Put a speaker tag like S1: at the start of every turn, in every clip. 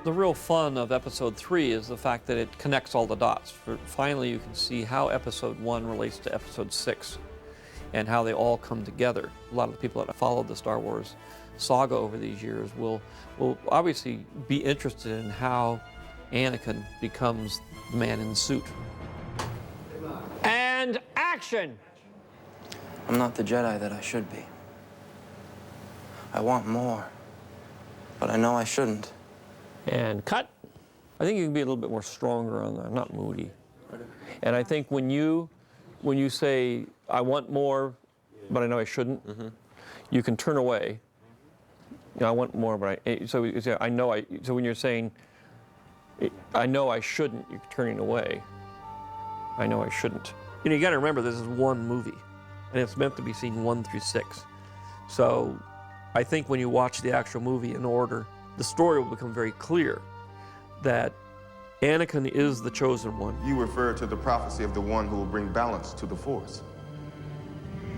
S1: The real fun of Episode 3 is the fact that it connects all the dots. Finally, you can see how Episode 1 relates to Episode 6 and how they all come together. A lot of the people that have followed the Star Wars saga over these years will obviously be interested in how Anakin becomes the man in the suit.
S2: And action!
S3: I'm not the Jedi that I should be. I want more, but I know I shouldn't.
S2: And cut.
S1: I think you can be a little bit more stronger on that, not moody. And I think when you say, I want more, but I know I shouldn't, you can turn away. You know, I want more, but so when you're saying, I know I shouldn't, you're turning away. I know I shouldn't. You know, you got to remember this is one movie, and it's meant to be seen 1 through 6. So I think when you watch the actual movie in order, the story will become very clear that Anakin is the chosen one.
S4: You refer to the prophecy of the one who will bring balance to the Force.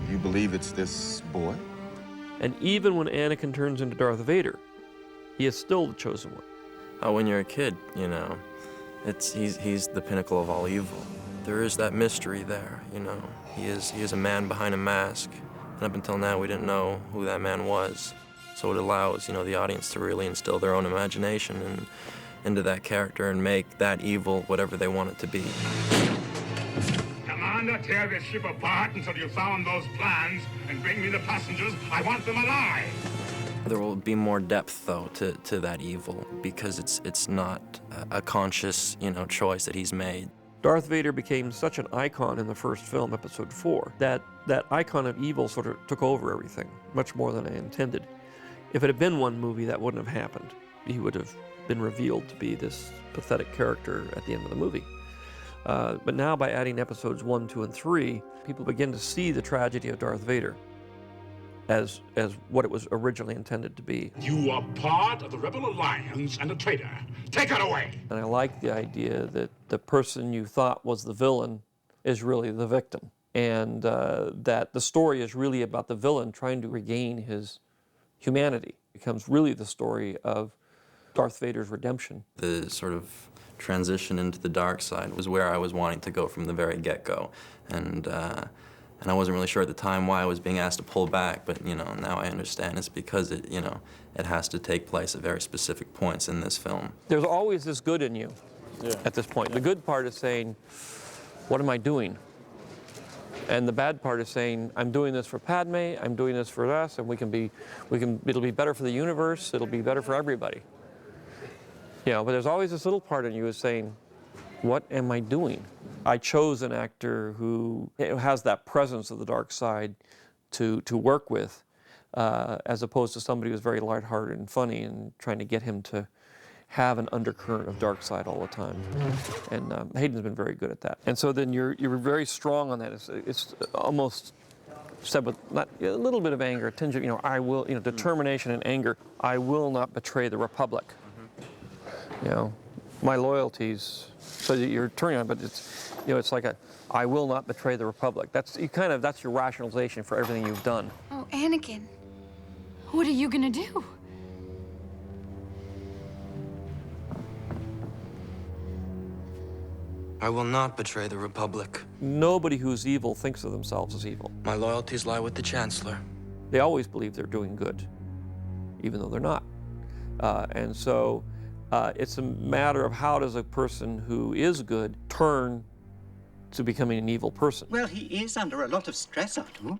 S4: You believe it's this boy?
S1: And even when Anakin turns into Darth Vader, he is still the chosen one.
S3: When you're a kid, you know, he's the pinnacle of all evil. There is that mystery there, you know. He is a man behind a mask, and up until now we didn't know who that man was. So it allows, you know, the audience to really instill their own imagination into that character and make that evil whatever they want it to be.
S5: Commander, tear this ship apart until you found those plans and bring me the passengers. I want them alive.
S3: There will be more depth, though, to that evil because it's not a conscious, you know, choice that he's made.
S1: Darth Vader became such an icon in the first film, Episode 4, that icon of evil sort of took over everything, much more than I intended. If it had been one movie, that wouldn't have happened. He would have been revealed to be this pathetic character at the end of the movie. But now by adding Episodes 1, 2, and 3, people begin to see the tragedy of Darth Vader as what it was originally intended to be.
S5: You are part of the Rebel Alliance and a traitor. Take her away.
S1: And I like the idea that the person you thought was the villain is really the victim. And that the story is really about the villain trying to regain his humanity. It becomes really the story of Darth Vader's redemption.
S3: The sort of transition into the dark side was where I was wanting to go from the very get-go. And I wasn't really sure at the time why I was being asked to pull back, but, you know, now I understand it's because it, you know, it has to take place at very specific points in this film.
S1: There's always this good in you at this point. The good part is saying, what am I doing? And the bad part is saying, I'm doing this for Padme, I'm doing this for us, and it'll be better for the universe, it'll be better for everybody. You know, but there's always this little part in you is saying, what am I doing? I chose an actor who has that presence of the dark side to work with, as opposed to somebody who's very lighthearted and funny and trying to get him to have an undercurrent of dark side all the time. And Hayden's been very good at that. And so then you're very strong on that. It's almost said with not a little bit of anger, a tinge of, you know, I will, you know, determination and anger. I will not betray the Republic. You know, my loyalties. So that you're turning on, but it's, you know, it's like I will not betray the Republic. That's your rationalization for everything you've done.
S6: Oh, Anakin, what are you gonna do?
S3: I will not betray the Republic.
S1: Nobody who's evil thinks of themselves as evil.
S3: My loyalties lie with the Chancellor.
S1: They always believe they're doing good, even though they're not. And so it's a matter of how does a person who is good turn to becoming an evil person.
S7: Well, he is under a lot of stress, Artu.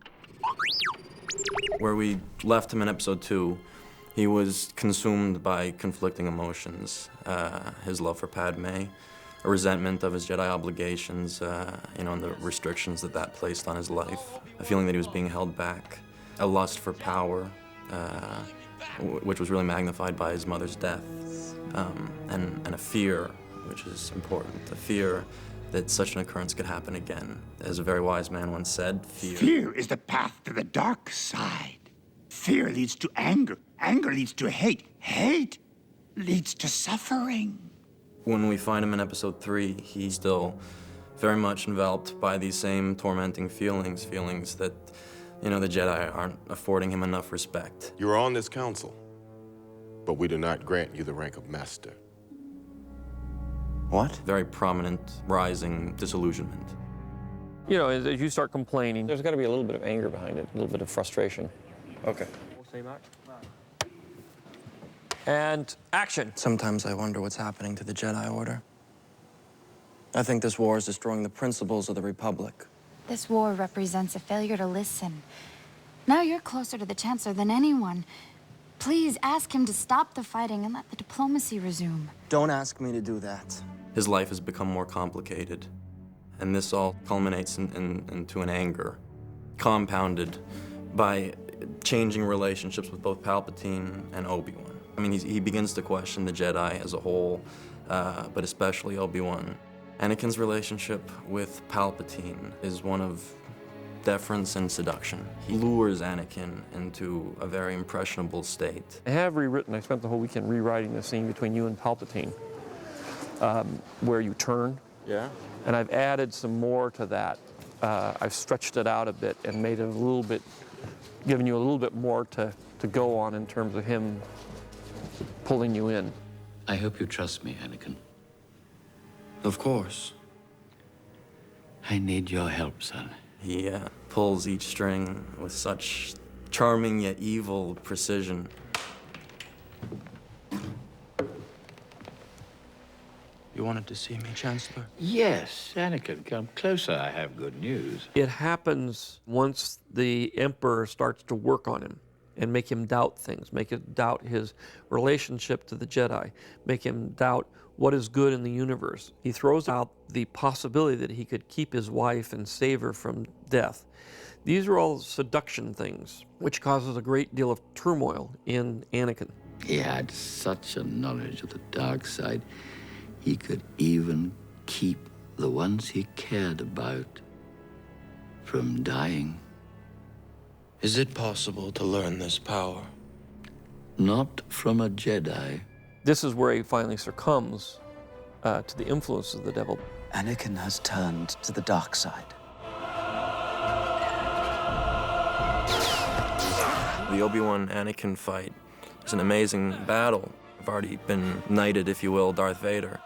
S3: Where we left him in Episode 2, he was consumed by conflicting emotions. His love for Padme, a resentment of his Jedi obligations, you know, and the restrictions that placed on his life, a feeling that he was being held back, a lust for power, which was really magnified by his mother's death, and a fear, which is important, a fear that such an occurrence could happen again. As a very wise man once said,
S8: Fear is the path to the dark side. Fear leads to anger. Anger leads to hate. Hate leads to suffering.
S3: When we find him in Episode 3, he's still very much enveloped by these same tormenting feelings that, you know, the Jedi aren't affording him enough respect.
S4: You are on this council, but we do not grant you the rank of master.
S3: What? Very prominent, rising disillusionment.
S1: You know, as you start complaining, there's got to be a little bit of anger behind it, a little bit of frustration.
S3: Okay.
S1: And action.
S3: Sometimes I wonder what's happening to the Jedi Order. I think this war is destroying the principles of the Republic.
S6: This war represents a failure to listen. Now you're closer to the Chancellor than anyone. Please ask him to stop the fighting and let the diplomacy resume.
S3: Don't ask me to do that. His life has become more complicated, and this all culminates into an anger, compounded by changing relationships with both Palpatine and Obi-Wan. I mean, he begins to question the Jedi as a whole, but especially Obi-Wan. Anakin's relationship with Palpatine is one of deference and seduction. He lures Anakin into a very impressionable state.
S1: I have rewritten, I spent the whole weekend rewriting the scene between you and Palpatine, where you turn.
S3: Yeah?
S1: And I've added some more to that. I've stretched it out a bit and made it a little bit, given you a little bit more to go on in terms of him pulling you in.
S9: I hope you trust me, Anakin.
S3: Of course.
S9: I need your help, son.
S3: He pulls each string with such charming yet evil precision. You wanted to see me, Chancellor?
S9: Yes, Anakin, come closer. I have good news.
S1: It happens once the Emperor starts to work on him and make him doubt things, make him doubt his relationship to the Jedi, make him doubt what is good in the universe. He throws out the possibility that he could keep his wife and save her from death. These are all seduction things, which causes a great deal of turmoil in Anakin.
S9: He had such a knowledge of the dark side, he could even keep the ones he cared about from dying.
S3: Is it possible to learn this power?
S9: Not from a Jedi.
S1: This is where he finally succumbs to the influence of the devil.
S7: Anakin has turned to the dark side.
S3: The Obi-Wan-Anakin fight is an amazing battle. I've already been knighted, if you will, Darth Vader.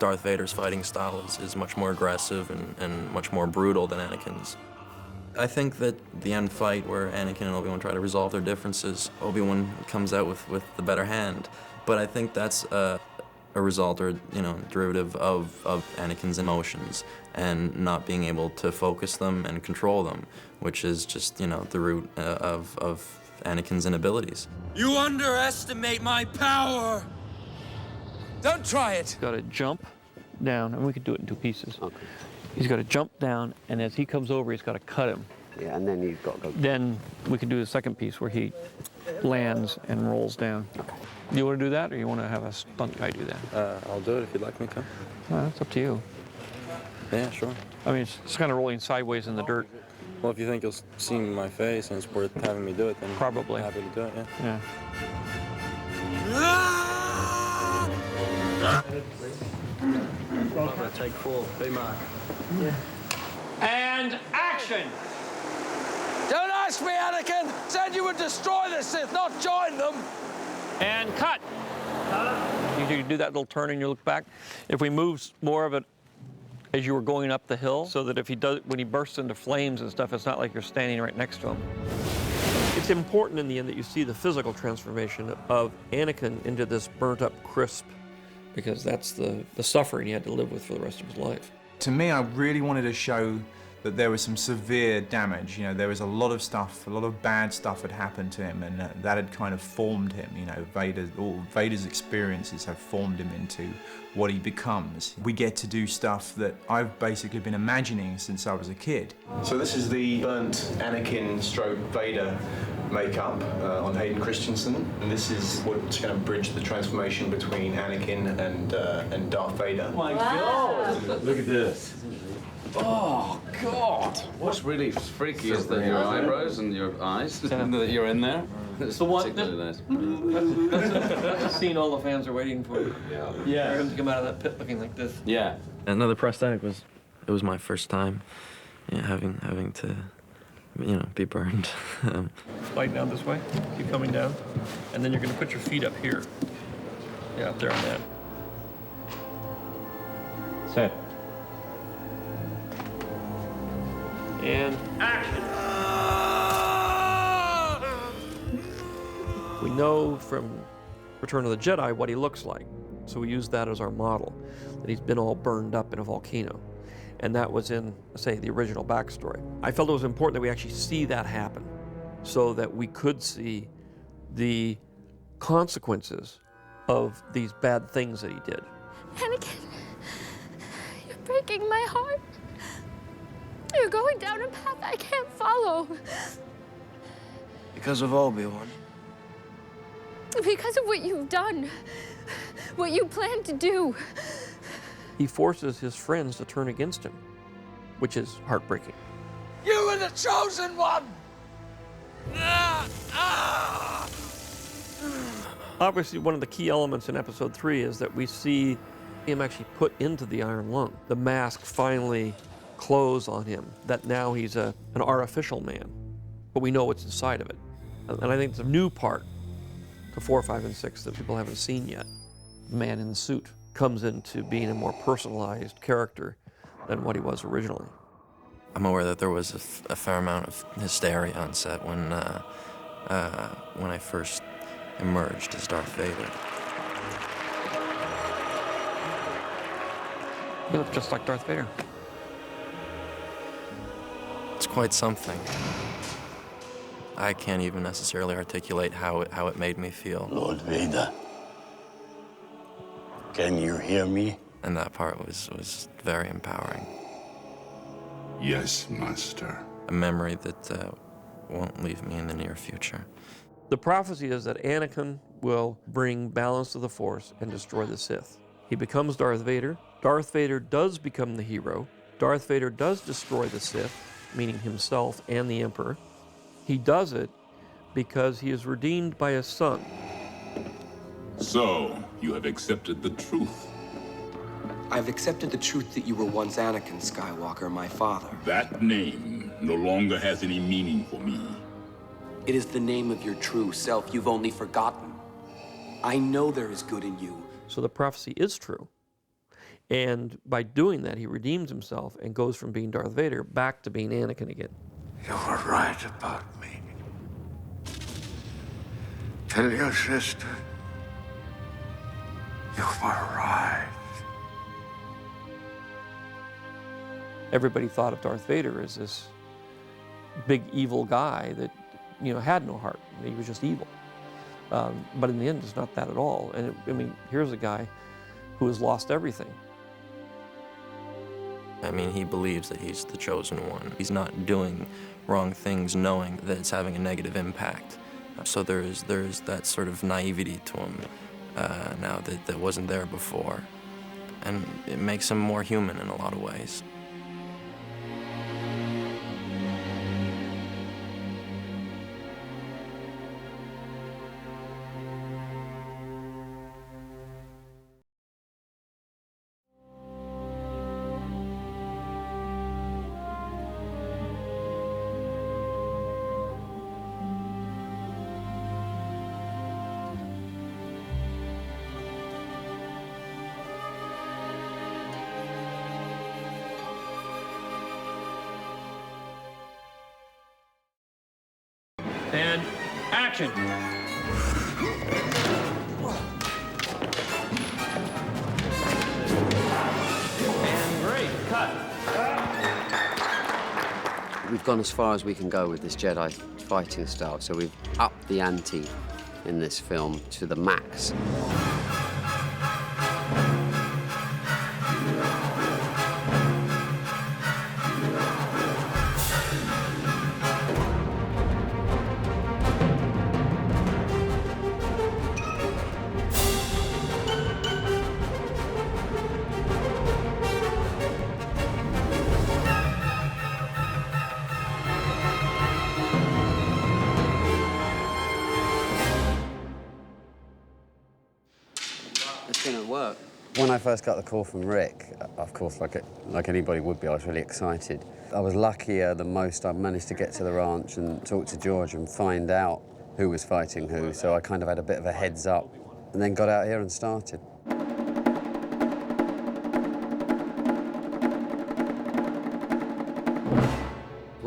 S3: Darth Vader's fighting style is much more aggressive and much more brutal than Anakin's. I think that the end fight where Anakin and Obi-Wan try to resolve their differences, Obi-Wan comes out with the better hand. But I think that's a result or, derivative of Anakin's emotions and not being able to focus them and control them, which is just, the root of Anakin's inabilities.
S10: You underestimate my power! Don't try it!
S1: He's got to jump down, and we could do it in two pieces. Okay. He's got to jump down, and as he comes over, he's got to cut him.
S2: Yeah, and then you've got to go.
S1: Then we could do the second piece where he lands and rolls down. Okay. Do you want to do that, or you want to have a stunt guy do that?
S3: I'll do it if you'd like me to.
S1: Well, that's up to you.
S3: Yeah, sure.
S1: I mean, it's kind of rolling sideways in the dirt.
S3: Well, if you think you'll see my face and it's worth having me do it, then
S1: probably.
S3: I'm happy to do it, yeah.
S2: Take 4. Be Mark.
S1: Yeah. And action!
S10: Don't ask me, Anakin! Said you would destroy the Sith, not join them!
S1: And cut! You can do that little turn and you look back. If we move more of it as you were going up the hill, so that if he does, when he bursts into flames and stuff, it's not like you're standing right next to him. It's important in the end that you see the physical transformation of Anakin into this burnt-up crisp, because that's the suffering he had to live with for the rest of his life.
S11: To me, I really wanted to show that there was some severe damage. There was a lot of stuff, a lot of bad stuff had happened to him, and that had kind of formed him. Vader's experiences have formed him into what he becomes. We get to do stuff that I've basically been imagining since I was a kid.
S12: So this is the burnt Anakin stroke Vader makeup on Hayden Christensen, and this is what's going to bridge the transformation between Anakin and Darth Vader.
S10: Oh my God!
S12: Look at this.
S10: Oh, God! What's really freaky is that your eyebrows and your eyes, that you're in there. It's particularly nice.
S1: That's a scene all the fans are waiting for. Yeah. For him to come out of that pit looking like this.
S10: Yeah.
S3: Another prosthetic it was my first time having to, be burned.
S1: Slide down this way, keep coming down, and then you're going to put your feet up here. Yeah, up there on that. Set. And action. We know from Return of the Jedi what he looks like, so we use that as our model, that he's been all burned up in a volcano. And that was in, say, the original backstory. I felt it was important that we actually see that happen so that we could see the consequences of these bad things that he did.
S13: Anakin, you're breaking my heart. You're going down a path I can't follow.
S14: Because of Obi-Wan.
S13: Because of what you've done, what you plan to do.
S1: He forces his friends to turn against him, which is heartbreaking.
S14: You were the chosen one!
S1: Obviously, one of the key elements in Episode 3 is that we see him actually put into the Iron Lung. The mask finally close on him, that now he's an artificial man, but we know what's inside of it. And I think it's a new part to 4, 5, and 6 that people haven't seen yet. The man in the suit comes into being a more personalized character than what he was originally.
S3: I'm aware that there was a fair amount of hysteria on set when I first emerged as Darth Vader.
S1: You look just like Darth Vader.
S3: It's quite something. I can't even necessarily articulate how it made me feel.
S14: Lord Vader, can you hear me?
S3: And that part was very empowering.
S5: Yes, Master.
S3: A memory that won't leave me in the near future.
S1: The prophecy is that Anakin will bring balance to the Force and destroy the Sith. He becomes Darth Vader. Darth Vader does become the hero. Darth Vader does destroy the Sith, meaning himself and the Emperor. He does it because he is redeemed by his son.
S5: So, you have accepted the truth.
S15: I've accepted the truth that you were once Anakin Skywalker, my father.
S5: That name no longer has any meaning for me.
S15: It is the name of your true self you've only forgotten. I know there is good in you.
S1: So the prophecy is true. And by doing that, he redeems himself and goes from being Darth Vader back to being Anakin again.
S14: You were right about me. Tell your sister. You were right.
S1: Everybody thought of Darth Vader as this big evil guy that, had no heart. He was just evil. But in the end, it's not that at all. And here's a guy who has lost everything.
S3: He believes that he's the chosen one. He's not doing wrong things knowing that it's having a negative impact. So there is that sort of naivety to him now that wasn't there before. And it makes him more human in a lot of ways.
S1: And action. And great, cut.
S2: We've gone as far as we can go with this Jedi fighting style, so we've upped the ante in this film to the max. It's going to work. When I first got the call from Rick, of course, like anybody would be, I was really excited. I was luckier than most. I managed to get to the ranch and talk to George and find out who was fighting who, so I kind of had a bit of a heads up, and then got out here and started.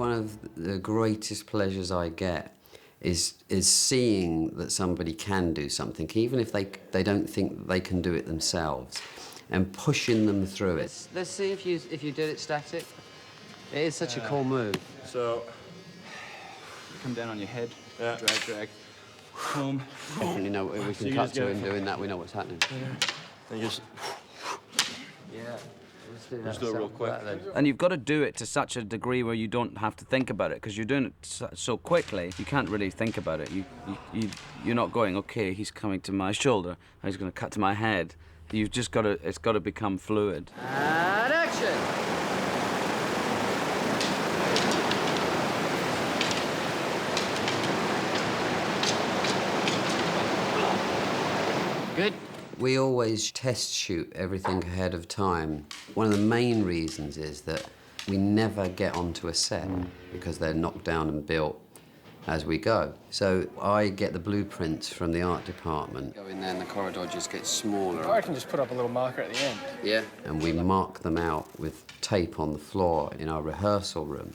S2: one of the greatest pleasures I get is seeing that somebody can do something, even if they don't think they can do it themselves, and pushing them through it. Let's see if you did it static. It is such a cool move.
S10: So, come down on your head, drag, boom.
S2: Definitely know we can cut to him doing that. We know what's happening.
S10: And just
S2: Let's
S10: do it real quick.
S16: And you've got to do it to such a degree where you don't have to think about it, because you're doing it so quickly, you can't really think about it. You're not going, okay, he's coming to my shoulder, he's going to cut to my head. You've just got to, it's got to become fluid.
S2: And action! Good. We always test shoot everything ahead of time. One of the main reasons is that we never get onto a set because they're knocked down and built as we go. So I get the blueprints from the art department. Go in there and the corridor just gets smaller.
S17: I can just put up a little marker at the end.
S2: Yeah. And we mark them out with tape on the floor in our rehearsal room.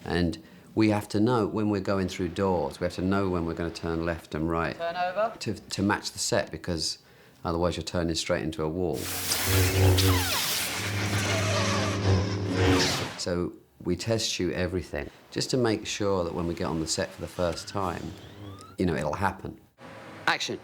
S2: And we have to know when we're going through doors, we have to know when we're going to turn left and right.
S16: Turn over.
S2: To match the set, because otherwise you're turning straight into a wall. So we test shoot everything, just to make sure that when we get on the set for the first time, you know, it'll happen. Action.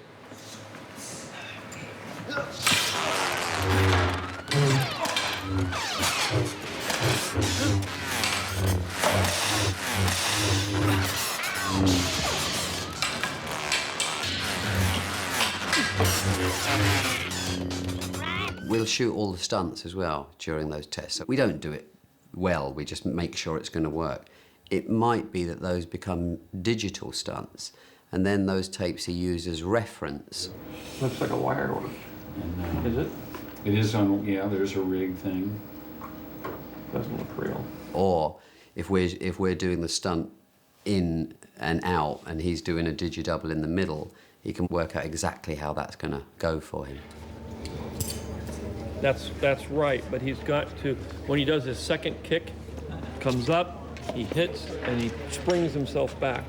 S2: We'll shoot all the stunts as well during those tests. We don't do it well, we just make sure it's going to work. It might be that those become digital stunts, and then those tapes are used as reference.
S18: Looks like a wire work. Is it? It is on, yeah, there's a rig thing. Doesn't look real.
S2: Or if we're doing the stunt in and out and he's doing a digi-double in the middle, he can work out exactly how that's going to go for him.
S1: That's right, but he's got to, when he does his second kick, comes up, he hits, and he springs himself back.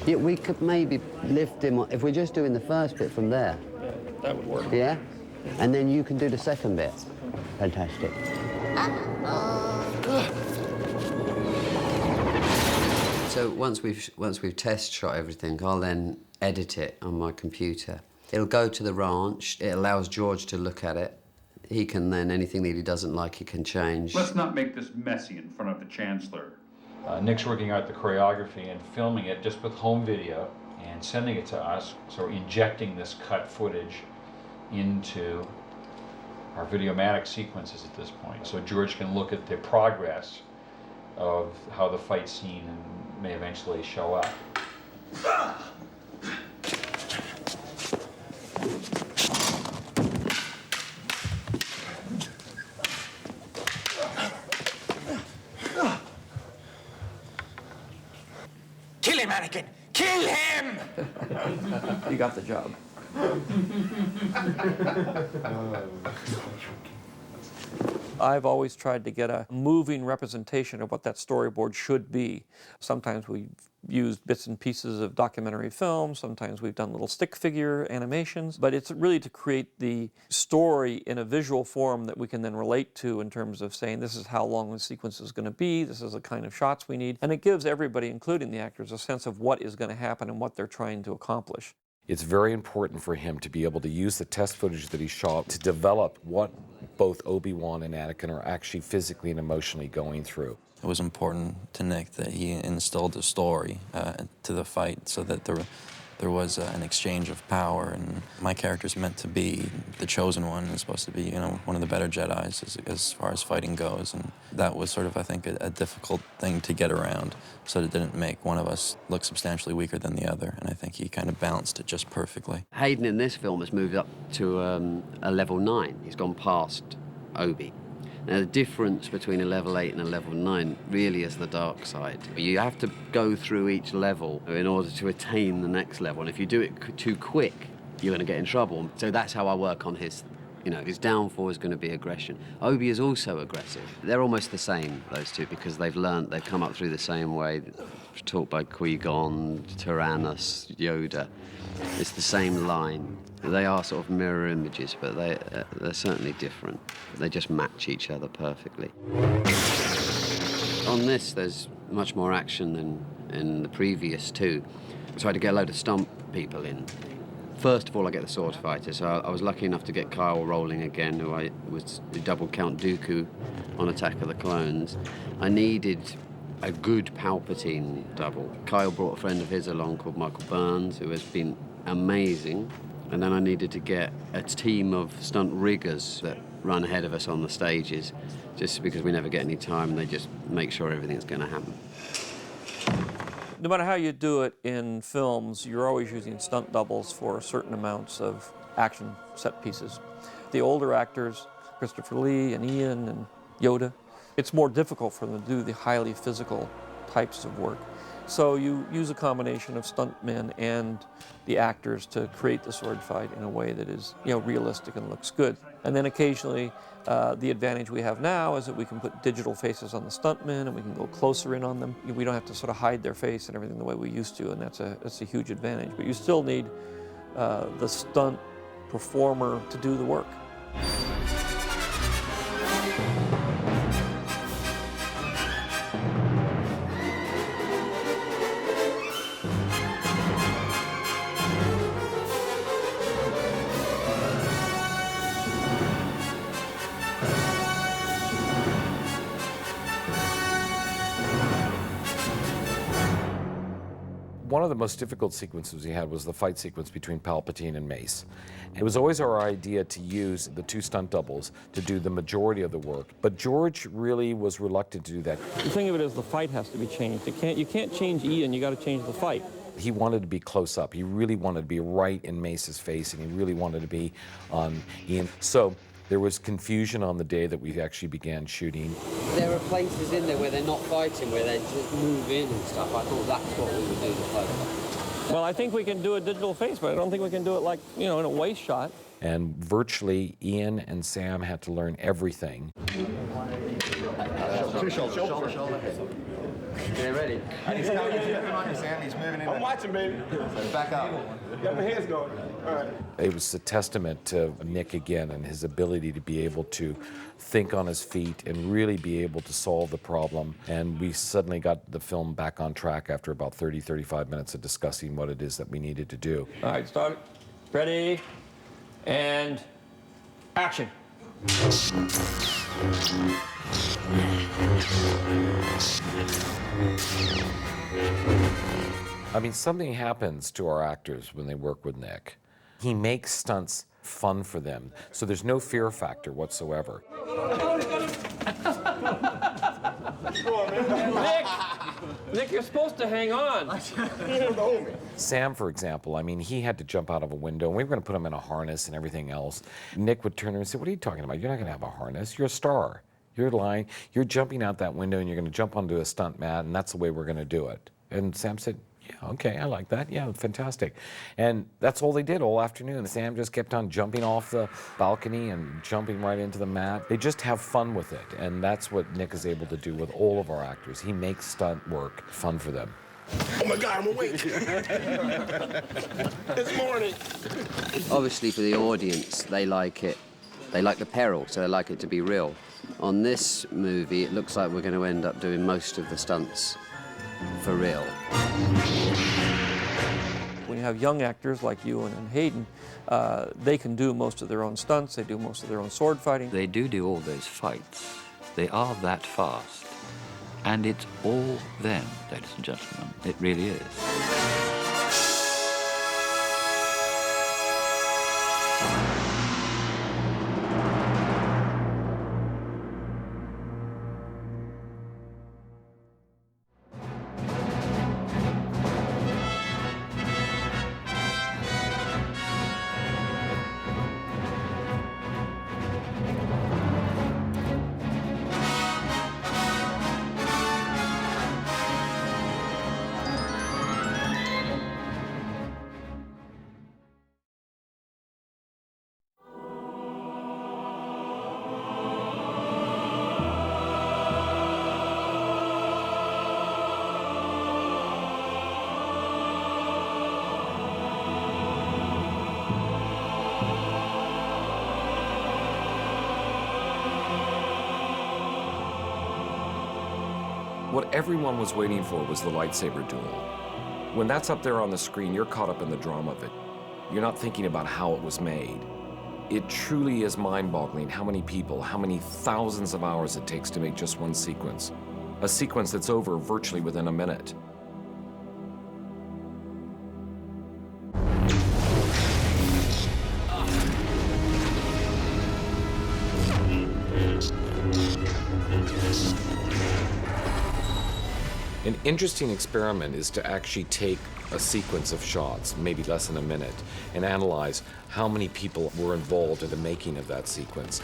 S2: Yeah, we could maybe lift him, if we're just doing the first bit from there.
S1: Yeah, that would work.
S2: Yeah? And then you can do the second bit. Fantastic. So once we've test shot everything, I'll then edit it on my computer. It'll go to the ranch. It allows George to look at it. He can then, anything that he doesn't like, he can change.
S18: Let's not make this messy in front of the Chancellor. Nick's working out the choreography and filming it just with home video and sending it to us. So we're injecting this cut footage into our Videomatic sequences at this point. So George can look at the progress of how the fight scene may eventually show up.
S8: Kill him, Anakin! Kill him!
S1: You got the job. I've always tried to get a moving representation of what that storyboard should be. Sometimes we've used bits and pieces of documentary film, sometimes we've done little stick figure animations, but it's really to create the story in a visual form that we can then relate to in terms of saying this is how long the sequence is going to be, this is the kind of shots we need, and it gives everybody, including the actors, a sense of what is going to happen and what they're trying to accomplish.
S19: It's very important for him to be able to use the test footage that he shot to develop what both Obi-Wan and Anakin are actually physically and emotionally going through.
S3: It was important to Nick that he instilled a story to the fight so that there was an exchange of power, and my character's meant to be the chosen one, is supposed to be, you know, one of the better Jedis as far as fighting goes, and that was sort of, I think, a difficult thing to get around, so that it didn't make one of us look substantially weaker than the other, and I think he kind of balanced it just perfectly.
S2: Hayden in this film has moved up to a level 9. He's gone past Obi. Now, the difference between a level 8 and a level 9 really is the dark side. You have to go through each level in order to attain the next level, and if you do it too quick, you're going to get in trouble. So that's how I work on his You know, his downfall is going to be aggression. Obi is also aggressive. They're almost the same, those two, because they've come up through the same way, taught by Qui-Gon, Tyrannus, Yoda. It's the same line. They are sort of mirror images, but they're certainly different. They just match each other perfectly. On this, there's much more action than in the previous two. So I had to get a load of stunt people in. First of all, I get the sword fighter, so I was lucky enough to get Kyle Rolling again, who doubled Count Dooku on Attack of the Clones. I needed a good Palpatine double. Kyle brought a friend of his along called Michael Burns, who has been amazing. And then I needed to get a team of stunt riggers that run ahead of us on the stages, just because we never get any time, and they just make sure everything's going to happen.
S1: No matter how you do it in films, you're always using stunt doubles for certain amounts of action set pieces. The older actors, Christopher Lee and Ian and Yoda, it's more difficult for them to do the highly physical types of work. So you use a combination of stuntmen and the actors to create the sword fight in a way that is, realistic and looks good. And then occasionally, the advantage we have now is that we can put digital faces on the stuntmen and we can go closer in on them. We don't have to sort of hide their face and everything the way we used to, and that's a huge advantage. But you still need the stunt performer to do the work.
S19: One of the most difficult sequences we had was the fight sequence between Palpatine and Mace. It was always our idea to use the two stunt doubles to do the majority of the work, but George really was reluctant to do that.
S1: The thing of it is the fight has to be changed. You can't change Ian, you got to change the fight.
S19: He wanted to be close up. He really wanted to be right in Mace's face, and he really wanted to be on Ian. So there was confusion on the day that we actually began shooting.
S2: There are places in there where they're not fighting, where they just move in and stuff. I thought that's what we would do the photo.
S1: Well, I think we can do a digital face, but I don't think we can do it like, in a waist shot.
S19: And virtually Ian and Sam had to learn everything.
S2: Get ready.
S4: He's coming. He's moving on you, Sam. He's moving in. I'm watching, baby. Back up. Got my hands going. All right.
S19: It was a testament to Nick again and his ability to be able to think on his feet and really be able to solve the problem. And we suddenly got the film back on track after about 30, 35 minutes of discussing what it is that we needed to do.
S1: All right, start. Ready, and action.
S19: I mean, something happens to our actors when they work with Nick. He makes stunts fun for them, so there's no fear factor whatsoever.
S1: Nick, you're supposed to hang on.
S19: Sam, for example, I mean, he had to jump out of a window, and we were going to put him in a harness and everything else. Nick would turn around and say, "What are you talking about? You're not going to have a harness. You're a star. You're lying. You're jumping out that window, and you're going to jump onto a stunt mat, and that's the way we're going to do it." And Sam said, "Yeah, okay, I like that. Yeah, fantastic." And that's all they did all afternoon. Sam just kept on jumping off the balcony and jumping right into the mat. They just have fun with it, and that's what Nick is able to do with all of our actors. He makes stunt work fun for them.
S14: Oh my God, I'm awake. It's morning.
S2: Obviously, for the audience, they like it. They like the peril, so they like it to be real. On this movie, it looks like we're going to end up doing most of the stunts for real.
S1: When you have young actors like Ewan and Hayden, they can do most of their own stunts, they do most of their own sword fighting.
S9: They do all those fights. They are that fast. And it's all them, ladies and gentlemen. It really is.
S19: What everyone was waiting for was the lightsaber duel. When that's up there on the screen, you're caught up in the drama of it. You're not thinking about how it was made. It truly is mind-boggling how many people, how many thousands of hours it takes to make just one sequence. A sequence that's over virtually within a minute. An interesting experiment is to actually take a sequence of shots, maybe less than a minute, and analyze how many people were involved in the making of that sequence.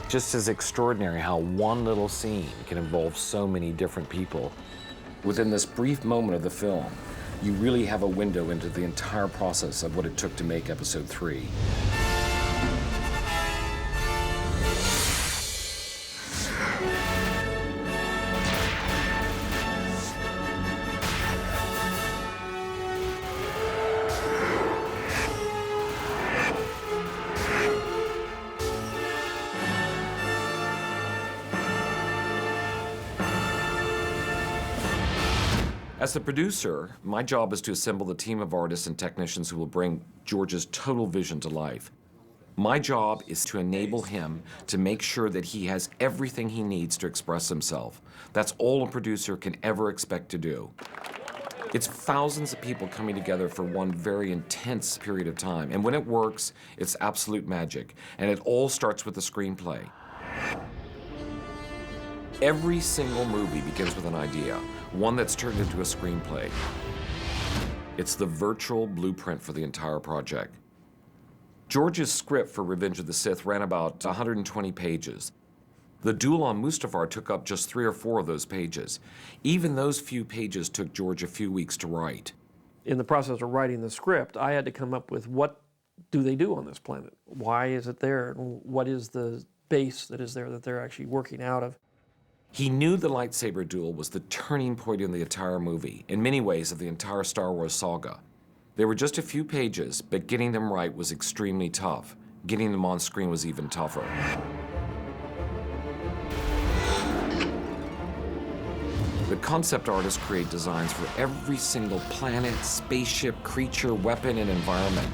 S19: Just as extraordinary how one little scene can involve so many different people. Within this brief moment of the film, you really have a window into the entire process of what it took to make Episode 3. As the producer, my job is to assemble the team of artists and technicians who will bring George's total vision to life. My job is to enable him to make sure that he has everything he needs to express himself. That's all a producer can ever expect to do. It's thousands of people coming together for one very intense period of time, and when it works, it's absolute magic, and it all starts with the screenplay. Every single movie begins with an idea, one that's turned into a screenplay. It's the virtual blueprint for the entire project. George's script for Revenge of the Sith ran about 120 pages. The duel on Mustafar took up just 3 or 4 of those pages. Even those few pages took George a few weeks to write.
S1: In the process of writing the script, I had to come up with what do they do on this planet? Why is it there? What is the base that is there that they're actually working out of?
S19: He knew the lightsaber duel was the turning point in the entire movie, in many ways of the entire Star Wars saga. There were just a few pages, but getting them right was extremely tough. Getting them on screen was even tougher. The concept artists create designs for every single planet, spaceship, creature, weapon, and environment.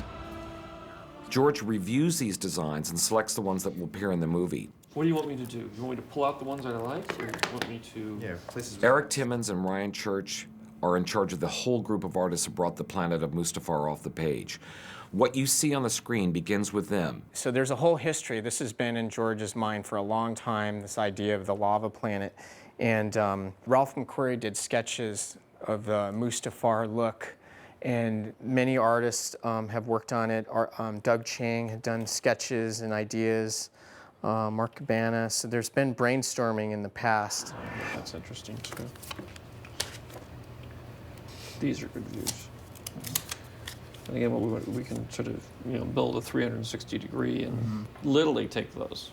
S19: George reviews these designs and selects the ones that will appear in the movie.
S1: What do you want me to do? You want me to pull out the ones that I like, or you want me to...
S12: Yeah, places...
S19: Eric Timmons and Ryan Church are in charge of the whole group of artists who brought the planet of Mustafar off the page. What you see on the screen begins with them.
S17: So there's a whole history. This has been in George's mind for a long time, this idea of the lava planet. And Ralph McQuarrie did sketches of the Mustafar look, and many artists have worked on it. Doug Chang had done sketches and ideas. Mark Cabana. So there's been brainstorming in the past.
S1: That's interesting too. These are good views. And again, we can sort of build a 360-degree and literally take those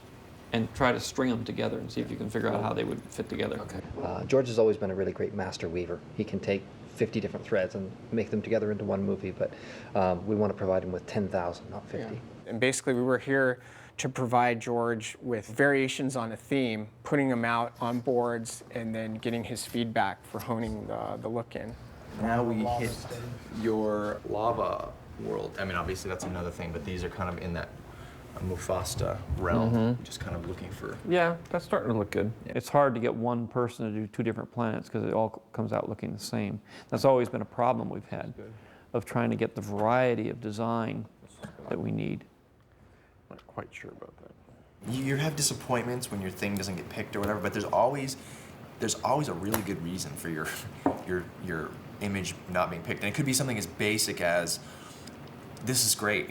S1: and try to string them together and see if you can figure out how they would fit together.
S20: Okay. George has always been a really great master weaver. He can take 50 different threads and make them together into one movie, but we want to provide him with 10,000, not 50.
S17: Yeah. And basically, we were here to provide George with variations on a theme, putting them out on boards, and then getting his feedback for honing the look in.
S12: Now we hit your lava world. I mean, obviously that's another thing, but these are kind of in that Mufasa realm, just kind of looking for...
S1: Yeah, that's starting to look good. Yeah. It's hard to get one person to do 2 different planets because it all comes out looking the same. That's always been a problem we've had, of trying to get the variety of design that we need.
S12: Not quite sure about that. You have disappointments when your thing doesn't get picked or whatever, but there's always a really good reason for your image not being picked. And it could be something as basic as, this is great,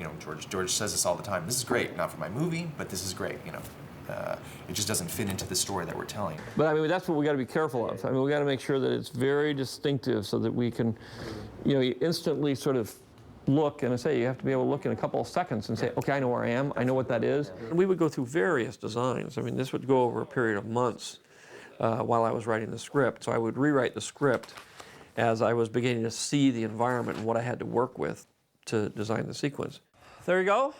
S12: George says this all the time, this is great, not for my movie, but this is great, it just doesn't fit into the story that we're telling.
S1: But I mean, that's what we got to be careful of. I mean, we got to make sure that it's very distinctive so that we can, you instantly sort of look, and I say you have to be able to look in a couple of seconds and say, okay, I know where I am, I know what that is. And we would go through various designs. I mean, this would go over a period of months while I was writing the script. So I would rewrite the script as I was beginning to see the environment and what I had to work with to design the sequence. There you go,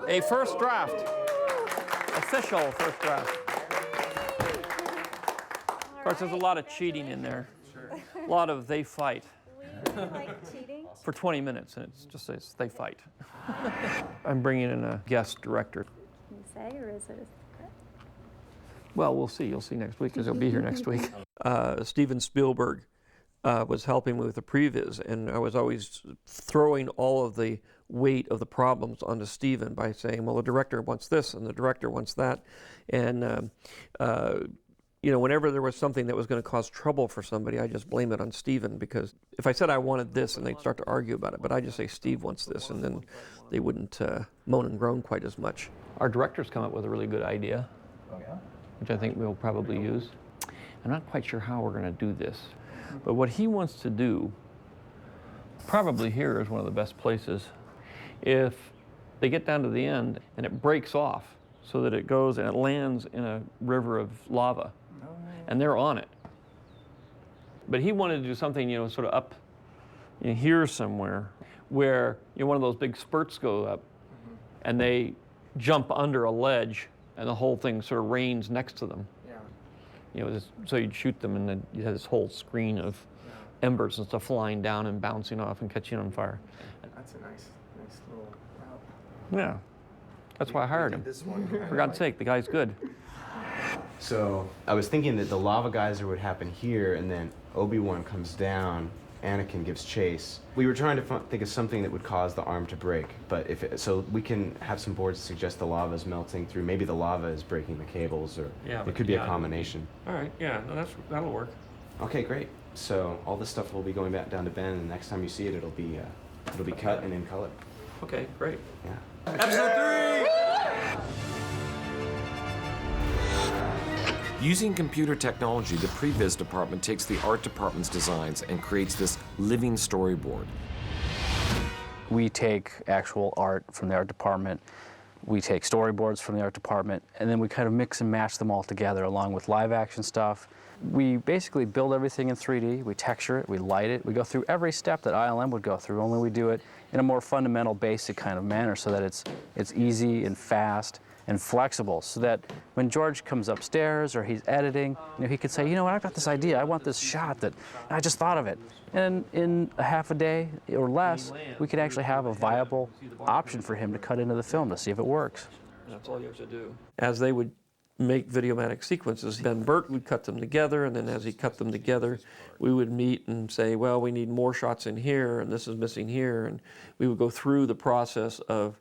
S1: a first draft, official first draft. Of course, there's a lot of cheating in there, a lot of they fight.
S21: Like cheating?
S1: For 20 minutes, and it just says they fight. I'm bringing in a guest director.
S21: Can you say, or is it a secret?
S1: Well, we'll see. You'll see next week, because he'll be here next week. Steven Spielberg was helping me with the previs, and I was always throwing all of the weight of the problems onto Steven by saying, well, the director wants this, and the director wants that. And you know, whenever there was something that was going to cause trouble for somebody, I just blame it on Steven, because if I said I wanted this, and they'd start to argue about it, but I just say Steve wants this, and then they wouldn't moan and groan quite as much. Our director's come up with a really good idea, which I think we'll probably use. I'm not quite sure how we're going to do this, but what he wants to do, probably here is one of the best places. If they get down to the end and it breaks off so that it goes and it lands in a river of lava, and they're on it. But he wanted to do something, you know, sort of up here somewhere, where, you know, one of those big spurts go up, and they jump under a ledge, and the whole thing sort of rains next to them. You know, so you'd shoot them, and then you had this whole screen of embers and stuff flying down and bouncing off and catching on fire.
S17: That's a nice little route.
S1: Yeah, that's why I hired him. For God's sake, the guy's good.
S22: So I was thinking that the lava geyser would happen here, and then Obi-Wan comes down, Anakin gives chase. We were trying to think of something that would cause the arm to break, but so we can have some boards suggest the lava is melting through. Maybe the lava is breaking the cables, or it could be a combination.
S1: All right, yeah, no, that'll work.
S22: Okay, great. So all this stuff will be going back down to Ben, and the next time you see it, it'll be cut and in color.
S1: Okay, great.
S22: Yeah.
S1: Episode 3!
S19: Using computer technology, the previs department takes the art department's designs and creates this living storyboard.
S23: We take actual art from the art department, we take storyboards from the art department, and then we kind of mix and match them all together along with live action stuff. We basically build everything in 3D, we texture it, we light it, we go through every step that ILM would go through, only we do it in a more fundamental, basic kind of manner so that it's easy and fast and flexible, so that when George comes upstairs or he's editing, you know, he could say, you know what, I've got this idea, I want this shot that I just thought of it. And in a half a day or less, we could actually have a viable option for him to cut into the film to see if it works.
S1: That's all you have to do. As they would make Videomatic sequences, Ben Burtt would cut them together, and then as he cut them together, we would meet and say, well, we need more shots in here, and this is missing here, and we would go through the process of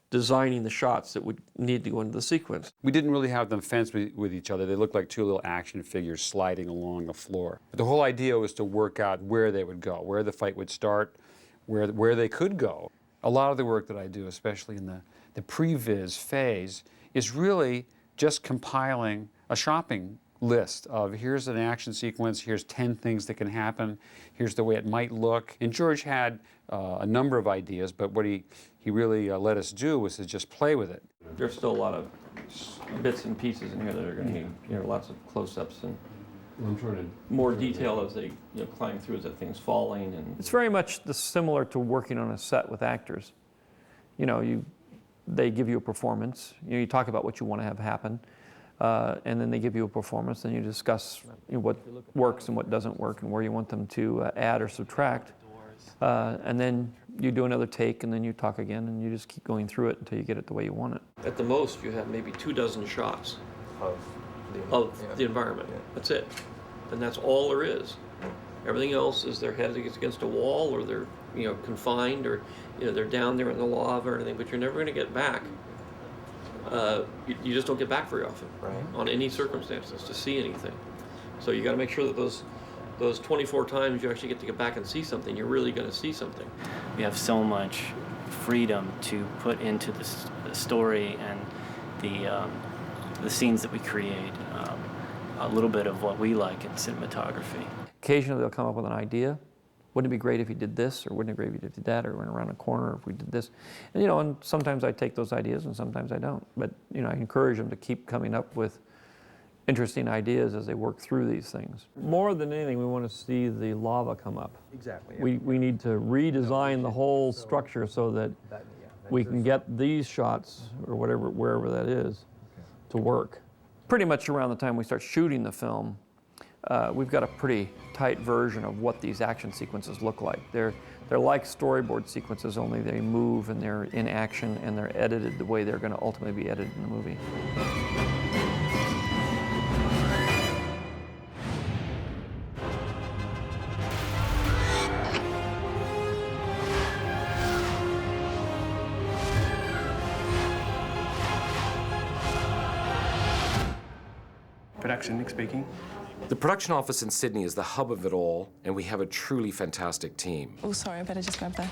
S1: designing the shots that would need to go into the sequence.
S24: We didn't really have them fence with each other. They looked like two little action figures sliding along the floor. But the whole idea was to work out where they would go, where the fight would start, where they could go. A lot of the work that I do, especially in the previs phase, is really just compiling a shopping list of here's an action sequence, here's 10 things that can happen, here's the way it might look. And George had a number of ideas, but what he really let us do was to just play with it.
S1: There's still a lot of bits and pieces in here that are going to need, you know, lots of close-ups and more detail as they, you know, climb through, as that thing's falling. And it's very much similar to working on a set with actors. You know, they give you a performance. You know, you talk about what you want to have happen. And then they give you a performance, and you discuss, you know, what works and what doesn't work and where you want them to add or subtract. And then you do another take, and then you talk again, and you just keep going through it until you get it the way you want it. At the most, you have maybe 24 shots of the environment. That's it. And that's all there is. Everything else is their head against a wall, or they're, you know, confined, or, you know, they're down there in the lava or anything, but you're never going to get back. You just don't get back very often, on any circumstances, to see anything. So you got to make sure that those 24 times you actually get to get back and see something, you're really going to see something.
S25: We have so much freedom to put into the story and the scenes that we create. A little bit of what we like in cinematography.
S1: Occasionally they'll come up with an idea. Wouldn't it be great if you did this, or wouldn't it be great if you did that, or went around a corner if we did this? And, you know, and sometimes I take those ideas and sometimes I don't. But, you know, I encourage them to keep coming up with interesting ideas as they work through these things. More than anything, we want to see the lava come up.
S12: Exactly.
S1: We need to redesign the whole structure so that we can get these shots, or whatever, wherever that is, to work. Pretty much around the time we start shooting the film, we've got a pretty tight version of what these action sequences look like. They're like storyboard sequences, only they move and they're in action and they're edited the way they're going to ultimately be edited in the movie.
S5: Production, Nick speaking.
S19: The production office in Sydney is the hub of it all, and we have a truly fantastic team.
S6: Oh, sorry, I better just grab that.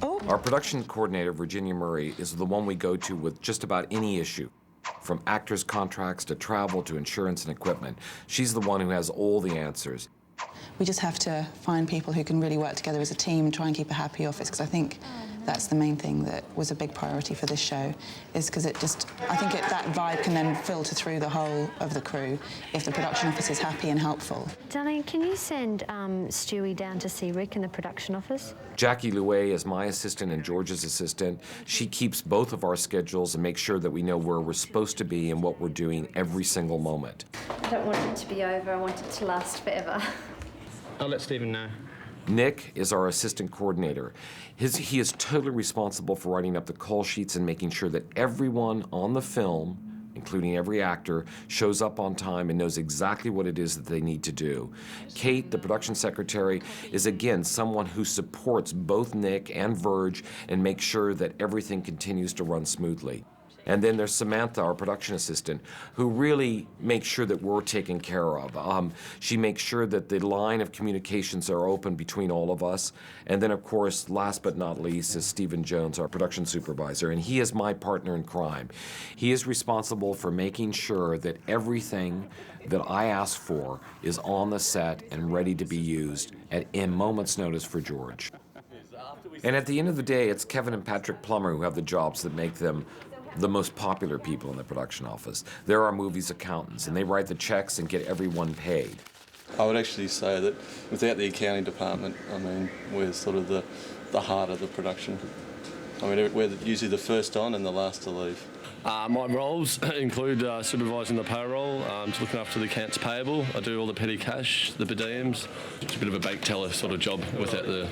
S6: Oh.
S19: Our production coordinator, Virginia Murray, is the one we go to with just about any issue, from actors' contracts to travel to insurance and equipment. She's the one who has all the answers.
S6: We just have to find people who can really work together as a team and try and keep a happy office, because I think that's the main thing that was a big priority for this show, is because I think that vibe can then filter through the whole of the crew if the production office is happy and helpful.
S21: Darlene, can you send Stewie down to see Rick in the production office?
S19: Jackie Louet is my assistant and George's assistant. She keeps both of our schedules and makes sure that we know where we're supposed to be and what we're doing every single moment.
S21: I don't want it to be over, I want it to last forever.
S5: I'll let Stephen know.
S19: Nick is our assistant coordinator. He is totally responsible for writing up the call sheets and making sure that everyone on the film, including every actor, shows up on time and knows exactly what it is that they need to do. Kate, the production secretary, is again someone who supports both Nick and Verge and makes sure that everything continues to run smoothly. And then there's Samantha, our production assistant, who really makes sure that we're taken care of. She makes sure that the line of communications are open between all of us. And then, of course, last but not least, is Stephen Jones, our production supervisor, and he is my partner in crime. He is responsible for making sure that everything that I ask for is on the set and ready to be used at a moment's notice for George. And at the end of the day, it's Kevin and Patrick Plummer who have the jobs that make them the most popular people in the production office. They're our movie's accountants, and they write the checks and get everyone paid.
S7: I would actually say that without the accounting department, I mean, we're sort of the heart of the production. I mean, we're usually the first on and the last to leave.
S5: My roles include supervising the payroll, looking after the accounts payable. I do all the petty cash, the per diems. It's a bit of a bake teller sort of job without the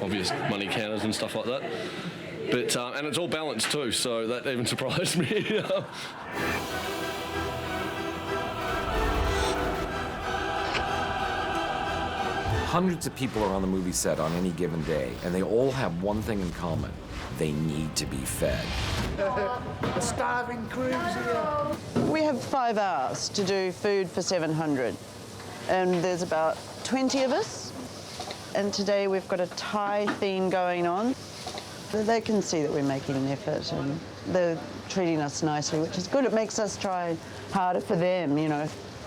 S5: obvious money counters and stuff like that. But and it's all balanced too, so that even surprised me.
S19: Hundreds of people are on the movie set on any given day, and they all have one thing in common. They need to be fed.
S11: A starving crew's here.
S13: We have 5 hours to do food for 700, and there's about 20 of us. And today we've got a Thai theme going on. They can see that we're making an effort, and they're treating us nicely, which is good. It makes us try harder for them,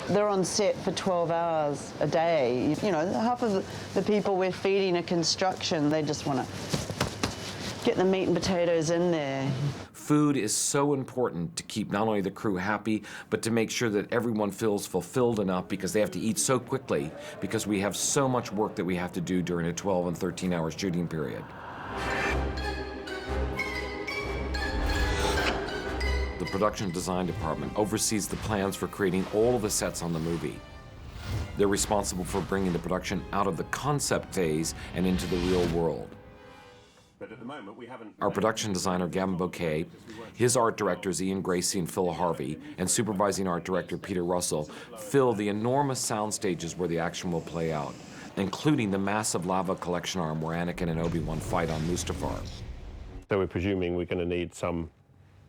S13: They're on set for 12 hours a day. Half of the people we're feeding are construction. They just want to get the meat and potatoes in there.
S19: Food is so important to keep not only the crew happy, but to make sure that everyone feels fulfilled enough, because they have to eat so quickly because we have so much work that we have to do during a 12 and 13-hour shooting period. The production design department oversees the plans for creating all of the sets on the movie. They're responsible for bringing the production out of the concept phase and into the real world.
S26: But at the moment, we haven't...
S19: Our production designer, Gavin Bouquet, his art directors, Ian Gracie and Phil Harvey, and supervising art director, Peter Russell, fill the enormous sound stages where the action will play out, including the massive lava collection arm where Anakin and Obi-Wan fight on Mustafar.
S26: So we're presuming we're going to need some,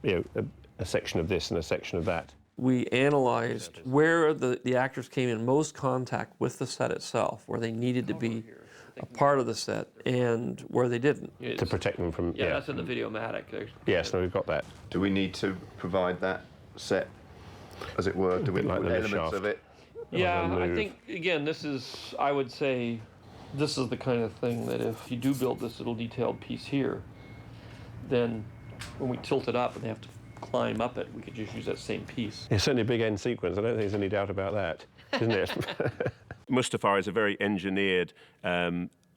S26: a section of this and a section of that.
S1: We analyzed where the actors came in most contact with the set itself, where they needed to be a part of the set, and where they didn't.
S26: To protect them from...
S1: Yeah, that's in the Videomatic.
S26: Yes, no, we've got that.
S4: Do we need to provide that set, as it were? Do we
S26: like
S4: put
S26: the
S4: elements
S26: shaft.
S4: of it?
S1: Yeah, I think, again, I would say, this is the kind of thing that if you do build this little detailed piece here, then when we tilt it up and they have to climb up it. We could just use that same piece.
S26: It's certainly a big end sequence. I don't think there's any doubt about that, isn't it? Mustafar is a very engineered,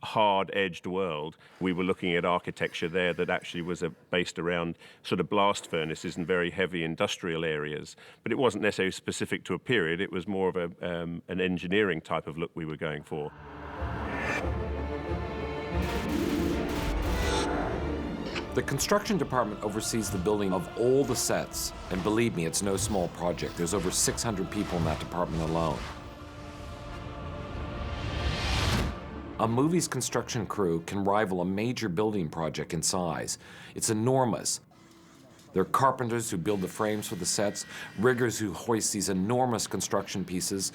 S26: hard-edged world. We were looking at architecture there that actually was based around sort of blast furnaces and very heavy industrial areas. But it wasn't necessarily specific to a period. It was more of an engineering type of look we were going for.
S19: The construction department oversees the building of all the sets, and believe me, it's no small project. There's over 600 people in that department alone. A movie's construction crew can rival a major building project in size. It's enormous. There are carpenters who build the frames for the sets, riggers who hoist these enormous construction pieces,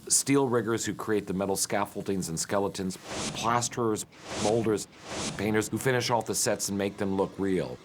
S19: steel riggers who create the metal scaffoldings and skeletons, plasterers, molders, painters who finish off the sets and make them look real.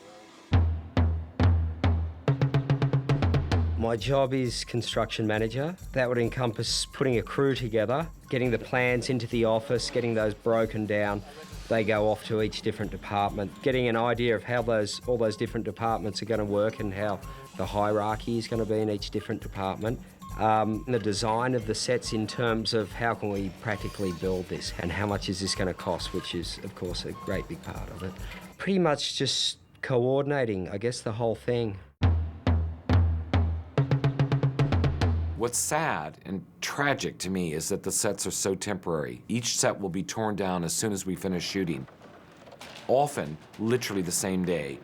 S3: My job is construction manager. That would encompass putting a crew together, getting the plans into the office, getting those broken down. They go off to each different department, getting an idea of how all those different departments are going to work and how the hierarchy is going to be in each different department. The design of the sets in terms of how can we practically build this and how much is this going to cost, which is, of course, a great big part of it. Pretty much just coordinating, I guess, the whole thing.
S19: What's sad and tragic to me is that the sets are so temporary. Each set will be torn down as soon as we finish shooting. Often, literally the same day.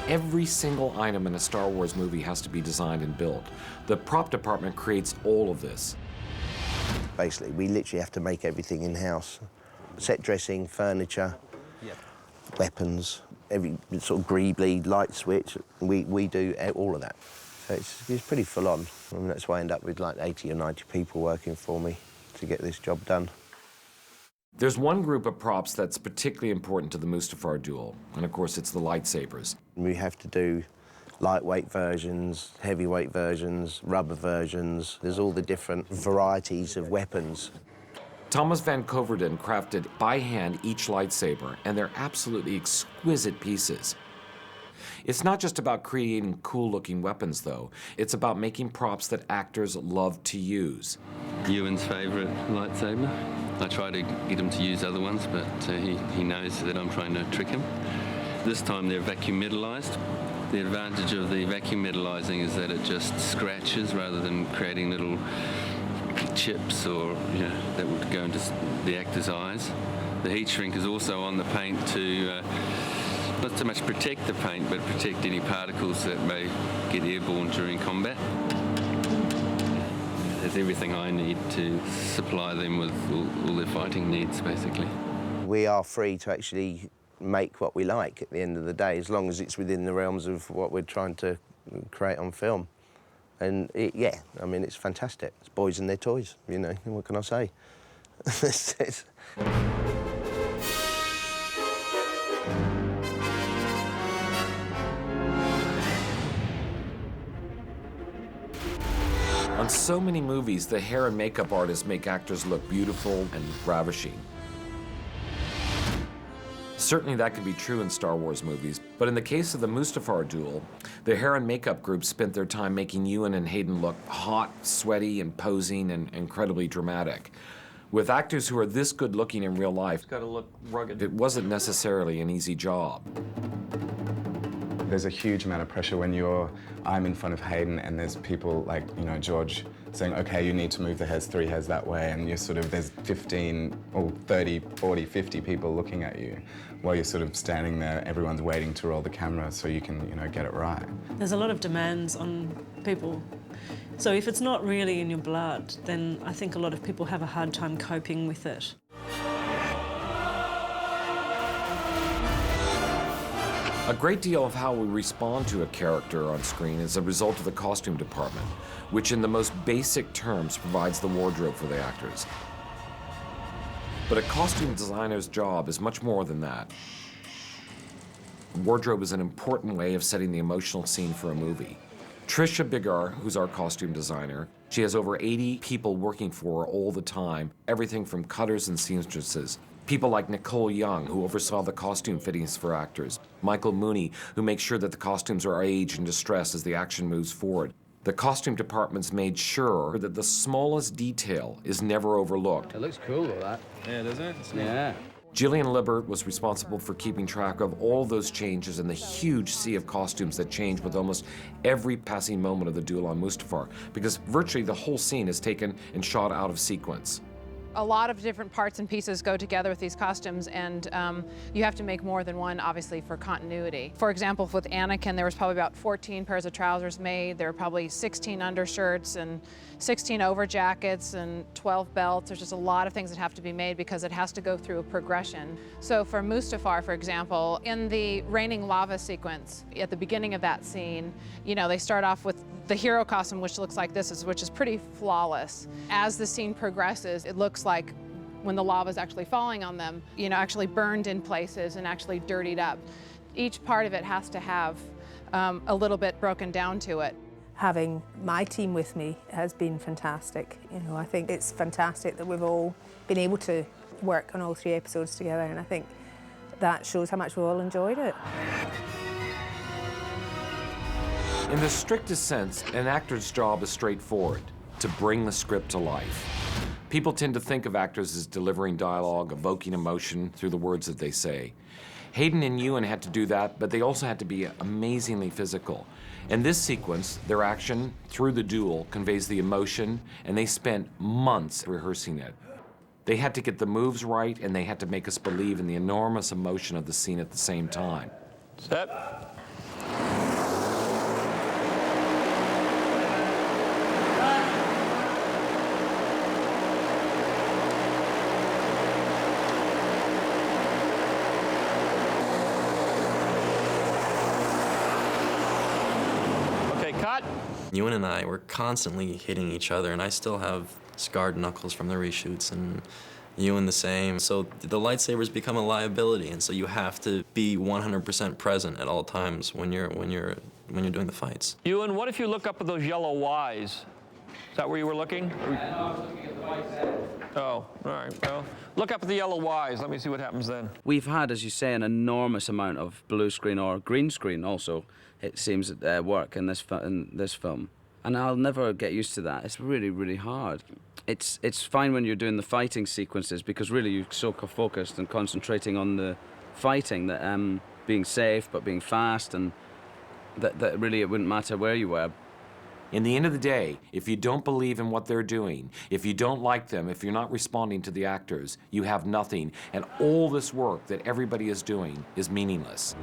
S19: Every single item in a Star Wars movie has to be designed and built. The prop department creates all of this.
S8: Basically, we literally have to make everything in-house. Set dressing, furniture, weapons, every sort of greebly, light switch, we do all of that. So it's pretty full on. I mean, that's why I end up with like 80 or 90 people working for me to get this job done.
S19: There's one group of props that's particularly important to the Mustafar duel, and of course it's the lightsabers.
S8: We have to do lightweight versions, heavyweight versions, rubber versions. There's all the different varieties of weapons.
S19: Thomas Van Coverden crafted by hand each lightsaber, and they're absolutely exquisite pieces. It's not just about creating cool-looking weapons, though. It's about making props that actors love to use.
S10: Ewan's favourite lightsaber. I try to get him to use other ones, but he knows that I'm trying to trick him. This time they're vacuum metallized. The advantage of the vacuum metallizing is that it just scratches rather than creating little chips or that would go into the actor's eyes. The heat shrink is also on the paint to not so much protect the paint, but protect any particles that may get airborne during combat. There's everything I need to supply them with all their fighting needs, basically.
S8: We are free to actually make what we like at the end of the day, as long as it's within the realms of what we're trying to create on film. And yeah, I mean, it's fantastic. It's boys and their toys, what can I say?
S19: On so many movies, the hair and makeup artists make actors look beautiful and ravishing. Certainly that could be true in Star Wars movies, but in the case of the Mustafar duel, the hair and makeup group spent their time making Ewan and Hayden look hot, sweaty, imposing, and incredibly dramatic. With actors who are this good looking in real life,
S1: It's got to look rugged.
S19: it wasn't necessarily an easy job.
S22: There's a huge amount of pressure when I'm in front of Hayden and there's people like, George saying, okay, you need to move the hairs 3 hairs that way, and there's 15 or 30, 40, 50 people looking at you while you're sort of standing there, everyone's waiting to roll the camera so you can, get it right.
S15: There's a lot of demands on people. So if it's not really in your blood, then I think a lot of people have a hard time coping with it.
S19: A great deal of how we respond to a character on screen is a result of the costume department, which in the most basic terms provides the wardrobe for the actors. But a costume designer's job is much more than that. Wardrobe is an important way of setting the emotional scene for a movie. Tricia Bigar, who's our costume designer, she has over 80 people working for her all the time, everything from cutters and seamstresses. People like Nicole Young, who oversaw the costume fittings for actors. Michael Mooney, who makes sure that the costumes are aged and distressed as the action moves forward. The costume departments made sure that the smallest detail is never overlooked.
S2: It looks cool, though, that.
S22: Yeah, doesn't it?
S2: Yeah.
S19: Gillian Libert was responsible for keeping track of all those changes in the huge sea of costumes that change with almost every passing moment of the duel on Mustafar, because virtually the whole scene is taken and shot out of sequence.
S9: A lot of different parts and pieces go together with these costumes, and you have to make more than one, obviously, for continuity. For example, with Anakin, there was probably about 14 pairs of trousers made. There were probably 16 undershirts and 16 overjackets and 12 belts. There's just a lot of things that have to be made because it has to go through a progression. So for Mustafar, for example, in the raining lava sequence, at the beginning of that scene, you know, they start off with the hero costume, which looks like this, which is pretty flawless. As the scene progresses, it looks like when the lava is actually falling on them, you know, actually burned in places and actually dirtied up. Each part of it has to have a little bit broken down to it.
S14: Having my team with me has been fantastic. You know, I think it's fantastic that we've all been able to work on all 3 episodes together, and I think that shows how much we've all enjoyed it.
S19: In the strictest sense, an actor's job is straightforward, to bring the script to life. People tend to think of actors as delivering dialogue, evoking emotion through the words that they say. Hayden and Ewan had to do that, but they also had to be amazingly physical. In this sequence, their action through the duel conveys the emotion, and they spent months rehearsing it. They had to get the moves right, and they had to make us believe in the enormous emotion of the scene at the same time.
S1: Set.
S16: Ewan and I were constantly hitting each other, and I still have scarred knuckles from the reshoots, and Ewan the same. So the lightsabers become a liability, and so you have to be 100% present at all times when you're doing the fights.
S1: Ewan, what if you look up at those yellow Ys? Is that where you were looking?
S2: I was looking at the white head.
S1: Oh, all right. Well, look up at the yellow Ys. Let me see what happens then.
S2: We've had, as you say, an enormous amount of blue screen or green screen also, it seems, work in this film. And I'll never get used to that. It's really, really hard. It's fine when you're doing the fighting sequences because really you're so focused and concentrating on the fighting that being safe but being fast, and that really it wouldn't matter where you were.
S19: In the end of the day, if you don't believe in what they're doing, if you don't like them, if you're not responding to the actors, you have nothing. And all this work that everybody is doing is meaningless.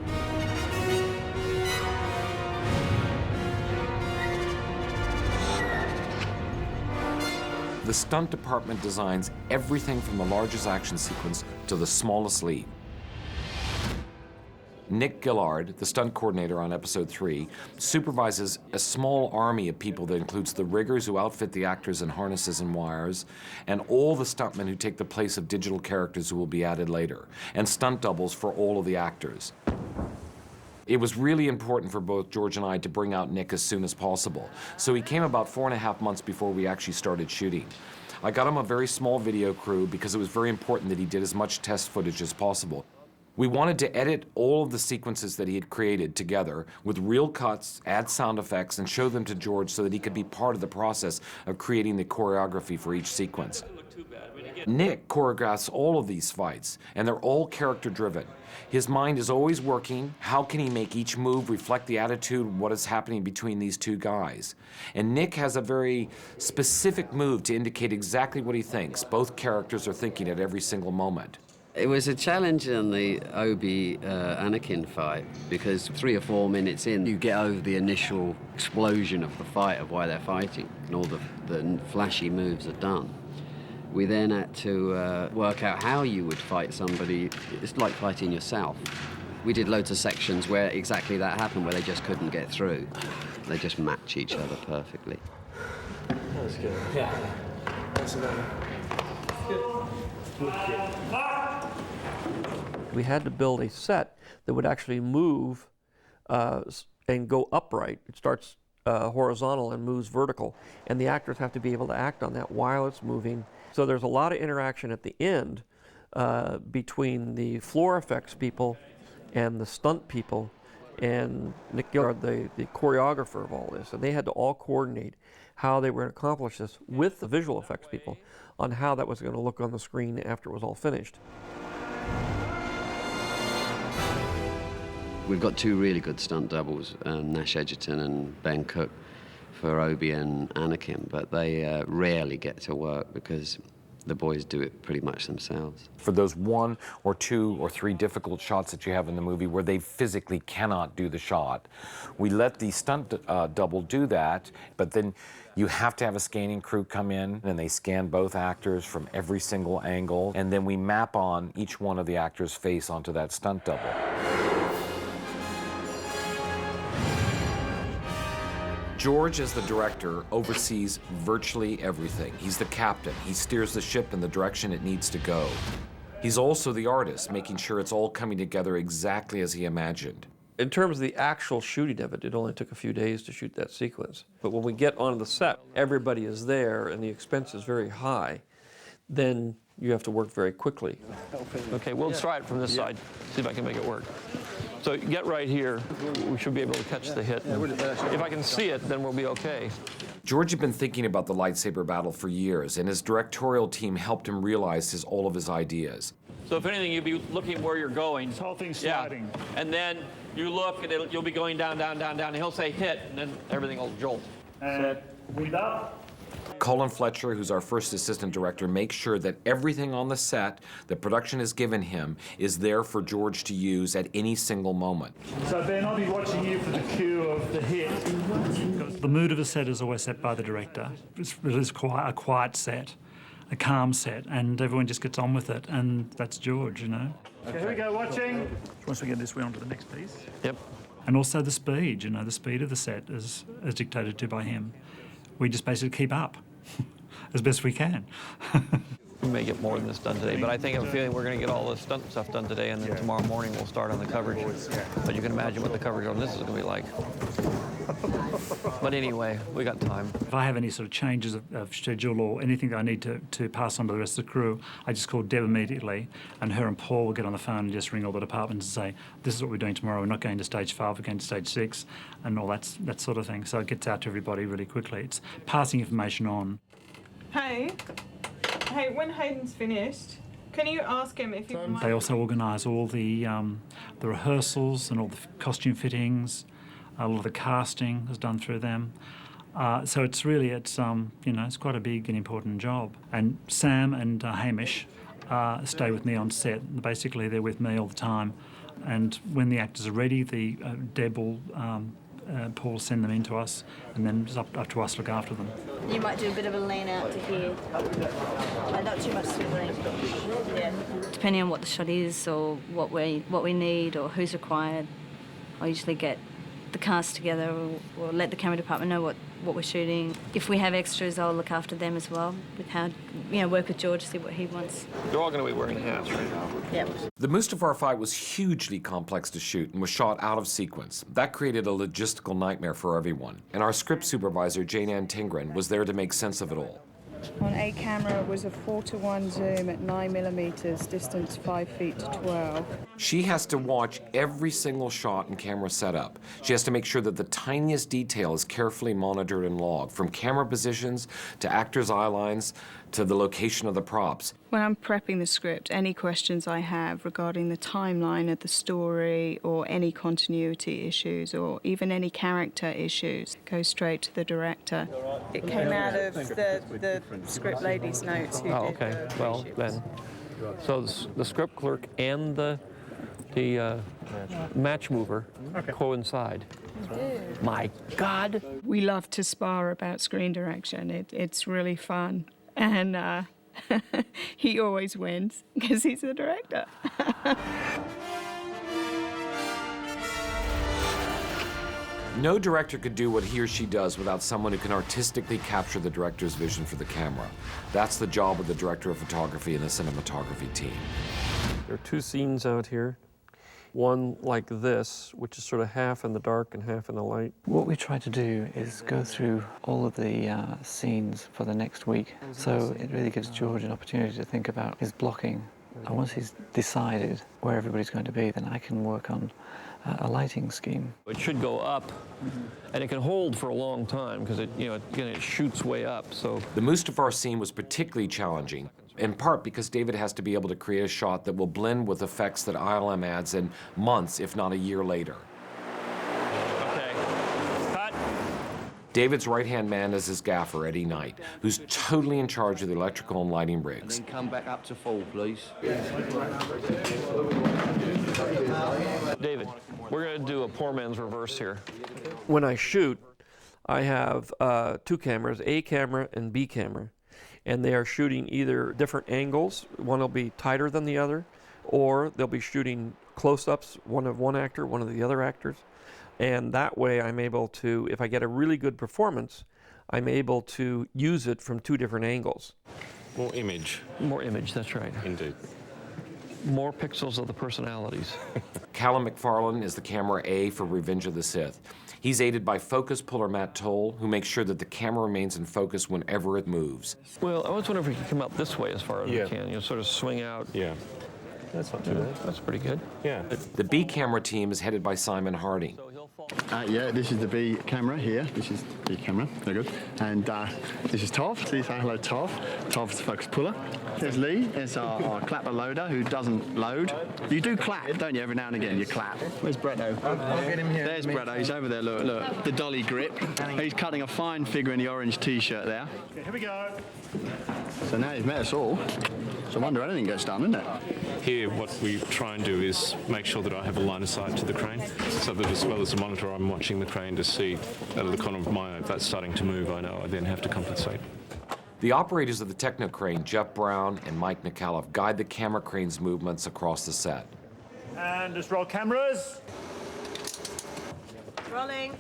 S19: The stunt department designs everything from the largest action sequence to the smallest leap. Nick Gillard, the stunt coordinator on episode 3, supervises a small army of people that includes the riggers who outfit the actors in harnesses and wires, and all the stuntmen who take the place of digital characters who will be added later, and stunt doubles for all of the actors. It was really important for both George and I to bring out Nick as soon as possible, so he came about 4.5 months before we actually started shooting. I got him a very small video crew because it was very important that he did as much test footage as possible. We wanted to edit all of the sequences that he had created together with real cuts, add sound effects, and show them to George so that he could be part of the process of creating the choreography for each sequence. Nick choreographs all of these fights, and they're all character-driven. His mind is always working. How can he make each move reflect the attitude, what is happening between these two guys? And Nick has a very specific move to indicate exactly what he thinks. Both characters are thinking at every single moment.
S2: It was a challenge in the Obi-Anakin fight because 3 or 4 minutes in, you get over the initial explosion of the fight, of why they're fighting, and all the flashy moves are done. We then had to work out how you would fight somebody. It's like fighting yourself. We did loads of sections where exactly that happened, where they just couldn't get through. They just match each other perfectly.
S5: That was good. Yeah. That's good.
S1: We had to build a set that would actually move and go upright. It starts horizontal and moves vertical, and the actors have to be able to act on that while it's moving. So there's a lot of interaction at the end between the floor effects people and the stunt people and Nick Gillard, the choreographer of all this. And they had to all coordinate how they were going to accomplish this with the visual effects people on how that was going to look on the screen after it was all finished.
S2: We've got two really good stunt doubles, Nash Edgerton and Ben Cook, for Obi and Anakin, but they rarely get to work because the boys do it pretty much themselves.
S19: For those 1 or 2 or 3 difficult shots that you have in the movie where they physically cannot do the shot, we let the stunt double do that, but then you have to have a scanning crew come in and they scan both actors from every single angle, and then we map on each one of the actors' face onto that stunt double. George, as the director, oversees virtually everything. He's the captain. He steers the ship in the direction it needs to go. He's also the artist, making sure it's all coming together exactly as he imagined.
S1: In terms of the actual shooting of it, it only took a few days to shoot that sequence. But when we get onto the set, everybody is there and the expense is very high, then you have to work very quickly. Okay, we'll try it from this side, see if I can make it work. So get right here, we should be able to catch the hit. If I can see it, then we'll be okay.
S19: George had been thinking about the lightsaber battle for years, and his directorial team helped him realize all of his ideas.
S1: So if anything, you'll be looking where you're going. This
S17: whole thing's sliding.
S1: Yeah. And then you look, and you'll be going down, down, down, down, and he'll say hit, and then everything will jolt.
S17: And breathe up.
S19: Colin Fletcher, who's our first assistant director, makes sure that everything on the set that production has given him is there for George to use at any single moment.
S17: So Ben, I'll be watching you for the cue of the hit. The mood of a set is always set by the director. It is a quiet set, a calm set, and everyone just gets on with it, and that's George, you know. Okay, here we go, watching. Once we get this, we're on to the next piece.
S1: Yep.
S17: And also the speed, you know, the speed of the set is dictated to by him. We just basically keep up as best we can.
S1: We may get more than this done today, but I think I have a feeling we're going to get all the stunt stuff done today, and then tomorrow morning we'll start on the coverage. But you can imagine what the coverage on this is going to be like. But anyway, we got time.
S17: If I have any sort of changes of schedule or anything that I need to pass on to the rest of the crew, I just call Deb immediately, and her and Paul will get on the phone and just ring all the departments and say, this is what we're doing tomorrow, we're not going to stage 5, we're going to stage 6, and all that sort of thing. So it gets out to everybody really quickly. It's passing information on.
S18: Hey, when Hayden's finished, can you ask him if you might...
S17: They also organise all the rehearsals and all the costume fittings. A lot of the casting is done through them. So it's really, it's quite a big and important job. And Sam and Hamish stay with me on set. Basically, they're with me all the time. And when the actors are ready, Deb will, Paul will send them in to us, and then it's up to us to look after them.
S20: You might do a bit of a lean out to here. Not too much swiveling. Yeah. Depending on what the shot is or what we need or who's required, I usually get the cast together or let the camera department know what we're shooting. If we have extras, I'll look after them as well, with how, work with George, see what he wants.
S1: They're all going to be wearing hats right now.
S20: Yep.
S19: The Mustafar fight was hugely complex to shoot and was shot out of sequence. That created a logistical nightmare for everyone, and our script supervisor, Jane Ann Tingren, was there to make sense of it all.
S23: On a camera, it was a 4:1 zoom at 9mm, distance 5 feet to 12.
S19: She has to watch every single shot and camera setup. She has to make sure that the tiniest detail is carefully monitored and logged, from camera positions to actors' eye lines to the location of the props.
S23: When I'm prepping the script, any questions I have regarding the timeline of the story or any continuity issues or even any character issues go straight to the director. It came out of the script lady's notes. Who
S1: Oh,
S23: did
S1: okay.
S23: the
S1: Well,
S23: reshoots.
S1: then, so the script clerk and the match mover coincide. My God.
S23: We love to spar about screen direction. It's really fun. And he always wins because he's the director.
S19: No director could do what he or she does without someone who can artistically capture the director's vision for the camera. That's the job of the director of photography and the cinematography team.
S1: There are two scenes out here. One like this, which is sort of half in the dark and half in the light.
S24: What we try to do is go through all of the scenes for the next week. So it really gives George an opportunity to think about his blocking And once he's decided where everybody's going to be, then I can work on a lighting scheme.
S1: It should go up, and it can hold for a long time because it shoots way up. So
S19: the Mustafar scene was particularly challenging, in part because David has to be able to create a shot that will blend with effects that ILM adds in months, if not a year later.
S1: Okay, cut.
S19: David's right-hand man is his gaffer, Eddie Knight, who's totally in charge of the electrical and lighting rigs.
S8: And then come back up to full, please.
S1: David, we're going to do a poor man's reverse here. When I shoot, I have two cameras, A camera and B camera, and they are shooting either different angles. One will be tighter than the other, or they'll be shooting close-ups, one of one actor, one of the other actors. And that way I'm able to, if I get a really good performance, I'm able to use it from two different angles.
S6: More image.
S1: More image, that's right.
S6: Indeed.
S1: More pixels of the personalities.
S19: Callum McFarlane is the camera A for Revenge of the Sith. He's aided by focus puller Matt Toll, who makes sure that the camera remains in focus whenever it moves.
S1: Well, I always wonder if we can come out this way as far as we can, sort of swing out.
S6: Yeah. That's not too bad.
S1: That's pretty good.
S6: Yeah.
S19: The B camera team is headed by Simon Harding.
S7: Yeah, this is the B camera here. This is the B camera. Very good. And this is Tov. Say hello, Tov. Tov's the focus puller. There's Lee. There's our clapper loader who doesn't load. You do clap, don't you? Every now and again, you clap. Where's Bretto? I'll get him here. There's Bretto. He's over there. Look, look. The dolly grip. He's cutting a fine figure in the orange T-shirt there.
S6: Okay, here we go.
S7: So now you've met us all. So I wonder anything gets done, isn't it?
S6: Here, what we try and do is make sure that I have a line of sight to the crane, so that as well as the monitor, I'm watching the crane to see out of the corner of my eye if that's starting to move. I know I then have to compensate.
S19: The operators of the Techno Crane, Jeff Brown and Mike McAuliffe, guide the camera crane's movements across the set.
S6: And just roll cameras.
S20: Rolling.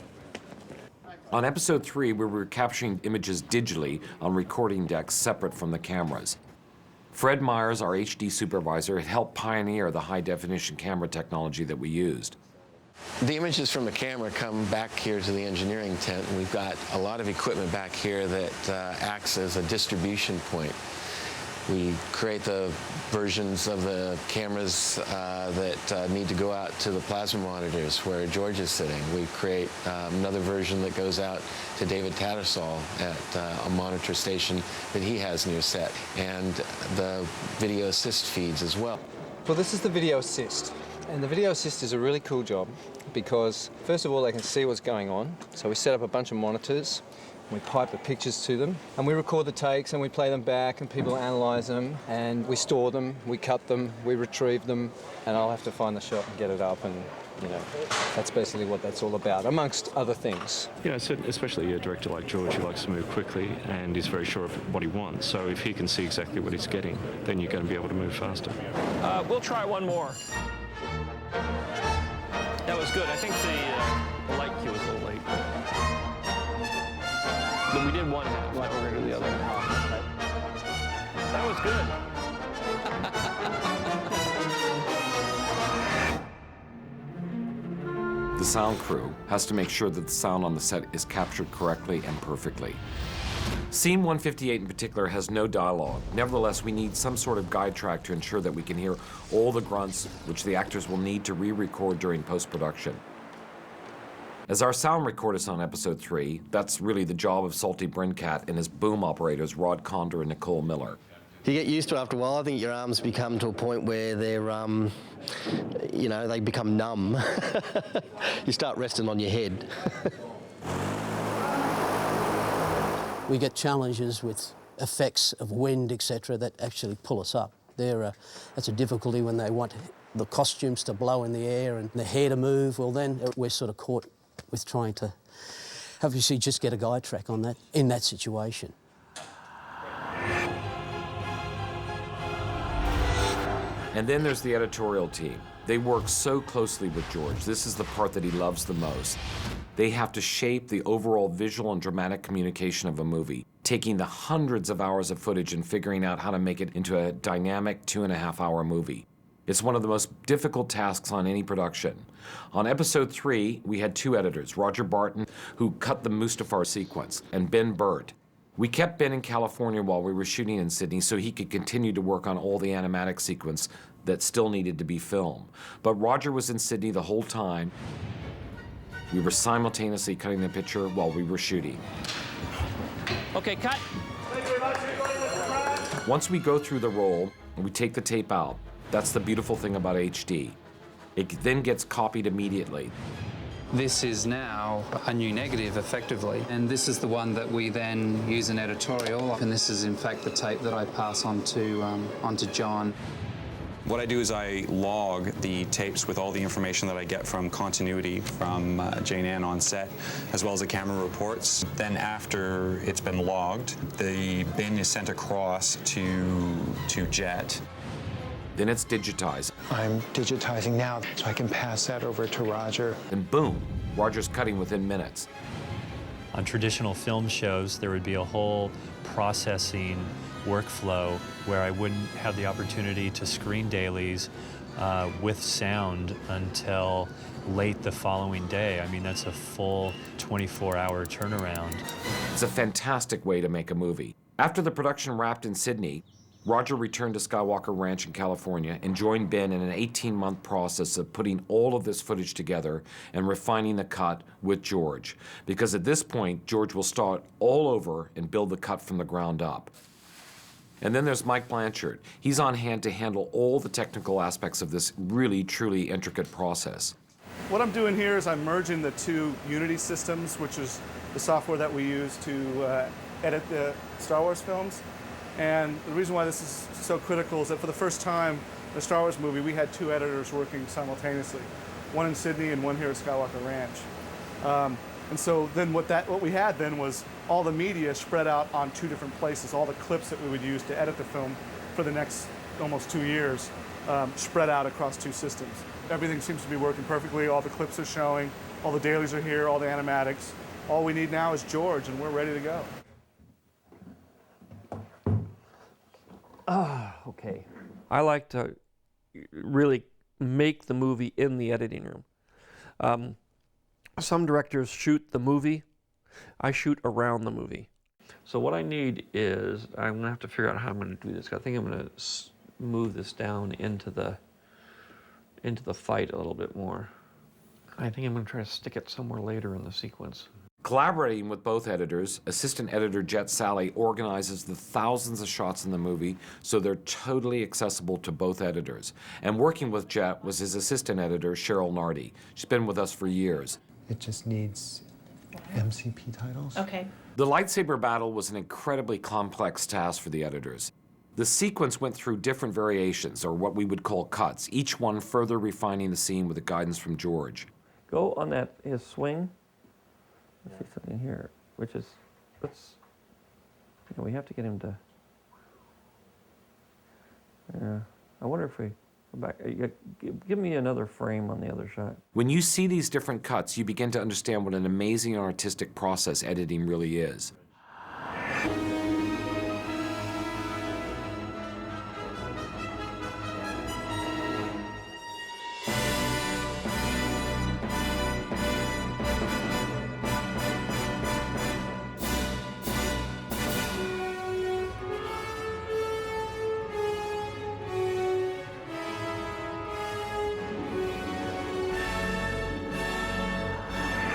S19: On episode 3, we were capturing images digitally on recording decks separate from the cameras. Fred Myers, our HD supervisor, had helped pioneer the high-definition camera technology that we used.
S11: The images from the camera come back here to the engineering tent, and we've got a lot of equipment back here that acts as a distribution point. We create the versions of the cameras that need to go out to the plasma monitors where George is sitting. We create another version that goes out to David Tattersall at a monitor station that he has near set, and the video assist feeds as well.
S12: Well, this is the video assist. And the video assist is a really cool job because, first of all, they can see what's going on. So we set up a bunch of monitors, we pipe the pictures to them, and we record the takes and we play them back and people analyse them and we store them, we cut them, we retrieve them, and I'll have to find the shot and get it up, and that's basically what that's all about, amongst other things.
S6: Yeah, so especially a director like George who likes to move quickly and is very sure of what he wants. So if he can see exactly what he's getting, then you're going to be able to move faster.
S1: We'll try one more. That was good. I think the light cue was a little late. But we did one half. Now we're going to do the other half. That was good.
S19: The sound crew has to make sure that the sound on the set is captured correctly and perfectly. Scene 158 in particular has no dialogue. Nevertheless, we need some sort of guide track to ensure that we can hear all the grunts which the actors will need to re-record during post-production. As our sound recordist on episode 3, that's really the job of Salty Brincat and his boom operators Rod Condor and Nicole Miller.
S11: You get used to it after a while. I think your arms become to a point where they're, they become numb. You start resting on your head.
S21: We get challenges with effects of wind, etc., that actually pull us up. That's a difficulty when they want the costumes to blow in the air and the hair to move. Well, then we're sort of caught with trying to obviously just get a guide track on that in that situation.
S19: And then there's the editorial team. They work so closely with George. This is the part that he loves the most. They have to shape the overall visual and dramatic communication of a movie, taking the hundreds of hours of footage and figuring out how to make it into a dynamic 2.5-hour movie. It's one of the most difficult tasks on any production. On episode 3, we had two editors, Roger Barton, who cut the Mustafar sequence, and Ben Burt, We kept Ben in California while we were shooting in Sydney so he could continue to work on all the animatic sequence that still needed to be filmed. But Roger was in Sydney the whole time. We were simultaneously cutting the picture while we were shooting.
S1: Okay, cut.
S19: Once we go through the roll, we take the tape out. That's the beautiful thing about HD. It then gets copied immediately.
S3: This is now a new negative, effectively, and this is the one that we then use in editorial, and this is in fact the tape that I pass on to John.
S4: What I do is I log the tapes with all the information that I get from continuity from Jane Ann on set, as well as the camera reports. Then after it's been logged, the bin is sent across to Jet.
S19: Then it's digitized.
S10: I'm digitizing now, so I can pass that over to Roger.
S19: And boom, Roger's cutting within minutes.
S13: On traditional film shows, there would be a whole processing workflow where I wouldn't have the opportunity to screen dailies with sound until late the following day. I mean, that's a full 24-hour turnaround.
S19: It's a fantastic way to make a movie. After the production wrapped in Sydney, Roger returned to Skywalker Ranch in California and joined Ben in an 18-month process of putting all of this footage together and refining the cut with George. Because at this point, George will start all over and build the cut from the ground up. And then there's Mike Blanchard. He's on hand to handle all the technical aspects of this really, truly intricate process.
S25: What I'm doing here is I'm merging the two Unity systems, which is the software that we use to edit the Star Wars films. And the reason why this is so critical is that for the first time in the Star Wars movie, we had two editors working simultaneously, one in Sydney and one here at Skywalker Ranch. And so then what we had then was all the media spread out on two different places, all the clips that we would use to edit the film for the next almost 2 years, spread out across two systems. Everything seems to be working perfectly, all the clips are showing, all the dailies are here, all the animatics. All we need now is George, and we're ready to go.
S1: Okay. I like to really make the movie in the editing room. Some directors shoot the movie. I shoot around the movie. So what I need is, I'm going to have to figure out how I'm going to do this. I think I'm going to move this down into the fight a little bit more. I think I'm going to try to stick it somewhere later in the sequence.
S19: Collaborating with both editors, assistant editor Jet Sally organizes the thousands of shots in the movie so they're totally accessible to both editors. And working with Jet was his assistant editor, Cheryl Nardi. She's been with us for years.
S10: It just needs MCP titles.
S20: Okay.
S19: The lightsaber battle was an incredibly complex task for the editors. The sequence went through different variations, or what we would call cuts, each one further refining the scene with the guidance from George.
S1: Go on his swing. I see something here, which is, we have to get him to, I wonder if we go back, give me another frame on the other shot.
S19: When you see these different cuts, you begin to understand what an amazing artistic process editing really is.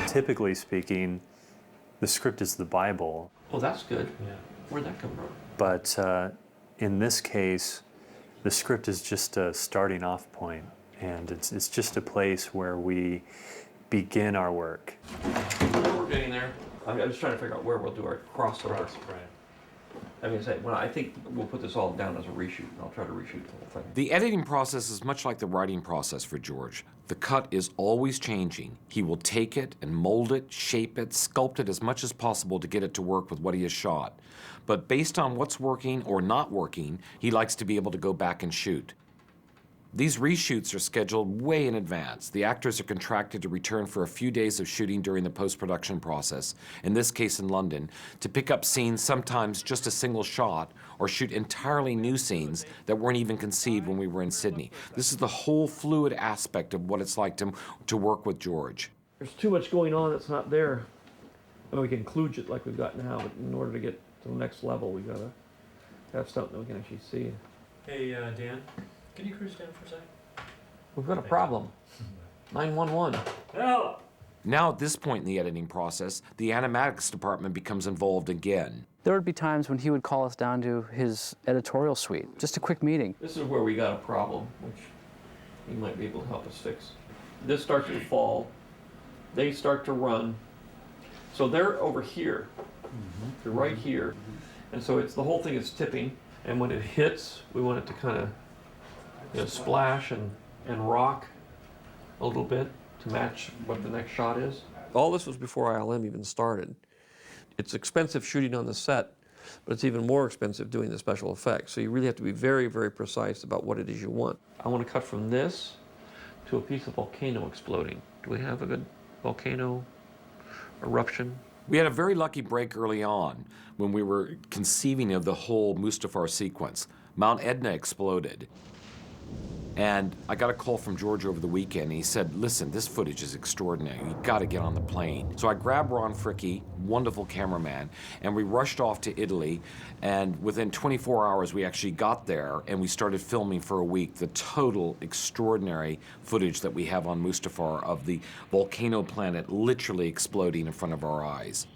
S26: Typically speaking, the script is the Bible.
S1: Oh, that's good. Yeah. Where'd that come from?
S26: But in this case, the script is just a starting off point, and it's just a place where we begin our work.
S1: We're getting there. I'm just trying to figure out where we'll do our crossover.
S26: Right.
S1: I think we'll put this all down as a reshoot, and I'll try to reshoot the whole thing.
S19: The editing process is much like the writing process for George. The cut is always changing. He will take it and mold it, shape it, sculpt it as much as possible to get it to work with what he has shot. But based on what's working or not working, he likes to be able to go back and shoot. These reshoots are scheduled way in advance. The actors are contracted to return for a few days of shooting during the post-production process, in this case in London, to pick up scenes, sometimes just a single shot, or shoot entirely new scenes that weren't even conceived when we were in Sydney. This is the whole fluid aspect of what it's like to work with George.
S1: There's too much going on that's not there. I mean, we can kludge it like we've got now, but in order to get to the next level. We gotta have something we can actually see.
S13: Hey, Dan, can you cruise down for a second?
S1: We've got a problem. 911.
S13: Help!
S19: Now at this point in the editing process, the animatics department becomes involved again.
S24: There would be times when he would call us down to his editorial suite, just a quick meeting.
S1: This is where we got a problem, which he might be able to help us fix. This starts to fall. They start to run. So they're over here. They're right here. And so it's the whole thing is tipping. And when it hits, we want it to kind of splash and rock a little bit to match what the next shot is. All this was before ILM even started. It's expensive shooting on the set, but it's even more expensive doing the special effects. So you really have to be very, very precise about what it is you want. I want to cut from this to a piece of volcano exploding. Do we have a good volcano eruption?
S19: We had a very lucky break early on when we were conceiving of the whole Mustafar sequence. Mount Etna exploded. And I got a call from George over the weekend. He said, listen, this footage is extraordinary. You gotta get on the plane. So I grabbed Ron Fricke, wonderful cameraman, and we rushed off to Italy. And within 24 hours, we actually got there and we started filming for a week the total extraordinary footage that we have on Mustafar of the volcano planet literally exploding in front of our eyes.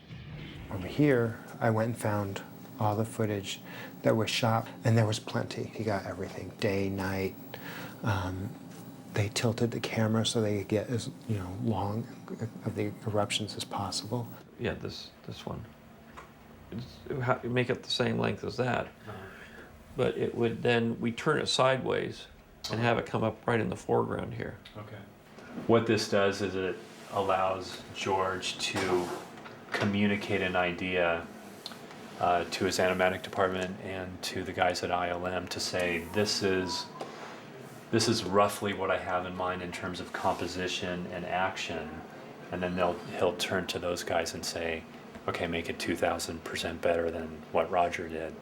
S10: Over here, I went and found all the footage that was shot, and there was plenty. He got everything, day, night. They tilted the camera so they could get as long of the eruptions as possible.
S1: Yeah, this one. You make it the same length as that, but it would then, we turn it sideways and have it come up right in the foreground here.
S26: Okay. What this does is it allows George to communicate an idea to his animatic department and to the guys at ILM to say, this is roughly what I have in mind in terms of composition and action, and then he'll turn to those guys and say, okay, make it 2,000% better than what Roger did,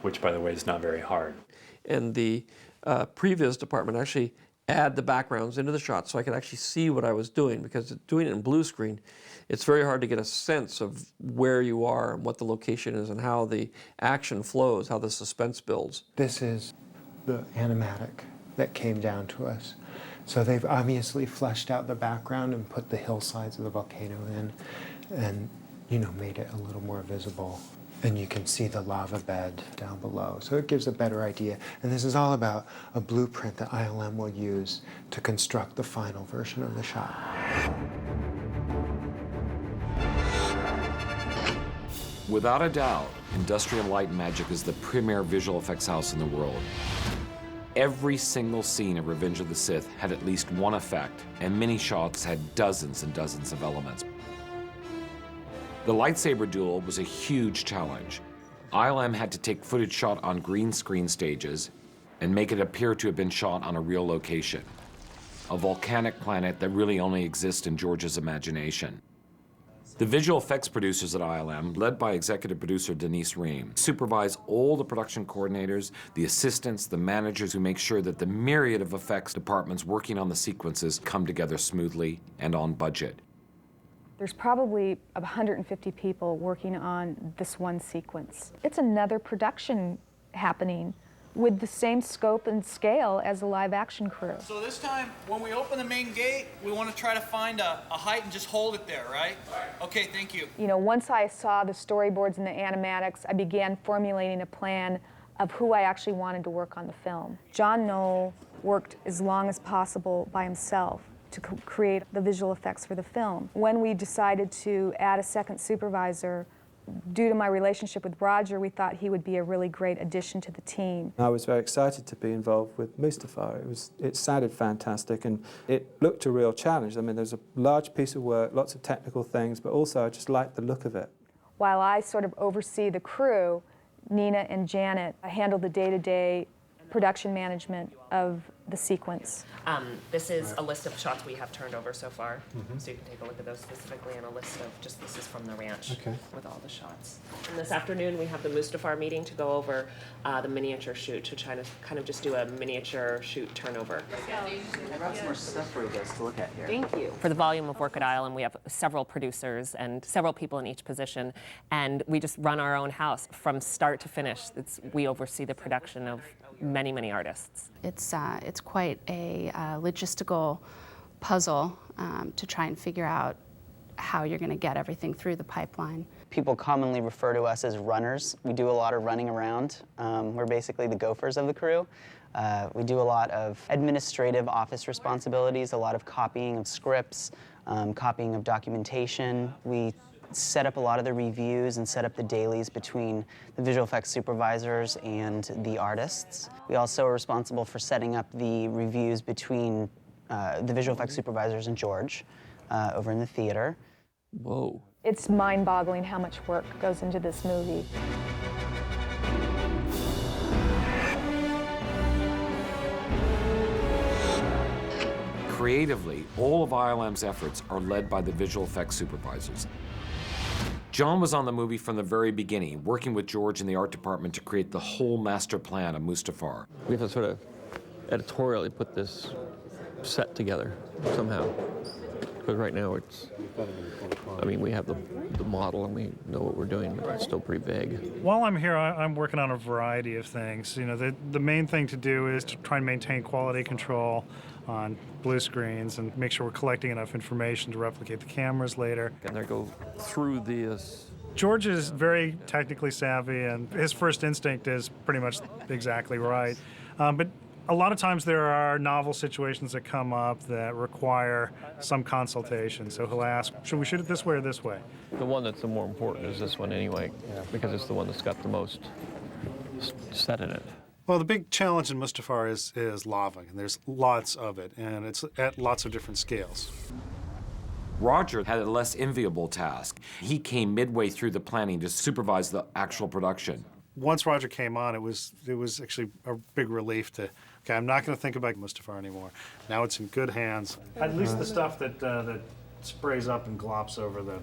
S26: which, by the way, is not very hard.
S1: And the previs department actually add the backgrounds into the shot so I could actually see what I was doing, because doing it in blue screen, it's very hard to get a sense of where you are and what the location is and how the action flows, how the suspense builds.
S10: This is the animatic that came down to us. So they've obviously fleshed out the background and put the hillsides of the volcano in and, made it a little more visible. And you can see the lava bed down below. So it gives a better idea. And this is all about a blueprint that ILM will use to construct the final version of the shot.
S19: Without a doubt, Industrial Light and Magic is the premier visual effects house in the world. Every single scene of Revenge of the Sith had at least one effect, and many shots had dozens and dozens of elements. The lightsaber duel was a huge challenge. ILM had to take footage shot on green screen stages and make it appear to have been shot on a real location, a volcanic planet that really only exists in George's imagination. The visual effects producers at ILM, led by executive producer Denise Ream, supervise all the production coordinators, the assistants, the managers who make sure that the myriad of effects departments working on the sequences come together smoothly and on budget.
S5: There's probably 150 people working on this one sequence. It's another production happening with the same scope and scale as the live action crew.
S9: So this time, when we open the main gate, we want to try to find a height and just hold it there, right? Okay, thank you.
S5: Once I saw the storyboards and the animatics, I began formulating a plan of who I actually wanted to work on the film. John Knoll worked as long as possible by himself to create the visual effects for the film. When we decided to add a second supervisor, due to my relationship with Roger, we thought he would be a really great addition to the team.
S14: I was very excited to be involved with Mustafar. It sounded fantastic and it looked a real challenge. I mean, there's a large piece of work, lots of technical things, but also I just liked the look of it.
S5: While I sort of oversee the crew, Nina and Janet handle the day-to-day production management of the sequence?
S2: This is a list of shots we have turned over so far, so you can take a look at those specifically, and a list of just this is from the ranch with all the shots. And this afternoon we have the Mustafar meeting to go over the miniature shoot, to try to kind of just do a miniature shoot turnover.
S15: I brought some more stuff for you guys to look at here.
S2: Thank you. For the volume of work at ILM, we have several producers and several people in each position, and we just run our own house from start to finish. We oversee the production of many, many artists.
S16: It's quite a logistical puzzle to try and figure out how you're going to get everything through the pipeline.
S15: People commonly refer to us as runners. We do a lot of running around. We're basically the gophers of the crew. We do a lot of administrative office responsibilities, a lot of copying of scripts, copying of documentation. We set up a lot of the reviews and set up the dailies between the visual effects supervisors and the artists. We also are responsible for setting up the reviews between the visual effects supervisors and George over in the theater.
S1: Whoa.
S5: It's mind-boggling how much work goes into this movie.
S19: Creatively, all of ILM's efforts are led by the visual effects supervisors. John was on the movie from the very beginning, working with George in the art department to create the whole master plan of Mustafar.
S1: We have to sort of editorially put this set together somehow. Because right now it's, I mean, we have the model and we know what we're doing, but it's still pretty vague.
S25: While I'm here, I'm working on a variety of things. You know, the main thing to do is to try and maintain quality control on blue screens and make sure we're collecting enough information to replicate the cameras later.
S1: And they go through this.
S25: George is very technically savvy, and his first instinct is pretty much exactly right. But a lot of times there are novel situations that come up that require some consultation. So he'll ask, should we shoot it this way or this way?
S1: The one that's the more important is this one anyway, because it's the one that's got the most set in it.
S25: Well, the big challenge in Mustafar is lava, and there's lots of it, and it's at lots of different scales.
S19: Roger had a less enviable task. He came midway through the planning to supervise the actual production.
S25: Once Roger came on, it was actually a big relief to, okay, I'm not going to think about Mustafar anymore. Now it's in good hands. At least the stuff that sprays up and glops over the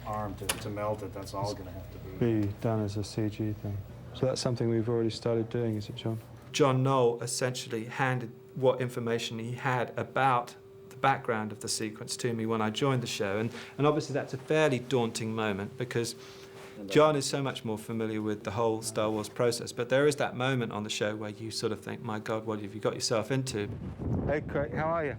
S25: arm to melt it, that's all going to have to
S14: Be done as a CG thing. So that's something we've already started doing, is it, John? John Knoll essentially handed what information he had about the background of the sequence to me when I joined the show, and obviously that's a fairly daunting moment because John is so much more familiar with the whole Star Wars process, but there is that moment on the show where you sort of think, my God, what have you got yourself into? Hey, Craig, how are you?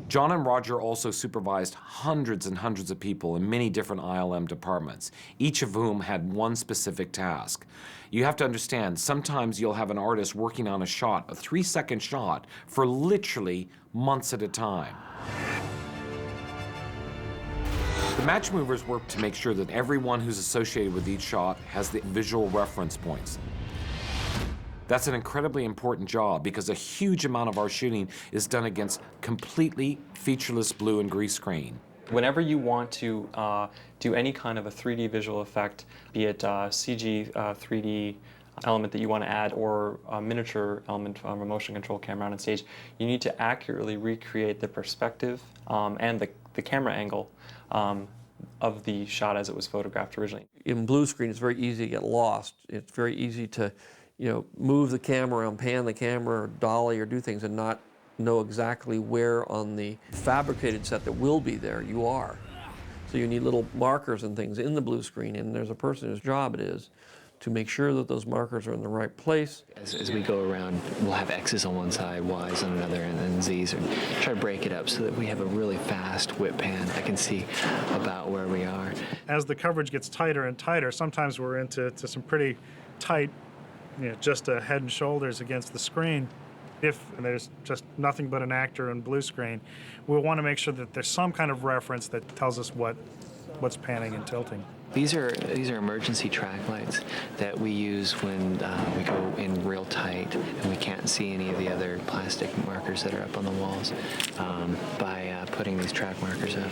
S19: John and Roger also supervised hundreds and hundreds of people in many different ILM departments, each of whom had one specific task. You have to understand, sometimes you'll have an artist working on a shot, a 3-second shot, for literally months at a time. The match movers work to make sure that everyone who's associated with each shot has the visual reference points. That's an incredibly important job because a huge amount of our shooting is done against completely featureless blue and grease screen.
S17: Whenever you want to do any kind of a 3D visual effect, be it CG 3D element that you want to add or a miniature element from a motion control camera on stage, you need to accurately recreate the perspective and the camera angle of the shot as it was photographed originally.
S1: In blue screen, it's very easy to get lost. It's very easy to, move the camera around, pan the camera or dolly or do things and not know exactly where on the fabricated set that will be there you are. So you need little markers and things in the blue screen, and there's a person whose job it is to make sure that those markers are in the right place.
S24: As we go around, we'll have X's on one side, Y's on another, and then Z's, and try to break it up so that we have a really fast whip pan that can see about where we are.
S25: As the coverage gets tighter and tighter, sometimes we're into some pretty tight, just head and shoulders against the screen. If there's just nothing but an actor in blue screen, we'll want to make sure that there's some kind of reference that tells us what's panning and tilting.
S24: These are emergency track lights that we use when we go in real tight and we can't see any of the other plastic markers that are up on the walls. By putting these track markers up,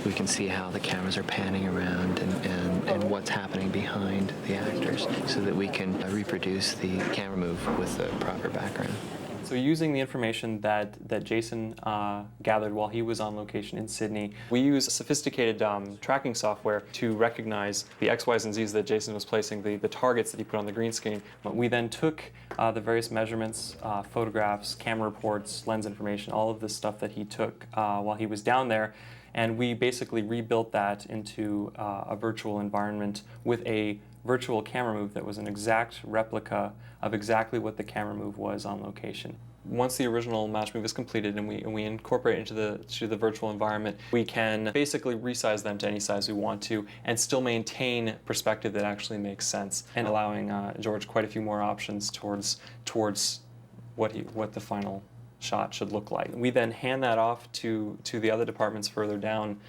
S24: we can see how the cameras are panning around and what's happening behind the actors, so that we can reproduce the camera move with the proper background.
S17: So using the information that Jason gathered while he was on location in Sydney, we use sophisticated tracking software to recognize the X, Y's, and Z's that Jason was placing, the targets that he put on the green screen. But we then took the various measurements, photographs, camera reports, lens information, all of this stuff that he took while he was down there, and we basically rebuilt that into a virtual environment with a virtual camera move that was an exact replica of exactly what the camera move was on location. Once the original match move is completed and we incorporate it into the virtual environment, we can basically resize them to any size we want to and still maintain perspective that actually makes sense, and allowing George quite a few more options towards what the final shot should look like. We then hand that off to the other departments further down,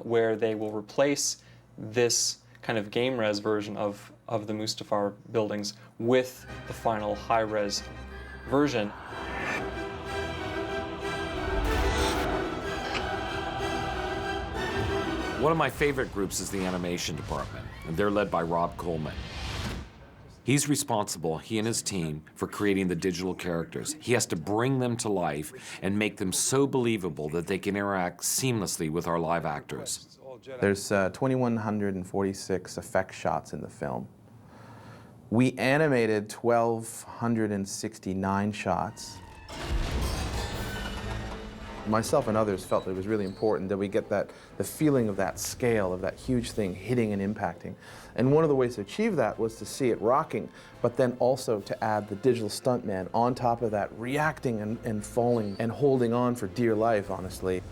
S17: where they will replace this kind of game res version of the Mustafar buildings with the final high res version.
S19: One of my favorite groups is the animation department, and they're led by Rob Coleman. He's responsible, he and his team, for creating the digital characters. He has to bring them to life and make them so believable that they can interact seamlessly with our live actors.
S7: There's 2,146 effect shots in the film. We animated 1,269 shots. Myself and others felt that it was really important that we get the feeling of that scale, of that huge thing hitting and impacting. And one of the ways to achieve that was to see it rocking, but then also to add the digital stuntman on top of that, reacting and falling and holding on for dear life, honestly.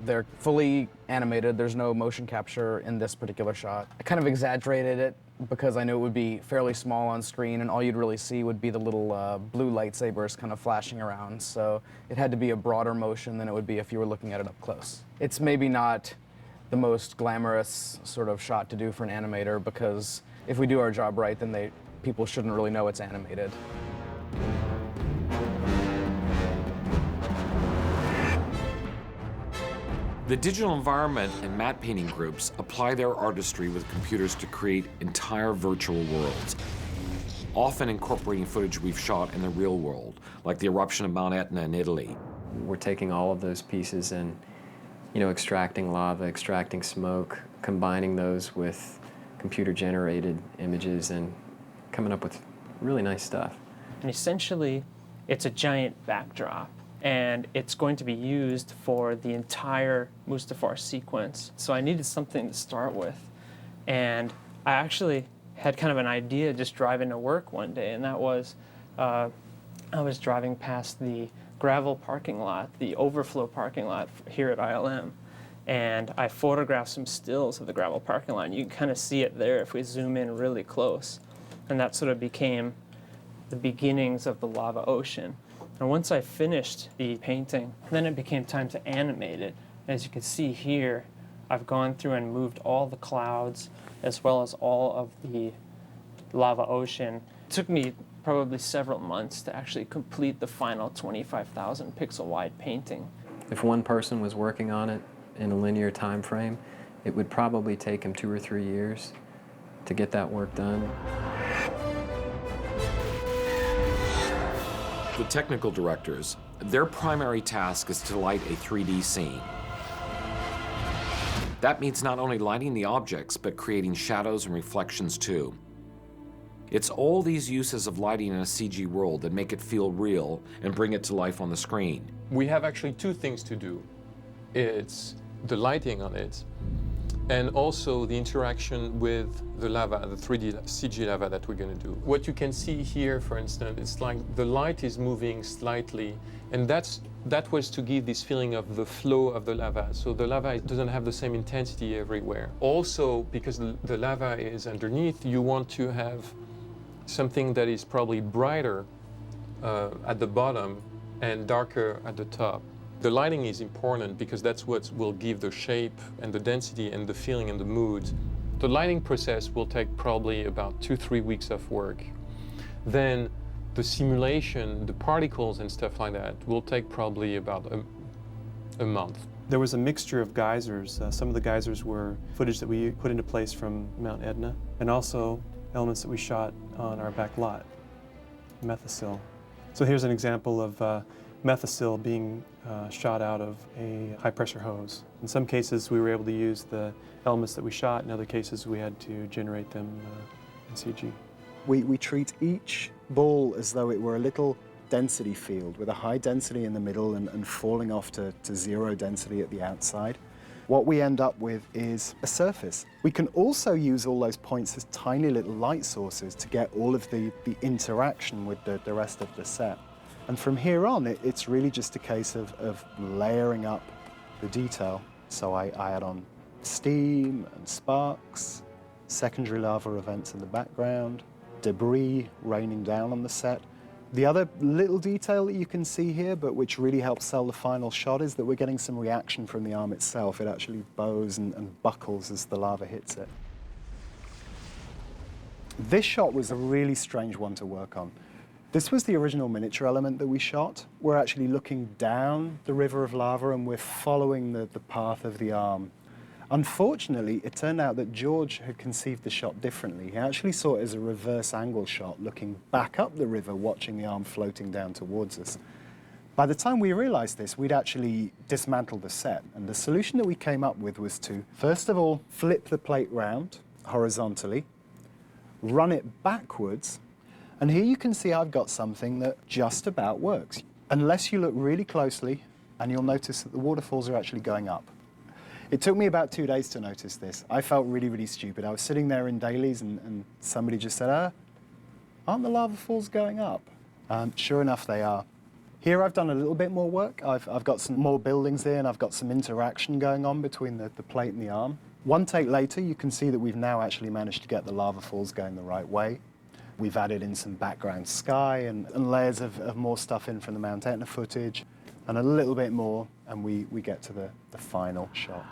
S8: They're fully animated. There's no motion capture in this particular shot. I kind of exaggerated it because I knew it would be fairly small on screen, and all you'd really see would be the little blue lightsabers kind of flashing around. So it had to be a broader motion than it would be if you were looking at it up close. It's maybe not the most glamorous sort of shot to do for an animator, because if we do our job right, then people shouldn't really know it's animated.
S19: The digital environment and matte painting groups apply their artistry with computers to create entire virtual worlds, often incorporating footage we've shot in the real world, like the eruption of Mount Etna in Italy.
S12: We're taking all of those pieces and, extracting lava, extracting smoke, combining those with computer-generated images and coming up with really nice stuff.
S18: And essentially, it's a giant backdrop, and it's going to be used for the entire Mustafar sequence. So I needed something to start with. And I actually had kind of an idea just driving to work one day, and that was, I was driving past the gravel parking lot, the overflow parking lot here at ILM, and I photographed some stills of the gravel parking lot. You can kind of see it there if we zoom in really close. And that sort of became the beginnings of the lava ocean. And once I finished the painting, then it became time to animate it. As you can see here, I've gone through and moved all the clouds as well as all of the lava ocean. It took me probably several months to actually complete the final 25,000 pixel wide painting.
S12: If one person was working on it in a linear time frame, it would probably take him 2 or 3 years to get that work done.
S19: The technical directors, their primary task is to light a 3D scene. That means not only lighting the objects, but creating shadows and reflections too. It's all these uses of lighting in a CG world that make it feel real and bring it to life on the screen.
S22: We have actually two things to do. It's the lighting on it, and also the interaction with the lava, the 3D CG lava that we're going to do. What you can see here, for instance, it's like the light is moving slightly, and that was to give this feeling of the flow of the lava. So the lava doesn't have the same intensity everywhere. Also, because the lava is underneath, you want to have something that is probably brighter at the bottom and darker at the top. The lighting is important because that's what will give the shape and the density and the feeling and the mood. The lighting process will take probably about 2-3 weeks of work. Then the simulation, the particles and stuff like that will take probably about a month.
S25: There was a mixture of geysers. Some of the geysers were footage that we put into place from Mount Etna, and also elements that we shot on our back lot, Methasil.
S3: So here's an example of Methicil being shot out of a high-pressure hose. In some cases, we were able to use the elements that we shot. In other cases, we had to generate them in CG.
S4: We treat each ball as though it were a little density field with a high density in the middle and falling off to zero density at the outside. What we end up with is a surface. We can also use all those points as tiny little light sources to get all of the interaction with the rest of the set. And from here on, it's really just a case of layering up the detail. So I add on steam and sparks, secondary lava events in the background, debris raining down on the set. The other little detail that you can see here, but which really helps sell the final shot, is that we're getting some reaction from the arm itself. It actually bows and buckles as the lava hits it. This shot was a really strange one to work on. This was the original miniature element that we shot. We're actually looking down the river of lava and we're following the path of the arm. Unfortunately, it turned out that George had conceived the shot differently. He actually saw it as a reverse angle shot, looking back up the river, watching the arm floating down towards us. By the time we realized this, we'd actually dismantled the set. And the solution that we came up with was to, first of all, flip the plate round horizontally, run it backwards, and here you can see I've got something that just about works. Unless you look really closely, and you'll notice that the waterfalls are actually going up. It took me about 2 days to notice this. I felt really, really stupid. I was sitting there in dailies and somebody just said, aren't the lava falls going up? Sure enough, they are. Here I've done a little bit more work. I've got some more buildings here and I've got some interaction going on between the plate and the arm. One take later, you can see that we've now actually managed to get the lava falls going the right way. We've added in some background sky and layers of more stuff in from the Mount Etna footage, and a little bit more, and we get to the final shot.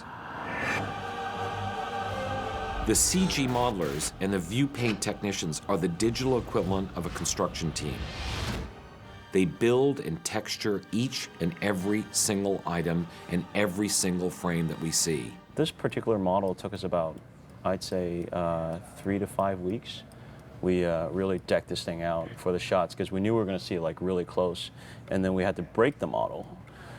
S19: The CG modelers and the view paint technicians are the digital equivalent of a construction team. They build and texture each and every single item and every single frame that we see.
S6: This particular model took us about, I'd say, 3 to 5 weeks. We really decked this thing out for the shots because we knew we were going to see it like really close, and then we had to break the model.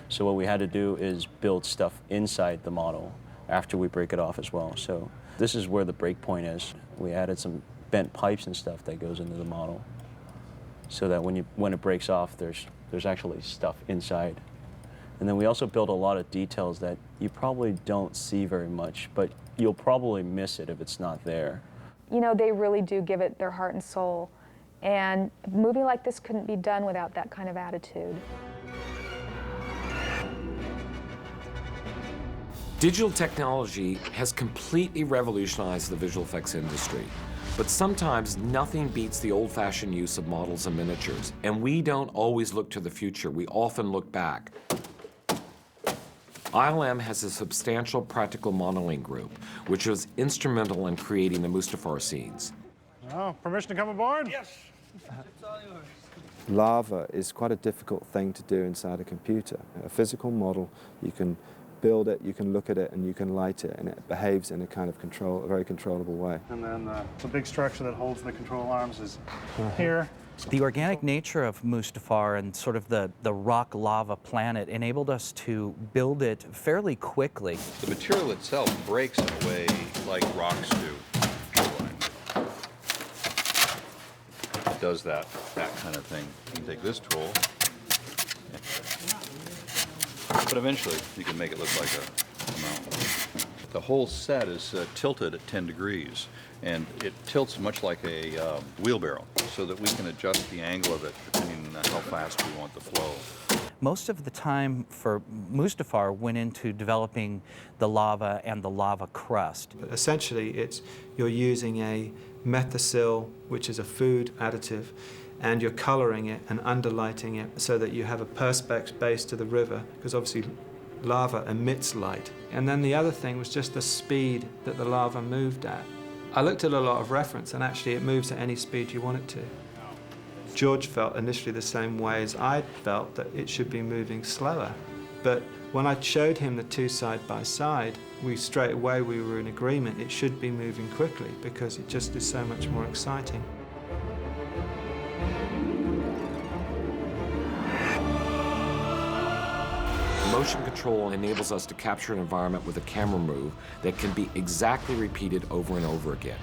S6: So what we had to do is build stuff inside the model after we break it off as well. So this is where the break point is. We added some bent pipes and stuff that goes into the model so that when it breaks off, there's actually stuff inside. And then we also built a lot of details that you probably don't see very much, but you'll probably miss it if it's not there.
S5: You know, they really do give it their heart and soul. And a movie like this couldn't be done without that kind of attitude.
S19: Digital technology has completely revolutionized the visual effects industry. But sometimes nothing beats the old-fashioned use of models and miniatures. And we don't always look to the future. We often look back. ILM has a substantial practical modeling group, which was instrumental in creating the Mustafar scenes.
S11: Oh, permission to come aboard? Yes.
S21: Lava is quite a difficult thing to do inside a computer. A physical model, you can build it, you can look at it, and you can light it, and it behaves in a kind of a very controllable way.
S11: And then the big structure that holds the control arms is here.
S23: The organic nature of Mustafar and sort of the rock lava planet enabled us to build it fairly quickly.
S27: The material itself breaks in a way like rocks do. It does that kind of thing. You can take this tool, but eventually you can make it look like a mountain. The whole set is tilted at 10 degrees, and it tilts much like a wheelbarrow, so that we can adjust the angle of it depending on how fast we want the flow.
S23: Most of the time for Mustafar went into developing the lava and the lava crust.
S14: Essentially, you're using a Methicil, which is a food additive, and you're coloring it and underlighting it so that you have a perspex base to the river, because obviously lava emits light. And then the other thing was just the speed that the lava moved at. I looked at a lot of reference, and actually it moves at any speed you want it to. George felt initially the same way as I felt, that it should be moving slower. But when I showed him the two side by side, straight away we were in agreement. It should be moving quickly because it just is so much more exciting.
S19: Motion control enables us to capture an environment with a camera move that can be exactly repeated over and over again.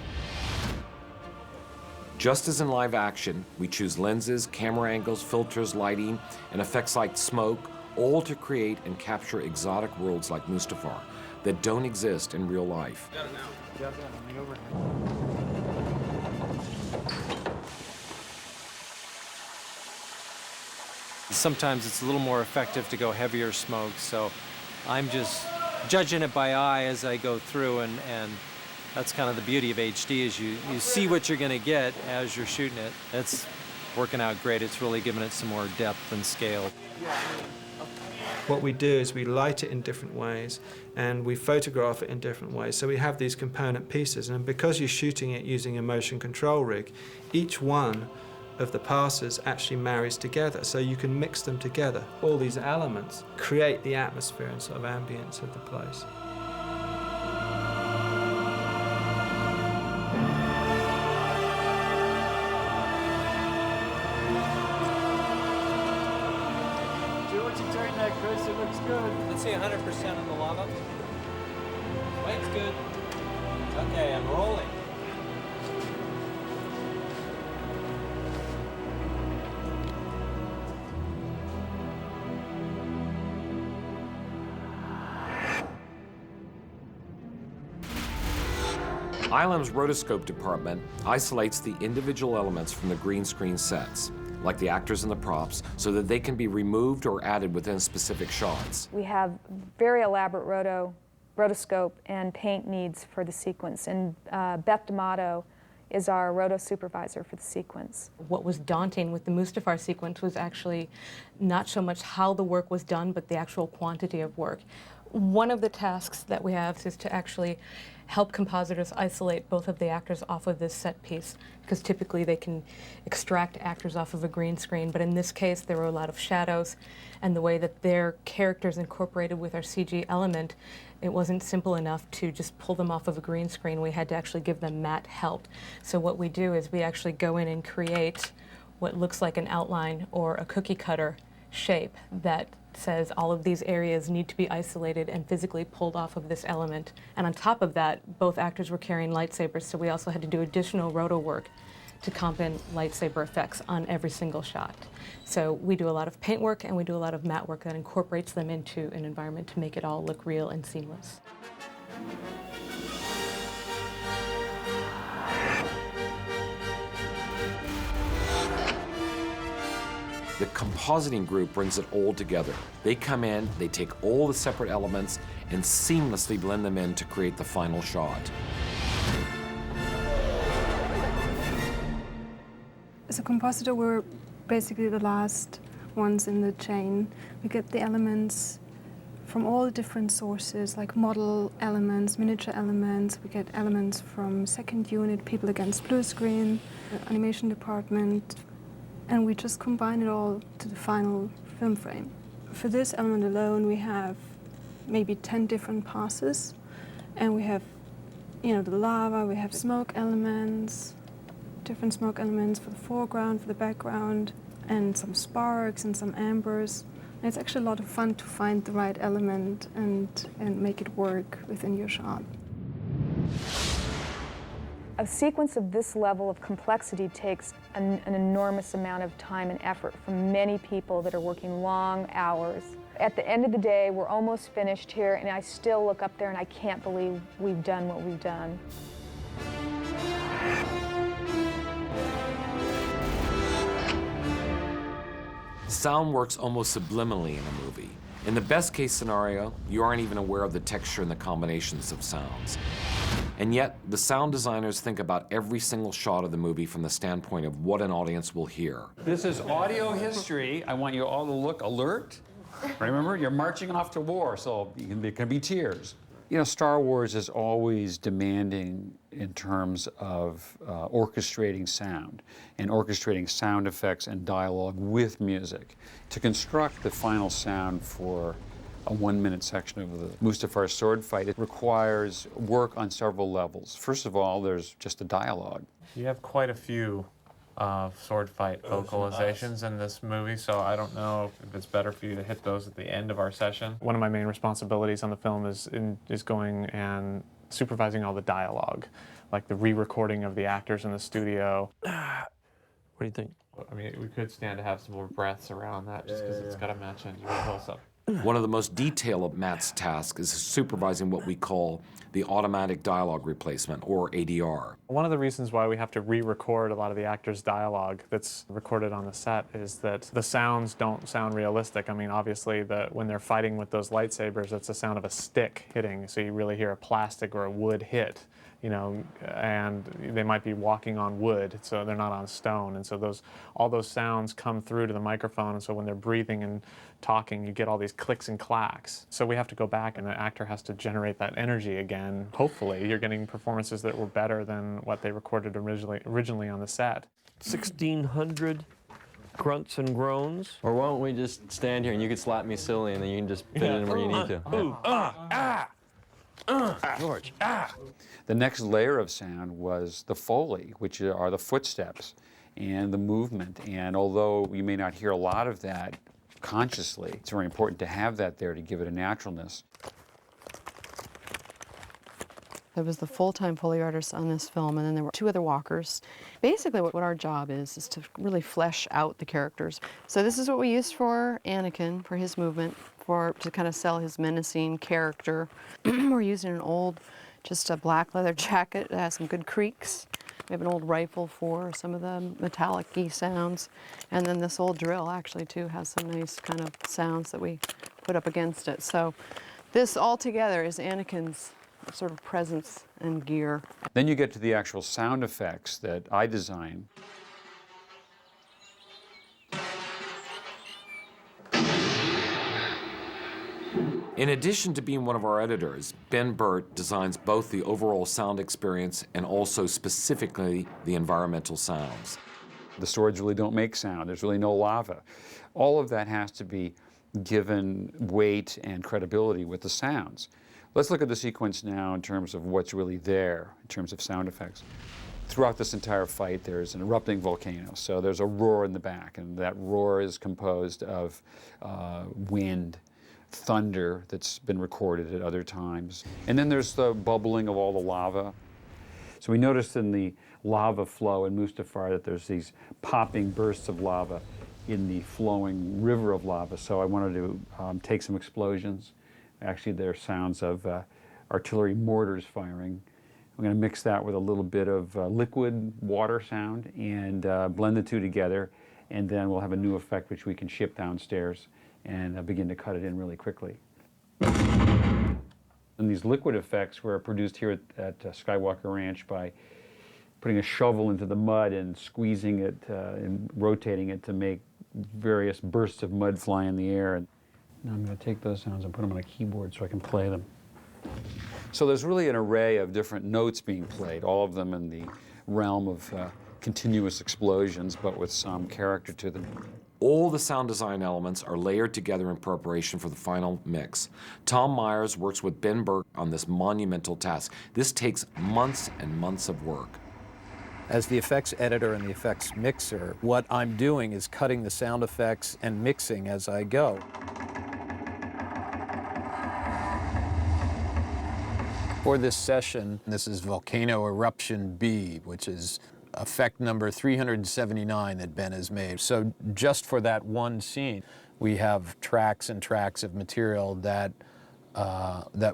S19: Just as in live action, we choose lenses, camera angles, filters, lighting, and effects like smoke, all to create and capture exotic worlds like Mustafar that don't exist in real life.
S2: Sometimes it's a little more effective to go heavier smoke, so I'm just judging it by eye as I go through, and that's kind of the beauty of HD, is you see what you're going to get as you're shooting it. It's working out great. It's really giving it some more depth and scale.
S14: What we do is we light it in different ways and we photograph it in different ways. So we have these component pieces, and because you're shooting it using a motion control rig, each one of the passes actually marries together, so you can mix them together. All these elements create the atmosphere and sort of ambience of the place.
S2: Chris, it looks good. Let's see 100% on the lava. White's good. Okay, I'm rolling.
S19: ILM's rotoscope department isolates the individual elements from the green screen sets, like the actors and the props, so that they can be removed or added within specific shots.
S5: We have very elaborate rotoscope and paint needs for the sequence, and Beth D'Amato is our roto supervisor for the sequence.
S9: What was daunting with the Mustafar sequence was actually not so much how the work was done, but the actual quantity of work. One of the tasks that we have is to actually help compositors isolate both of the actors off of this set piece, because typically they can extract actors off of a green screen, but in this case there were a lot of shadows, and the way that their characters incorporated with our CG element, it wasn't simple enough to just pull them off of a green screen. We had to actually give them matte help. So what we do is we actually go in and create what looks like an outline or a cookie cutter shape that says all of these areas need to be isolated and physically pulled off of this element. And on top of that, both actors were carrying lightsabers, so we also had to do additional roto work to comp in lightsaber effects on every single shot. So we do a lot of paint work and we do a lot of matte work that incorporates them into an environment to make it all look real and seamless.
S19: The compositing group brings it all together. They come in, they take all the separate elements and seamlessly blend them in to create the final shot.
S10: As a compositor, we're basically the last ones in the chain. We get the elements from all different sources, like model elements, miniature elements. We get elements from second unit, People Against Blue Screen, the animation department, and we just combine it all to the final film frame. For this element alone, we have maybe 10 different passes, and we have, the lava, we have smoke elements, different smoke elements for the foreground, for the background, and some sparks and some ambers. And it's actually a lot of fun to find the right element and make it work within your shot.
S5: A sequence of this level of complexity takes an enormous amount of time and effort from many people that are working long hours. At the end of the day, we're almost finished here, and I still look up there and I can't believe we've done what we've done.
S19: Sound works almost subliminally in a movie. In the best case scenario, you aren't even aware of the texture and the combinations of sounds. And yet, the sound designers think about every single shot of the movie from the standpoint of what an audience will hear.
S13: This is audio history. I want you all to look alert. Remember, you're marching off to war, so there can be tears. Star Wars is always demanding in terms of orchestrating sound and orchestrating sound effects and dialogue with music. To construct the final sound for a 1-minute section of the Mustafar sword fight, it requires work on several levels. First of all, there's just the dialogue.
S16: You have quite a few
S1: sword fight vocalizations in this movie, so I don't know if it's better for you to hit those at the end of our session.
S3: One of my main responsibilities on the film is going and supervising all the dialogue, like the re-recording of the actors in the studio.
S1: What do you think? I mean, we could stand to have some more breaths around that just because it's got to match into your close-up.
S19: One of the most detailed of Matt's tasks is supervising what we call the automatic dialogue replacement, or ADR.
S3: One of the reasons why we have to re-record a lot of the actors' dialogue that's recorded on the set is that the sounds don't sound realistic. I mean, obviously, when they're fighting with those lightsabers, it's the sound of a stick hitting, so you really hear a plastic or a wood hit, you know, and they might be walking on wood, so they're not on stone, and so all those sounds come through to the microphone, and so when they're breathing and talking, you get all these clicks and clacks. So we have to go back, and the actor has to generate that energy again. Hopefully, you're getting performances that were better than what they recorded originally on the set.
S15: 1,600 grunts and groans.
S16: Or why don't we just stand here and you can slap me silly and then you can just fit it in where you need to.
S13: George. The next layer of sound was the Foley, which are the footsteps and the movement. And although you may not hear a lot of that consciously, it's very important to have that there to give it a naturalness.
S17: There was the full-time Foley artist on this film, and then there were 2 other walkers. Basically, what our job is to really flesh out the characters. So this is what we used for Anakin, for his movement, to kind of sell his menacing character. We're using an old, just a black leather jacket that has some good creaks. We have an old rifle for some of the metallic-y sounds. And then this old drill, actually, too, has some nice kind of sounds that we put up against it. So this all together is Anakin's sort of presence and gear.
S13: Then you get to the actual sound effects that I design.
S19: In addition to being one of our editors, Ben Burtt designs both the overall sound experience and also specifically the environmental sounds.
S13: The swords really don't make sound. There's really no lava. All of that has to be given weight and credibility with the sounds. Let's look at the sequence now in terms of what's really there, in terms of sound effects. Throughout this entire fight, there's an erupting volcano, so there's a roar in the back, and that roar is composed of wind, thunder that's been recorded at other times. And then there's the bubbling of all the lava. So we noticed in the lava flow in Mustafar that there's these popping bursts of lava in the flowing river of lava. So I wanted to take some explosions. Actually, there are sounds of artillery mortars firing. I'm going to mix that with a little bit of liquid water sound and blend the two together, and then we'll have a new effect which we can ship downstairs and begin to cut it in really quickly. And these liquid effects were produced here at Skywalker Ranch by putting a shovel into the mud and squeezing it and rotating it to make various bursts of mud fly in the air. And now I'm going to take those sounds and put them on a keyboard so I can play them. So there's really an array of different notes being played, all of them in the realm of continuous explosions, but with some character to them.
S19: All the sound design elements are layered together in preparation for the final mix. Tom Myers works with Ben Burtt on this monumental task. This takes months and months of work.
S20: As the effects editor and the effects mixer, what I'm doing is cutting the sound effects and mixing as I go. For this session, this is Volcano Eruption B, which is effect number 379 that Ben has made. So just for that one scene, we have tracks and tracks of material that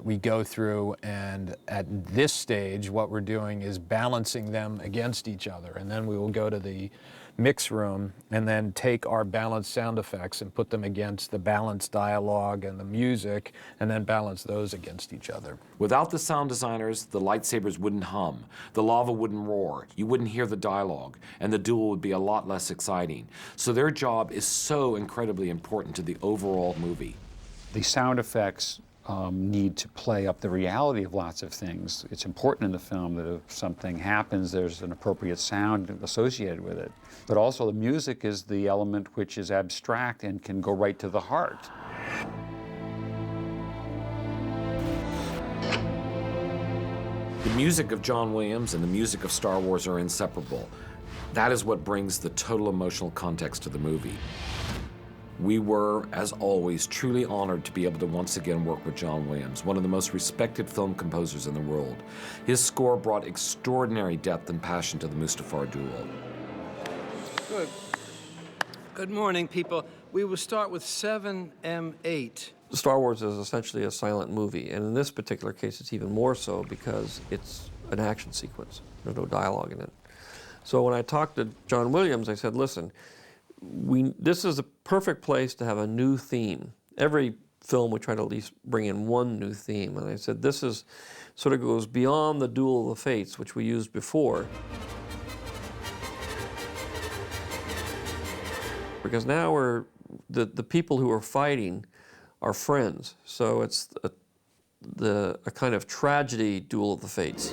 S20: we go through, and at this stage what we're doing is balancing them against each other, and then we will go to the mix room and then take our balanced sound effects and put them against the balanced dialogue and the music, and then balance those against each other.
S19: Without the sound designers, the lightsabers wouldn't hum, the lava wouldn't roar, you wouldn't hear the dialogue, and the duel would be a lot less exciting. So their job is so incredibly important to the overall movie.
S13: The sound effects need to play up the reality of lots of things. It's important in the film that if something happens, there's an appropriate sound associated with it. But also the music is the element which is abstract and can go right to the heart.
S19: The music of John Williams and the music of Star Wars are inseparable. That is what brings the total emotional context to the movie. We were, as always, truly honored to be able to once again work with John Williams, one of the most respected film composers in the world. His score brought extraordinary depth and passion to the Mustafar duel.
S7: Good morning, people. We will start with 7M8.
S15: Star Wars is essentially a silent movie, and in this particular case, it's even more so because it's an action sequence. There's no dialogue in it. So when I talked to John Williams, I said, listen, this is a perfect place to have a new theme. Every film we try to at least bring in one new theme, and I said, this is sort of goes beyond the Duel of the Fates, which we used before. Because now the people who are fighting are friends, so it's a kind of tragedy Duel of the Fates.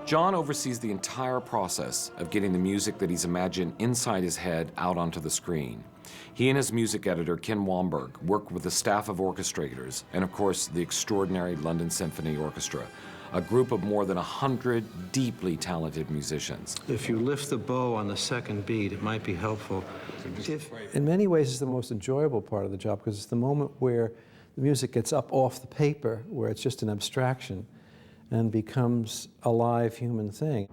S19: John oversees the entire process of getting the music that he's imagined inside his head out onto the screen. He and his music editor, Ken Womberg, work with a staff of orchestrators and, of course, the extraordinary London Symphony Orchestra, a group of more than 100 deeply talented musicians.
S7: If you lift the bow on the second beat, it might be helpful.
S8: In many ways, it's the most enjoyable part of the job because it's the moment where the music gets up off the paper, where it's just an abstraction, and becomes a live human thing.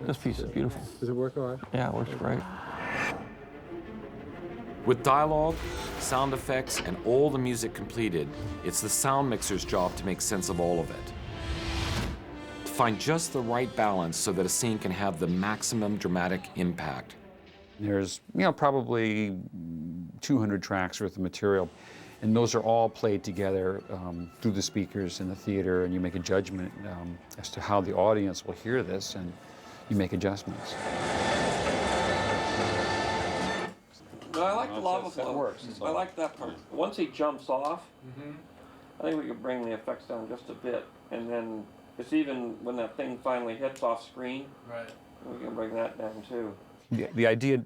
S15: This piece is beautiful.
S8: Does it work all right?
S15: Yeah, it works great.
S19: With dialogue, sound effects, and all the music completed, it's the sound mixer's job to make sense of all of it. To find just the right balance so that a scene can have the maximum dramatic impact.
S13: There's, probably 200 tracks worth of material, and those are all played together through the speakers in the theater, and you make a judgment as to how the audience will hear this, and you make adjustments.
S15: But I like the lava flow. That works. I like that part. Once he jumps off, I think we could bring the effects down just a bit, and then it's even when that thing finally hits off screen, we can bring that down too.
S13: The idea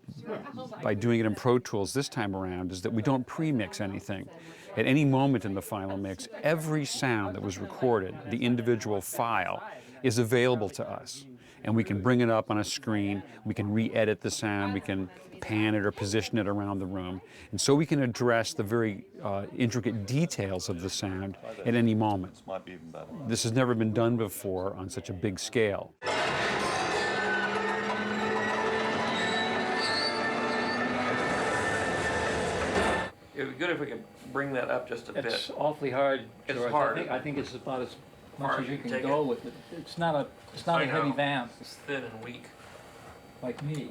S13: by doing it in Pro Tools this time around is that we don't pre-mix anything. At any moment in the final mix, every sound that was recorded, the individual file, is available to us. And we can bring it up on a screen, we can re-edit the sound, we can pan it or position it around the room. And so we can address the very intricate details of the sound at any moment. This has never been done before on such a big scale.
S15: It would be good if we could bring that up just a bit.
S12: It's awfully hard,
S15: It's
S12: George.
S15: hard.
S12: I think it's about as much
S15: Hard
S12: as you
S15: to
S12: can
S15: take
S12: go
S15: it.
S12: with it. It's not a
S15: I
S12: heavy
S15: know.
S12: vamp
S15: It's thin and weak.
S12: like me.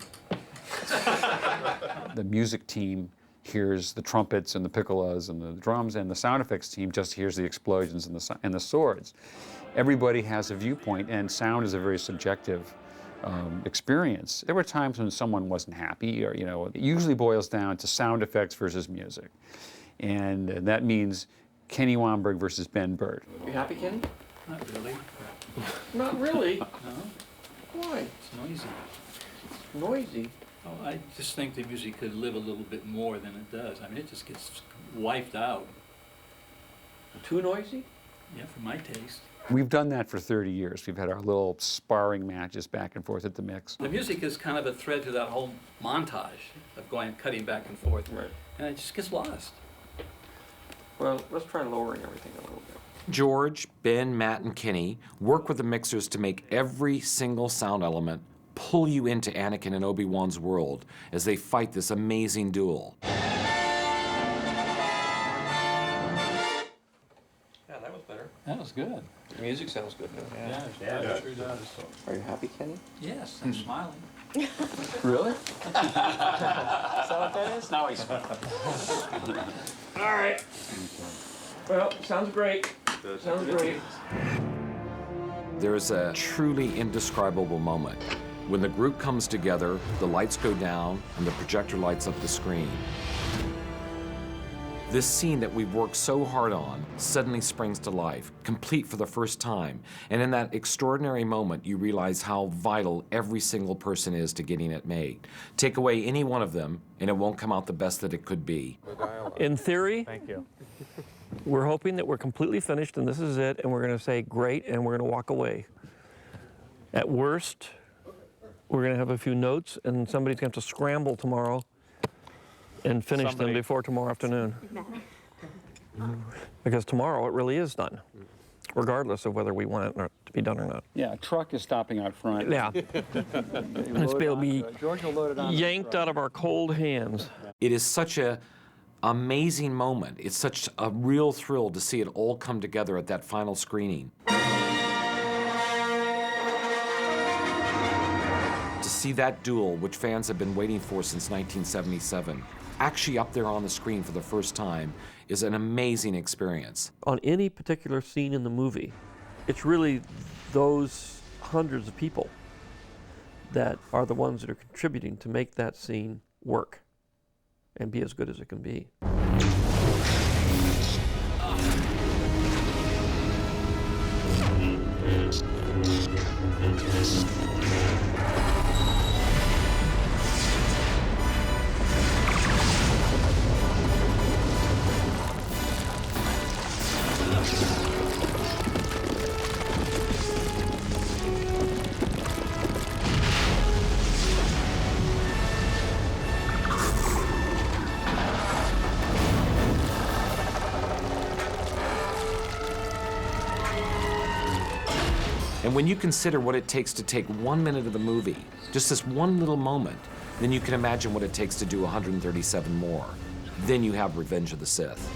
S13: The music team hears the trumpets and the piccolos and the drums, and the sound effects team just hears the explosions and the swords. Everybody has a viewpoint, and sound is a very subjective experience. There were times when someone wasn't happy, or it usually boils down to sound effects versus music, and that means Kenny Womberg versus Ben Bird.
S15: You happy, Kenny?
S12: Not really.
S15: Not really.
S12: No,
S15: Why?
S12: it's noisy.
S15: Noisy.
S12: Oh, I just think the music could live a little bit more than it does. I mean, it just gets wiped out.
S15: Too noisy?
S12: Yeah, for my taste.
S13: We've done that for 30 years. We've had our little sparring matches back and forth at the mix.
S12: The music is kind of a thread to that whole montage of cutting back and forth.
S15: Right.
S12: And it just gets lost.
S15: Well, let's try lowering everything a little bit.
S19: George, Ben, Matt, and Kenny work with the mixers to make every single sound element pull you into Anakin and Obi-Wan's world as they fight this amazing duel.
S15: Yeah, that was better.
S12: That was good.
S15: The music sounds good now.
S12: Yeah, it sure does.
S15: Are you happy, Kenny?
S12: Yes, I'm smiling.
S15: Really?
S12: Is that what that is? Now he's
S15: All right. Well, sounds great. Sounds great.
S19: There's a truly indescribable moment. When the group comes together, the lights go down, and the projector lights up the screen. This scene that we've worked so hard on suddenly springs to life, complete for the first time. And in that extraordinary moment, you realize how vital every single person is to getting it made. Take away any one of them, and it won't come out the best that it could be.
S4: In theory,
S1: Thank you.
S4: we're hoping that we're completely finished and this is it, and we're going to say great, and we're going to walk away. At worst, we're going to have a few notes, and somebody's going to have to scramble tomorrow and finish them before tomorrow afternoon. Because tomorrow it really is done, regardless of whether we want it to be done or not.
S13: Yeah, a truck is stopping out front.
S4: Yeah. And it's going to be yanked out of our cold hands.
S19: It is such a amazing moment. It's such a real thrill to see it all come together at that final screening. To see that duel, which fans have been waiting for since 1977, actually up there on the screen for the first time is an amazing experience.
S4: On any particular scene in the movie, it's really those hundreds of people that are the ones that are contributing to make that scene work and be as good as it can be.
S19: And when you consider what it takes to take 1 minute of the movie, just this one little moment, then you can imagine what it takes to do 137 more. Then you have Revenge of the Sith.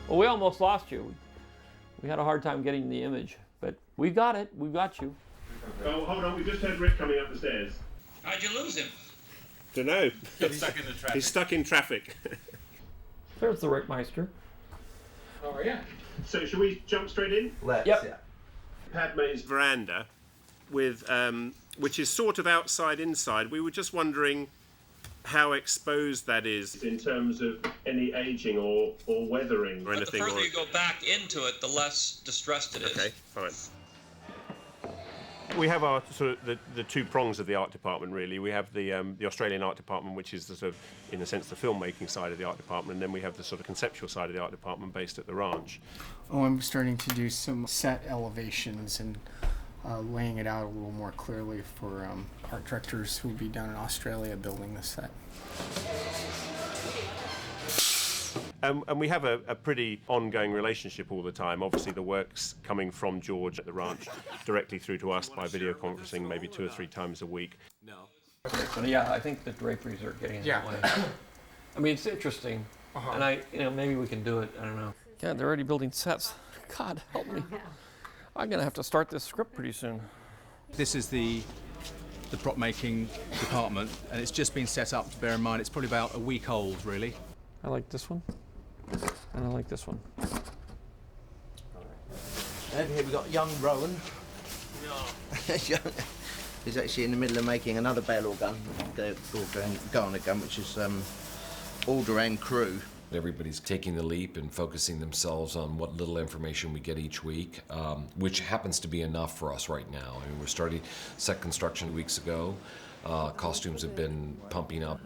S4: Well, we almost lost you. We had a hard time getting the image, but we got it. We got you.
S6: Oh, hold on. We just heard Rick coming up the stairs.
S12: How'd you lose him?
S6: Dunno.
S12: He's stuck in the traffic.
S6: He's stuck in traffic.
S4: There's the Rickmeister.
S6: How are you? So, should we jump straight in?
S8: Let's.
S4: Yep.
S8: Yeah.
S6: Padme's veranda, with which is sort of outside inside. We were just wondering how exposed that is in terms of any aging or weathering or anything.
S18: The further you go back into it, the less distressed it is.
S6: Okay, fine. We have our sort of the two prongs of the art department, really. We have the Australian art department, which is the sort of, in a sense, the filmmaking side of the art department, and then we have the sort of conceptual side of the art department based at the ranch.
S11: Oh, I'm starting to do some set elevations and laying it out a little more clearly for art directors who will be down in Australia building the set.
S6: And we have a pretty ongoing relationship all the time. Obviously, the work's coming from George at the ranch directly through to us by video conferencing maybe 2 or 3 times a week.
S15: No. But yeah, I think the draperies are getting in the way. I mean, it's interesting, and maybe we can do it. I don't know. Yeah, they're already building sets. God help me. I'm gonna have to start this script pretty soon.
S18: This is the prop making department, and it's just been set up. To bear in mind, it's probably about a week old, really.
S15: I like this one, and I like this one.
S21: Over here we've got young Rowan. He's actually in the middle of making another bale gun, the Garner gun, which is all-terrain crew.
S19: Everybody's taking the leap and focusing themselves on what little information we get each week, which happens to be enough for us right now. I mean, we're starting set construction weeks ago. Costumes have been pumping up.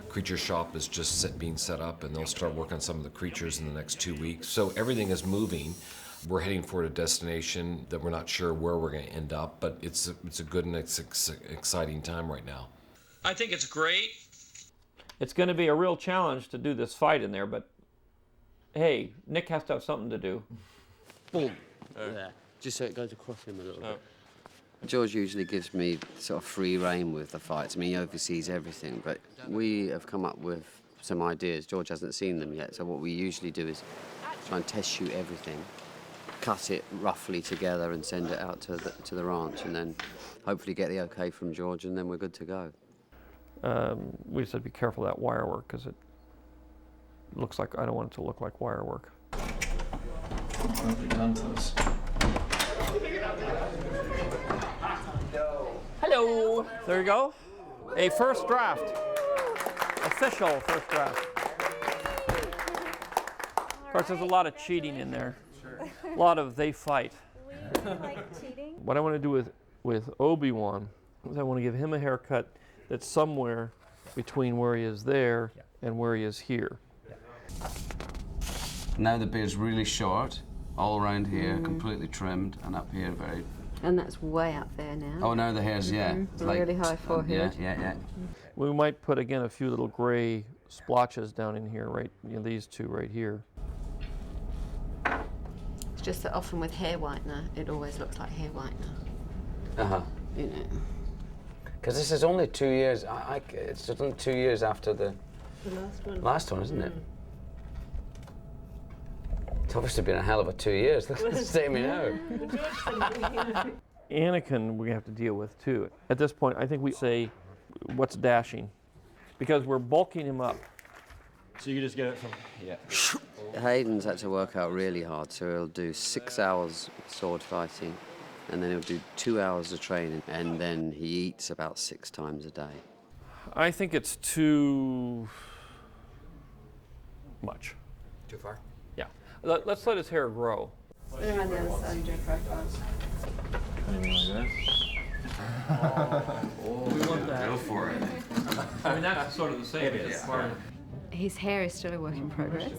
S19: Creature shop is just being set up, and they'll start working on some of the creatures in the next 2 weeks. So everything is moving. We're heading for a destination that we're not sure where we're going to end up, but it's a good and exciting time right now.
S15: I think it's great. It's going to be a real challenge to do this fight in there, but hey, Nick has to have something to do.
S22: Boom. Yeah. Just so it goes across him a little bit. George usually gives me sort of free rein with the fights. I mean, he oversees everything, but we have come up with some ideas. George hasn't seen them yet, so what we usually do is try and test shoot everything, cut it roughly together and send it out to the ranch, and then hopefully get the okay from George, and then we're good to go.
S15: We just have to be careful of that wire work, because it looks like, I don't want it to look like wire work.
S22: What have we done to this?
S15: Hello. There you go. A first draft. Official first draft. Of course, there's a lot of cheating in there. A lot of they fight. What I want to do with Obi-Wan is I want to give him a haircut that's somewhere between where he is there and where he is here.
S22: Now the beard's really short, all around here, completely trimmed, and up here very...
S24: And that's way up there now.
S22: Oh, now the hair's, it's like,
S24: really high forehead.
S22: Yeah.
S15: We might put, again, a few little gray splotches down in here, right, these two right here.
S24: It's just that often with hair whitener, it always looks like hair whitener. You know.
S22: Because this is only 2 years, it's only 2 years after the last one, isn't it? It's obviously been a hell of a 2 years. Look at the same now.
S15: Anakin we have to deal with too. At this point, I think we say, what's dashing? Because we're bulking him up.
S16: So you just get it from... Yeah.
S22: Hayden's had to work out really hard, so he'll do 6 hours sword fighting, and then he'll do 2 hours of training, and then he eats about 6 times a day.
S15: I think it's too much.
S22: Too far?
S15: Yeah. Let's let his hair grow.
S24: Spin around the other side and do a profile.
S15: Anything like that? We want that.
S22: Go for it.
S15: I mean, that's sort of the same.
S24: His hair is still a work in progress.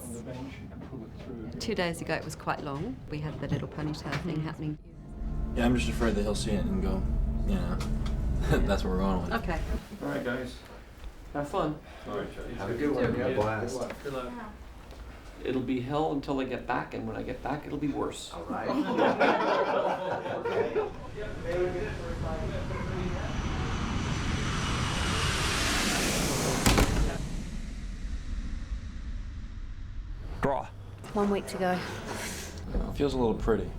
S24: 2 days ago it was quite long. We had the little ponytail thing happening.
S16: Yeah, I'm just afraid that he'll see it and go, that's what we're going with.
S24: Okay.
S15: All right, guys. Have fun.
S16: All right,
S22: Have a good one. Yeah, blast.
S15: Good luck. It'll be hell until I get back, and when I get back, it'll be worse.
S22: All right.
S15: Draw.
S24: 1 week to go.
S16: Feels a little pretty.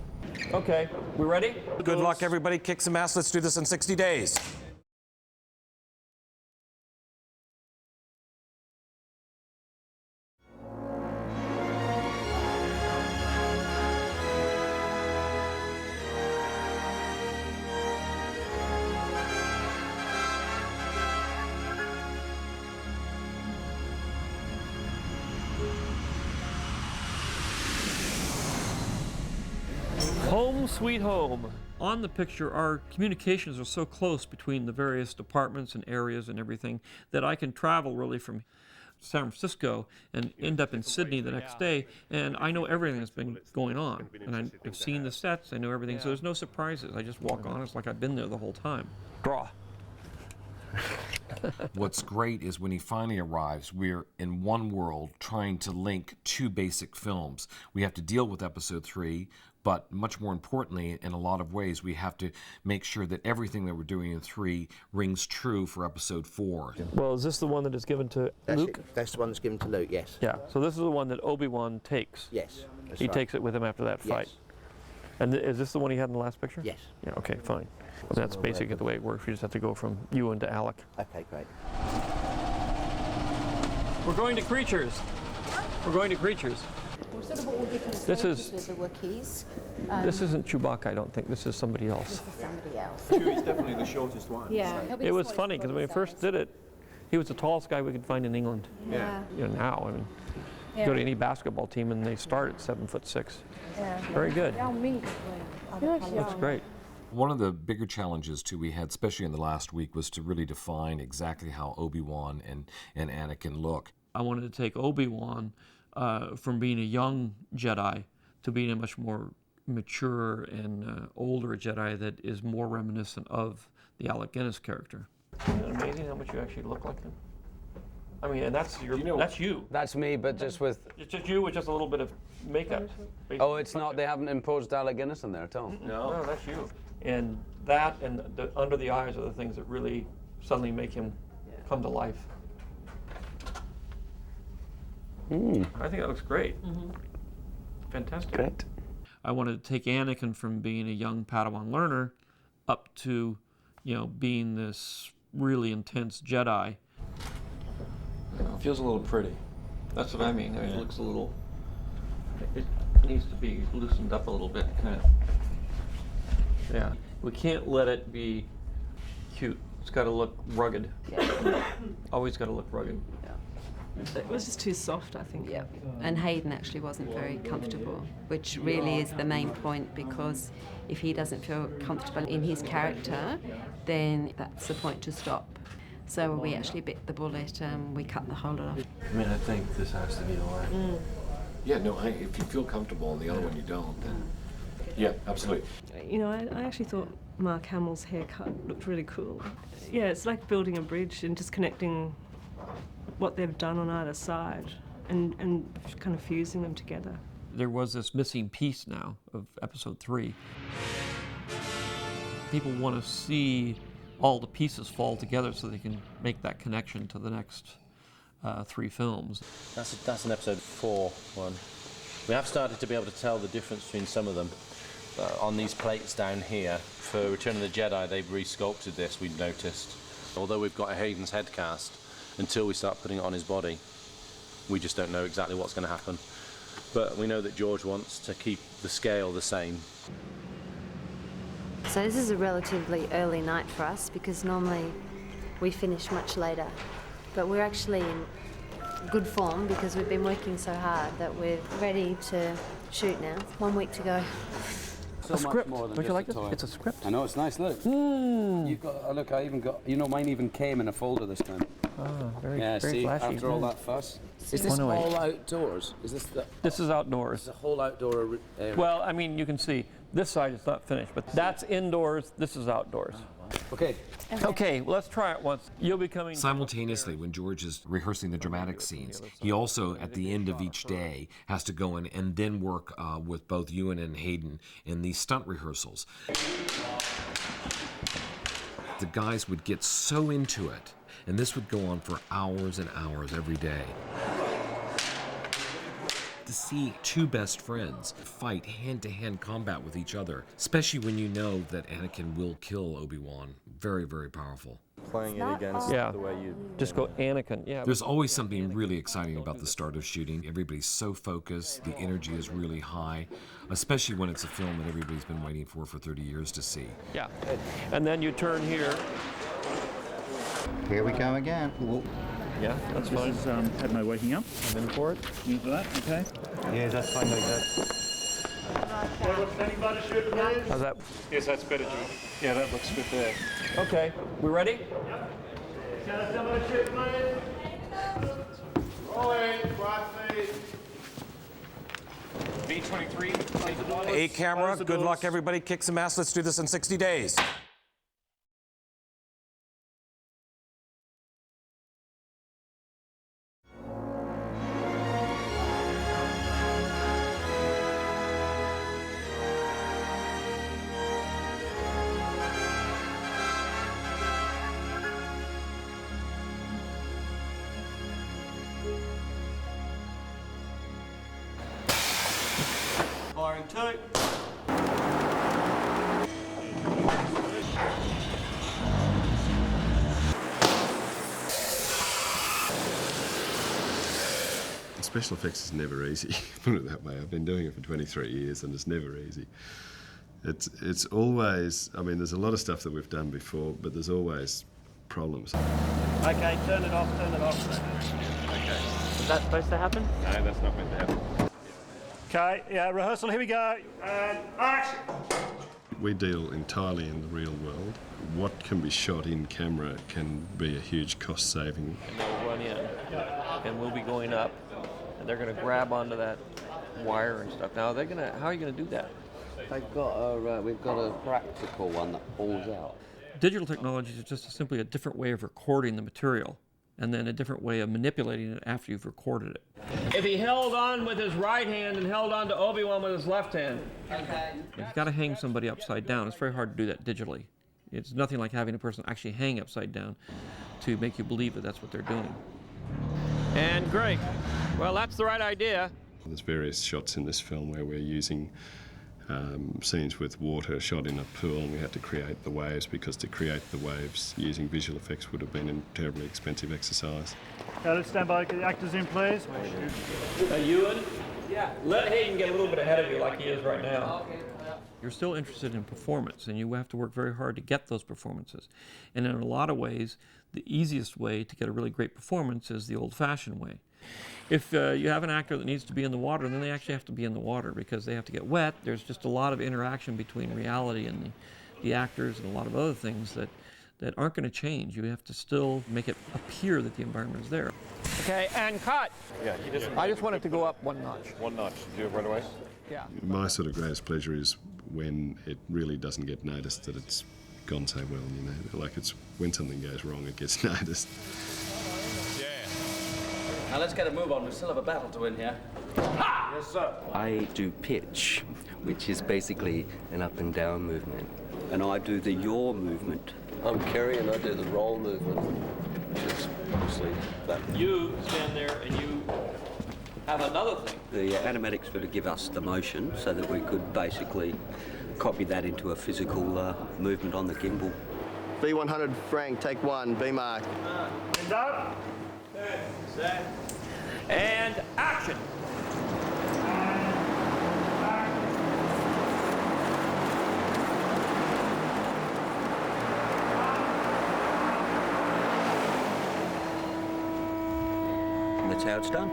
S15: Okay, we ready?
S25: Good luck, everybody. Kick some ass. Let's do this in 60 days.
S15: Home sweet home.
S4: On the picture, our communications are so close between the various departments and areas and everything that I can travel really from San Francisco and end up in Sydney the next day, and I know everything that's been going on. And I've seen the sets, I know everything, so there's no surprises. I just walk on, it's like I've been there the whole time. Draw.
S19: What's great is when he finally arrives, we're in one world trying to link two basic films. We have to deal with episode 3, but much more importantly, in a lot of ways, we have to make sure that everything that we're doing in 3 rings true for episode 4.
S4: Well, is this the one that is given to Luke?
S21: That's the one that's given to Luke, yes.
S4: Yeah, so this is the one that Obi-Wan takes.
S21: Yes. That's
S4: He
S21: right.
S4: takes it with him after that
S21: Yes.
S4: fight. And is this the one he had in the last picture?
S21: Yes.
S4: Yeah, okay, fine. Well, that's basically the way it works. You just have to go from Ewan to Alec.
S21: Okay, great.
S4: We're going to creatures. We're going to creatures.
S2: Sort of all different
S4: This
S2: stages
S4: is-
S2: with the Wookiees.
S4: This isn't Chewbacca, I don't think. This is somebody else.
S2: This is somebody else.
S9: Chewie's definitely the shortest one.
S2: Yeah.
S4: It was funny because when we first did it, he was the tallest guy we could find in England.
S2: Yeah.
S4: You know, now, I mean, you go to any basketball team and they start at 7'6".
S2: Yeah.
S4: Very good.
S2: They'll meet as well.
S4: That's great.
S19: One of the bigger challenges, too, we had, especially in the last week, was to really define exactly how Obi-Wan and Anakin look.
S4: I wanted to take Obi-Wan from being a young Jedi to being a much more mature and older Jedi that is more reminiscent of the Alec Guinness character. Isn't it amazing how much you actually look like him? I mean, and that's that's you.
S10: That's me, but just with...
S4: It's just you with just a little bit of makeup.
S10: Oh, it's not, they haven't imposed Alec Guinness in there at all?
S4: No, that's you. And that and the under the eyes are the things that really suddenly make him come to life. I think that looks great. Fantastic.
S10: Great.
S4: I wanted to take Anakin from being a young Padawan learner up to, you know, being this really intense Jedi. It feels a little pretty. That's what I mean. It looks a little. It needs to be loosened up a little bit, kind of. Yeah. We can't let it be cute. It's got to look rugged. Always got to look rugged.
S24: It was just too soft, I think. Yeah. And Hayden actually wasn't very comfortable, which really is the main point, because if he doesn't feel comfortable in his character, then that's the point to stop. So we actually bit the bullet and we cut the whole lot off.
S9: I mean, I think this has to be all right.
S19: Yeah, no, if you feel comfortable and the other one you don't, then... Yeah, absolutely.
S14: You know, I actually thought Mark Hamill's haircut looked really cool. Yeah, it's like building a bridge and just connecting what they've done on either side and kind of fusing them together.
S4: There was this missing piece now of episode 3. People want to see all the pieces fall together so they can make that connection to the next 3 films.
S23: That's an episode 4 one. We have started to be able to tell the difference between some of them. On these plates down here, for Return of the Jedi, they've re-sculpted this, we've noticed. Although we've got a Hayden's head cast, until we start putting it on his body, we just don't know exactly what's going to happen. But we know that George wants to keep the scale the same.
S2: So this is a relatively early night for us because normally we finish much later. But we're actually in good form because we've been working so hard that we're ready to shoot now. 1 week to go.
S10: So much
S4: script.
S10: more than
S4: Don't you
S10: just
S4: like
S10: a
S4: it?
S10: toy.
S4: It's a script.
S10: I know, it's nice, look. You've got, look, I even got, you know, mine even came in a folder this time.
S4: Very,
S10: Yeah,
S4: very
S10: see,
S4: flashy.
S10: after all that fuss. Is this
S4: 108.
S10: all outdoors? Is this the...
S4: This is outdoors.
S10: The whole outdoor area?
S4: Well, I mean, you can see this side is not finished, but that's indoors, this is outdoors.
S10: Okay.
S4: Okay, well, let's try it once. You'll be coming...
S19: Simultaneously, when George is rehearsing the dramatic scenes, he also, at the end of each day, has to go in and then work with both Ewan and Hayden in these stunt rehearsals. The guys would get so into it, and this would go on for hours and hours every day. To see 2 best friends fight hand-to-hand combat with each other, especially when you know that Anakin will kill Obi-Wan. Very, very powerful.
S16: Playing it against
S4: Yeah.
S16: the way you...
S4: Just go Anakin. Yeah.
S19: There's always something really exciting about the start of shooting. Everybody's so focused, the energy is really high, especially when it's a film that everybody's been waiting for 30 years to see.
S4: Yeah. And then you turn here.
S26: Here we go again.
S4: Yeah, that's fine.
S26: This is Padme waking up.
S4: I'm in for it.
S26: You for that? Okay.
S9: Yeah, that's fine like that.
S4: How's that?
S1: Yes, that's better, George. Yeah, that looks good there.
S4: Okay, we ready?
S1: V23.
S25: A camera, good luck everybody, kick some ass, let's do this in 60 days.
S16: Firing two.
S3: Special effects is never easy, put it that way. I've been doing it for 23 years and it's never easy. It's always, I mean, there's a lot of stuff that we've done before, but there's always problems.
S1: Okay, turn it off, turn it off. Okay. Is that supposed to happen? No, that's not meant to happen. Okay, yeah, rehearsal, here we go. And action!
S3: We deal entirely in the real world. What can be shot in camera can be a huge cost saving.
S15: And they'll run in, and we'll be going up, and they're going to grab onto that wire and stuff. Now, how are you going to do that?
S22: We've got a practical one that pulls out.
S15: Digital technology is just simply a different way of recording the material, and then a different way of manipulating it after you've recorded it. If he held on with his right hand and held on to Obi-Wan with his left hand. Okay. You've got to hang somebody upside down. It's very hard to do that digitally. It's nothing like having a person actually hang upside down to make you believe that that's what they're doing. And great. Well, that's the right idea.
S3: There's various shots in this film where we're using scenes with water shot in a pool, and we had to create the waves because to create the waves using visual effects would have been a terribly expensive exercise.
S1: Okay, let's stand by. The actors in, please.
S15: Ewan? Yeah. Let Hayden get a little bit ahead of you like he is right now. You're still interested in performance, and you have to work very hard to get those performances. And in a lot of ways, the easiest way to get a really great performance is the old-fashioned way. If you have an actor that needs to be in the water, then they actually have to be in the water because they have to get wet. There's just a lot of interaction between reality and the actors and a lot of other things that aren't going to change. You have to still make it appear that the environment is there. Okay, and cut.
S1: Yeah, he doesn't.
S15: I just want it to go up one notch.
S1: One notch. Do it right away?
S15: Yeah.
S3: My sort of greatest pleasure is when it really doesn't get noticed that it's gone so well, you know. Like it's when something goes wrong, it gets noticed.
S10: Now let's get a move on. We still have a battle to win here.
S1: Ha! Yes, sir.
S5: I do pitch, which is basically an up and down movement. And I do the yaw movement.
S7: I'm Kerry and I do the roll movement, which is obviously that.
S15: You stand there and you have another thing.
S5: The animatics were to give us the motion so that we could basically copy that into a physical movement on the gimbal.
S21: V100 Frank, take one, B mark.
S1: And up. Set.
S15: And action.
S5: And that's how it's done.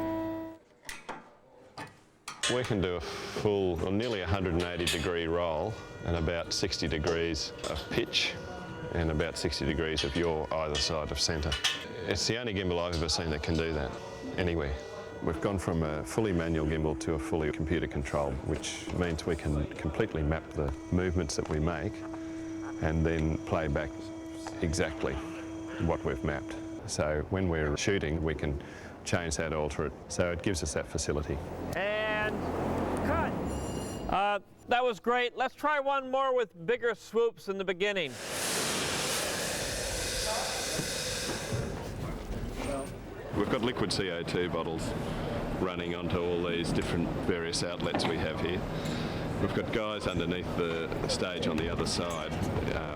S17: We can do a full, or nearly 180-degree roll and about 60 degrees of pitch and about 60 degrees of yaw either side of centre. It's the only gimbal I've ever seen that can do that anywhere. We've gone from a fully manual gimbal to a fully computer controlled, which means we can completely map the movements that we make and then play back exactly what we've mapped. So when we're shooting, we can change that, alter it, so it gives us that facility.
S15: And cut. That was great. Let's try one more with bigger swoops in the beginning.
S17: We've got liquid CO2 bottles running onto all these different various outlets we have here. We've got guys underneath the stage on the other side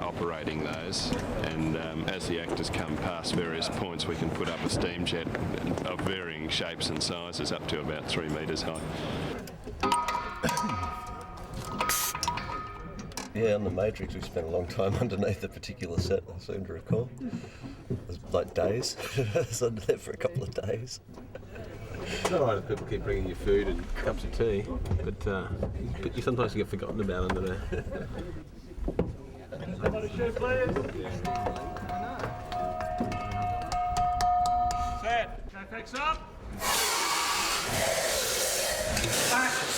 S17: operating those, and as the actors come past various points, we can put up a steam jet of varying shapes and sizes up to about 3 metres high.
S7: Yeah, on The Matrix we spent a long time underneath a particular set, I seem to recall. It was like days. I was under there for a couple of days.
S9: It's all right if people keep bringing you food and cups of tea, but you sometimes get forgotten about under there.
S1: Somebody shoot, please. Set. Okay, fix up. Action.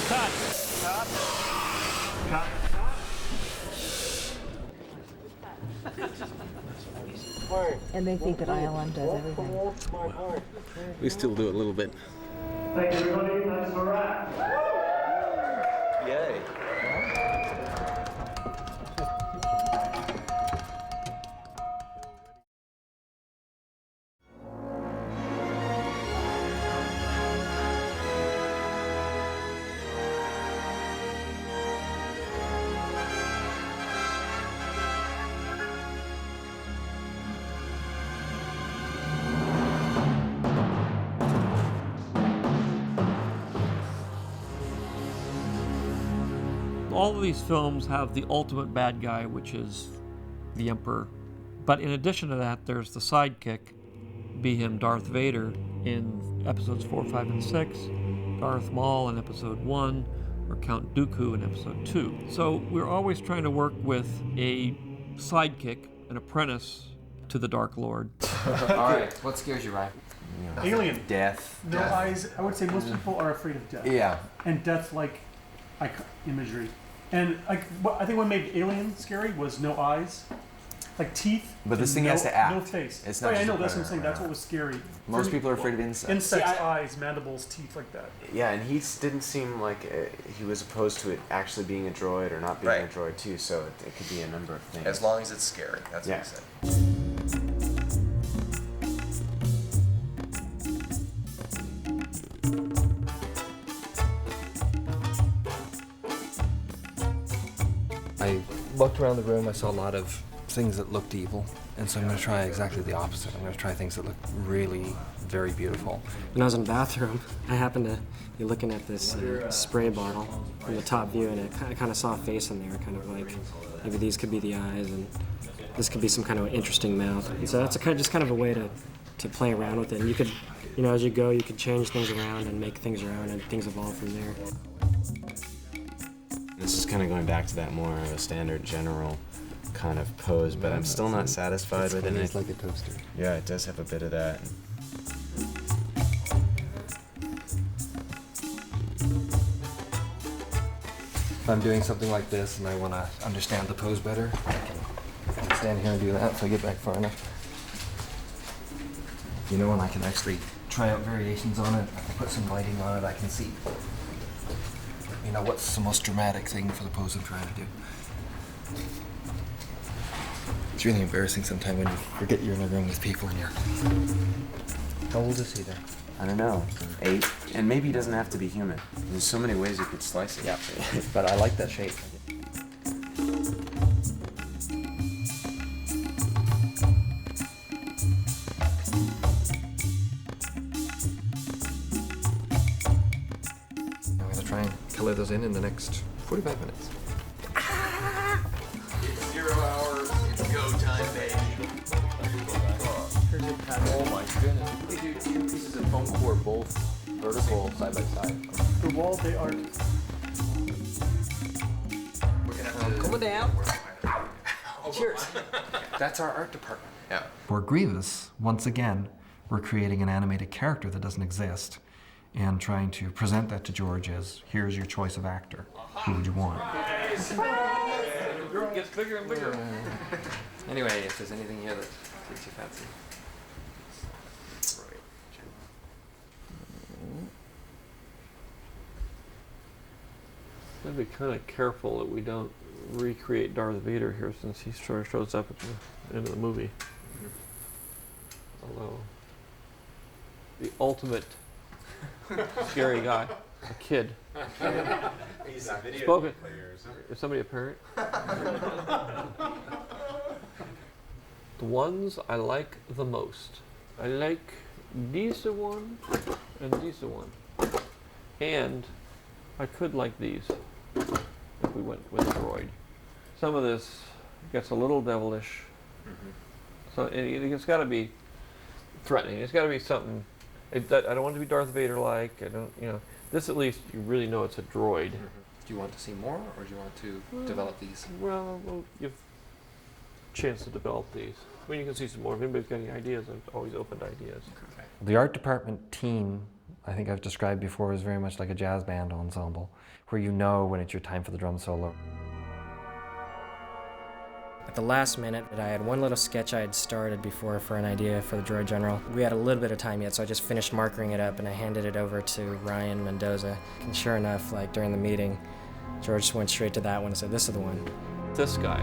S1: Cut. Cut. Cut.
S8: And they think that ILM does everything.
S9: We still do it a little bit.
S1: Thank you, everybody. That's a wrap.
S9: Yay.
S4: All of these films have the ultimate bad guy, which is the Emperor. But in addition to that, there's the sidekick, be him Darth Vader in episodes 4, 5, and 6, Darth Maul in episode 1, or Count Dooku in episode 2. So we're always trying to work with a sidekick, an apprentice to the Dark Lord.
S11: All right, what scares you, Ryan?
S12: Alien.
S11: Death.
S12: No eyes. I would say most people are afraid of death.
S11: Yeah.
S12: And death like imagery. And like, I think what made Alien scary was no eyes, like teeth.
S11: But this thing
S12: no,
S11: has to act.
S12: No face.
S11: It's not
S12: I
S11: just
S12: know.
S11: a
S12: That's what I'm
S11: predator,
S12: saying. That's
S11: yeah.
S12: what was scary.
S11: Most people are afraid of insects.
S12: Insects, eyes, mandibles, teeth, like that.
S11: Yeah, and he didn't seem like he was opposed to it actually being a droid or not being a droid too. So it could be a number of things.
S13: As long as it's scary. That's what he said.
S20: I looked around the room, I saw a lot of things that looked evil, and so I'm going to try exactly the opposite. I'm going to try things that look really very beautiful.
S26: When I was in the bathroom, I happened to be looking at this spray bottle from the top view, and I kind of saw a face in there, kind of like maybe these could be the eyes, and this could be some kind of interesting mouth. And so that's just kind of a way to play around with it. And you could, as you go, you could change things around and make things around, and things evolve from there.
S11: This is kind of going back to that more of a standard general kind of pose, but I'm still not satisfied with it.
S20: It's like a toaster.
S11: Yeah, it does have a bit of that.
S20: If I'm doing something like this and I want to understand the pose better, I can stand here and do that if I get back far enough. And I can actually try out variations on it. I can put some lighting on it. I can see, what's the most dramatic thing for the pose I'm trying to do. It's really embarrassing sometimes when you forget you're in a room with people and you're... How old is he there?
S11: I don't know, 8. And maybe he doesn't have to be human. There's so many ways you could slice it.
S20: Yeah, but I like that shape. I'm going to try and color those in the next 45 minutes.
S13: It's 0 hours. It's go time, baby.
S16: Oh my goodness. They do 2 pieces of foam core, both vertical side by side.
S12: The wall, they are.
S20: Cool it down. Cheers.
S11: That's our art department.
S13: Yeah.
S20: For Grievous, once again, we're creating an animated character that doesn't exist and trying to present that to George as, here's your choice of actor. Who would you want?
S15: The group gets bigger and bigger.
S11: Anyway, if there's anything here that takes you fancy.
S4: I'd be kind of careful that we don't recreate Darth Vader here, since he sort of shows up at the end of the movie. Although, the ultimate scary guy, a kid.
S13: He's a video
S4: Spoken.
S13: player or something.
S4: Is somebody a parent?
S15: the ones I like the most. I like these one and these one. And I could like these if we went with a droid. Some of this gets a little devilish. So it's got to be threatening. It's got to be something. I don't want it to be Darth Vader-like. I don't, you know. This at least you really know it's a droid.
S11: Do you want to see more, or do you want to develop these?
S15: Well, we'll give a chance to develop these. I mean, you can see some more. If anybody's got any ideas, I'm always open to ideas.
S11: Okay.
S20: The art department team, I think I've described before, is very much like a jazz band ensemble, where you know when it's your time for the drum solo.
S26: At the last minute, I had one little sketch I had started before for an idea for the Droid General. We had a little bit of time yet, so I just finished marking it up and I handed it over to Ryan Mendoza. And sure enough, like during the meeting, George went straight to that one and said, "This is the one."
S15: This guy,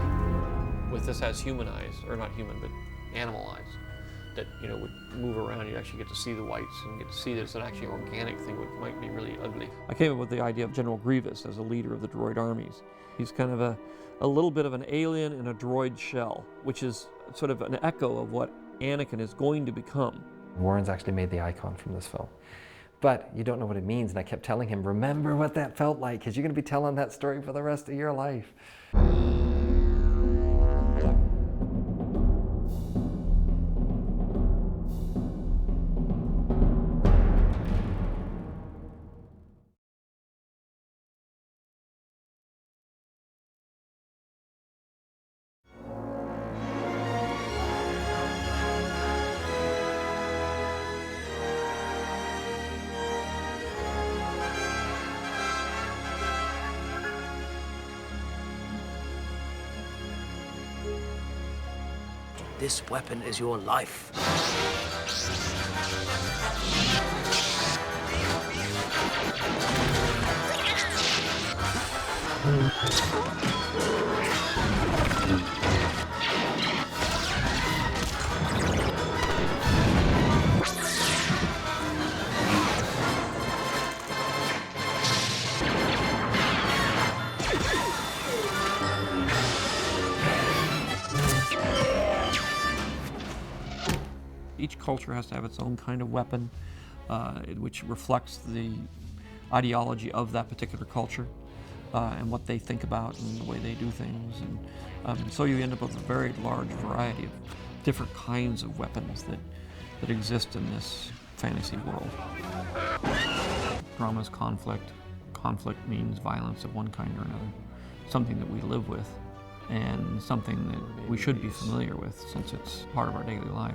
S15: with this has human eyes, or not human, but animal eyes, that would move around. You actually get to see the whites and get to see that it's an actually organic thing, which might be really ugly. I came up with the idea of General Grievous as a leader of the droid armies. He's kind of a little bit of an alien in a droid shell, which is sort of an echo of what Anakin is going to become.
S20: Warren's actually made the icon from this film. But you don't know what it means, and I kept telling him, remember what that felt like, because you're going to be telling that story for the rest of your life.
S21: This weapon is your life.
S15: Each culture has to have its own kind of weapon, which reflects the ideology of that particular culture and what they think about and the way they do things. And so you end up with a very large variety of different kinds of weapons that exist in this fantasy world. Drama is conflict. Conflict means violence of one kind or another, something that we live with and something that we should be familiar with since it's part of our daily life.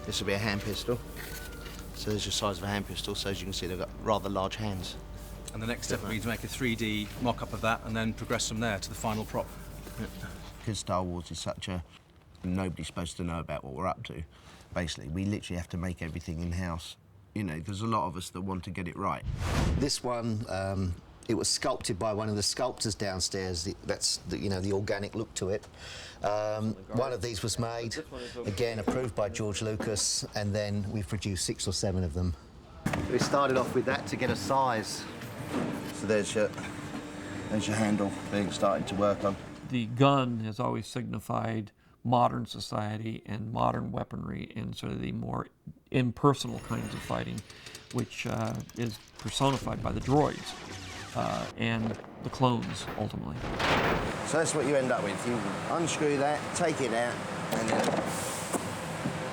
S21: This will be a hand pistol. So there's the size of a hand pistol, so as you can see they've got rather large hands.
S2: And the next step will be to make a 3D mock-up of that and then progress from there to the final prop.
S21: Because Star Wars is such a... nobody's supposed to know about what we're up to. Basically, we literally have to make everything in-house. You know, there's a lot of us that want to get it right.
S6: This one, it was sculpted by one of the sculptors downstairs. That's the organic look to it. One of these was made, again approved by George Lucas, and then we've produced 6 or 7 of them. We started off with that to get a size.
S21: So there's your handle being started to work on.
S15: The gun has always signified modern society and modern weaponry and sort of the more impersonal kinds of fighting, which is personified by the droids and the clones, ultimately.
S21: So that's what you end up with. You unscrew that, take it out,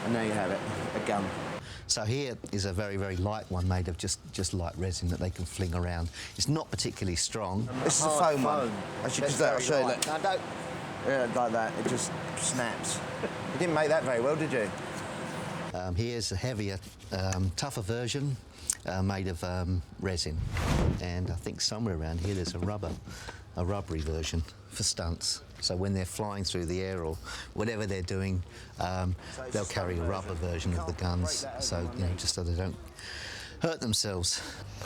S21: and there you have it, a gun.
S6: So here is a very, very light one made of just light resin that they can fling around. It's not particularly strong.
S21: This is a foam one. As you can see, I'll show you that. No, don't. Yeah, like that. It just snaps. You didn't make that very well, did you?
S6: Here's a heavier, tougher version made of resin. And I think somewhere around here there's a rubbery version for stunts. So when they're flying through the air or whatever they're doing, they'll carry a rubber version of the guns, so just so they don't hurt themselves.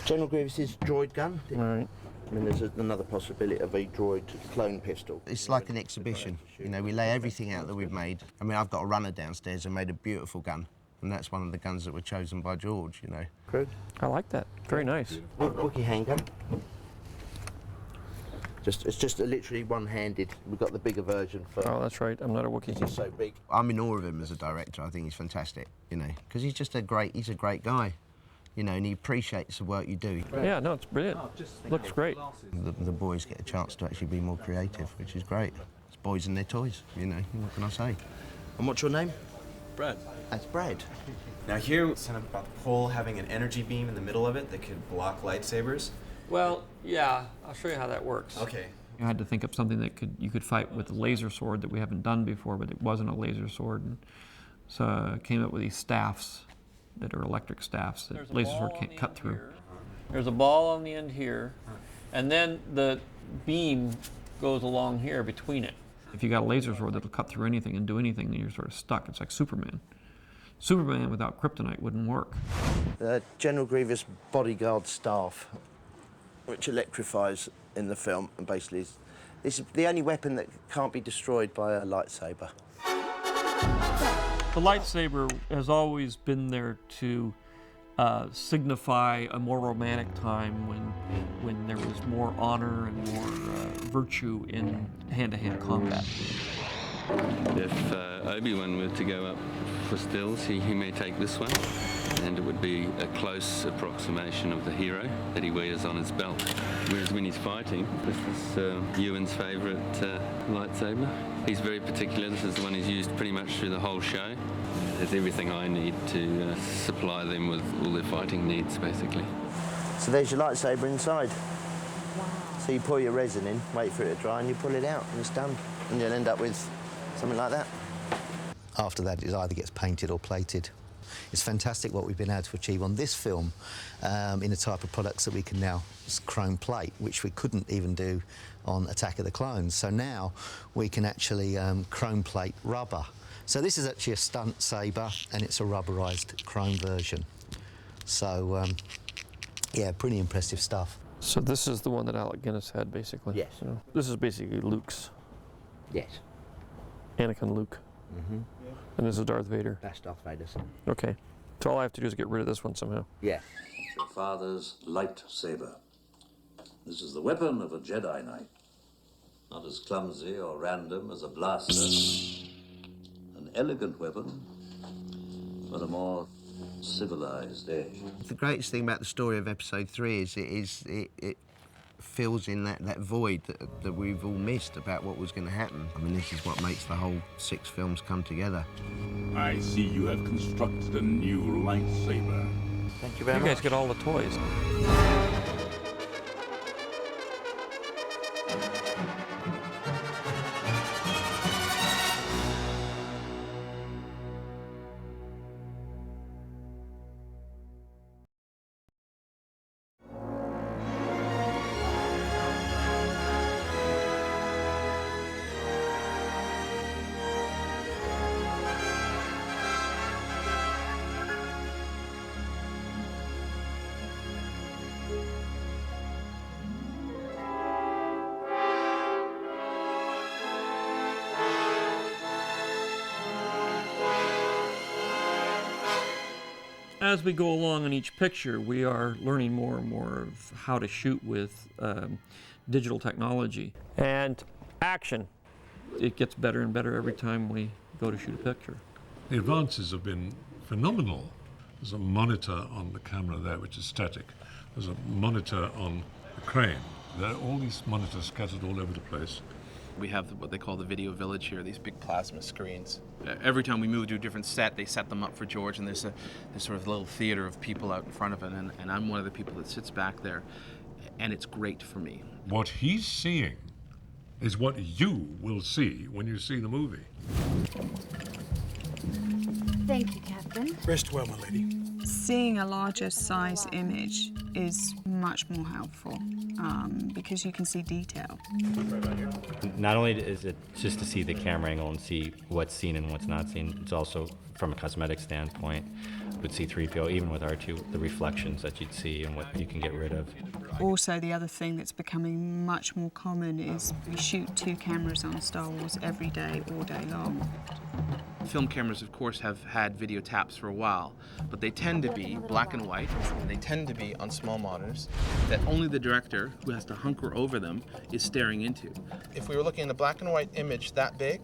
S21: General Grievous's droid gun.
S15: Right.
S21: I mean, there's another possibility of a droid clone pistol. It's like an exhibition. You know, we lay everything out that we've made. I mean, I've got a runner downstairs and made a beautiful gun, and that's one of the guns that were chosen by George. You know.
S15: I like that. Very nice.
S21: Wookiee handgun. It's just literally one-handed. We've got the bigger version for...
S4: Oh, that's right. I'm not a Wookiee.
S21: He's so big. I'm in awe of him as a director. I think he's fantastic, you know, because he's a great guy, you know, and he appreciates the work you do.
S4: Yeah, no, it's brilliant. Looks great.
S21: The boys get a chance to actually be more creative, which is great. It's boys and their toys, you know, what can I say? And what's your name?
S9: Brad.
S21: That's Brad.
S11: Now here, it's kind of about the pole having an energy beam in the middle of it that could block lightsabers.
S15: Well, yeah, I'll show you how that works.
S11: Okay.
S4: I had to think up something that you could fight with a laser sword that we haven't done before, but it wasn't a laser sword. And so I came up with these staffs that are electric staffs that laser sword can't cut through.
S15: Here. There's a ball on the end here, and then the beam goes along here between it.
S4: If you got a laser sword that'll cut through anything and do anything, then you're sort of stuck. It's like Superman. Superman without kryptonite wouldn't work.
S21: General Grievous bodyguard staff, which electrifies in the film, and basically this is the only weapon that can't be destroyed by a lightsaber.
S4: The lightsaber has always been there to signify a more romantic time when there was more honor and more virtue in hand-to-hand combat.
S14: If Obi-Wan were to go up for stills, he may take this one, and it would be a close approximation of the hero that he wears on his belt. Whereas when he's fighting, this is Ewan's favourite lightsaber. He's very particular. This is the one he's used pretty much through the whole show. It's everything I need to supply them with all their fighting needs, basically.
S21: So there's your lightsaber inside. Wow. So you pour your resin in, wait for it to dry, and you pull it out, and it's done. And you'll end up with something like that. After that, it either gets painted or plated. It's fantastic what we've been able to achieve on this film in the type of products that we can now chrome plate, which we couldn't even do on Attack of the Clones. So now we can actually chrome plate rubber. So this is actually a stunt saber, and it's a rubberized chrome version. So, yeah, pretty impressive stuff.
S4: So this is the one that Alec Guinness had, basically?
S21: Yes.
S4: So this is basically Luke's.
S21: Yes.
S4: Anakin Luke.
S21: Mm-hmm.
S4: And this is Darth Vader.
S21: That's Darth Vader's.
S4: Okay. So all I have to do is get rid of this one somehow.
S21: Yeah.
S18: Your father's lightsaber. This is the weapon of a Jedi Knight. Not as clumsy or random as a blaster. An elegant weapon for a more civilized age.
S21: The greatest thing about the story of Episode 3 is it fills in that void that we've all missed about what was going to happen. I mean, this is what makes the whole 6 films come together.
S19: I see you have constructed a new lightsaber.
S21: Thank you very much.
S4: You guys get all the toys. As we go along in each picture, we are learning more and more of how to shoot with digital technology. And action. It gets better and better every time we go to shoot a picture.
S23: The advances have been phenomenal. There's a monitor on the camera there, which is static. There's a monitor on the crane. There are all these monitors scattered all over the place.
S24: We have what they call the video village here, these big plasma screens. Every time we move to a different set, they set them up for George, and there's sort of little theater of people out in front of it, and I'm one of the people that sits back there, and it's great for me.
S23: What he's seeing is what you will see when you see the movie.
S25: Thank you, Captain.
S27: Rest well, my lady.
S25: Seeing a larger size image is much more helpful because you can see detail.
S28: Not only is it just to see the camera angle and see what's seen and what's not seen, it's also from a cosmetic standpoint with C-3PO, even with R2, the reflections that you'd see and what you can get rid of.
S25: Also, the other thing that's becoming much more common is we shoot 2 cameras on Star Wars every day, all day long.
S24: Film cameras, of course, have had video taps for a while, but they tend to be black and white, and they tend to be on small monitors that only the director viewer, who has to hunker over them, is staring into. If we were looking at a black and white image that big,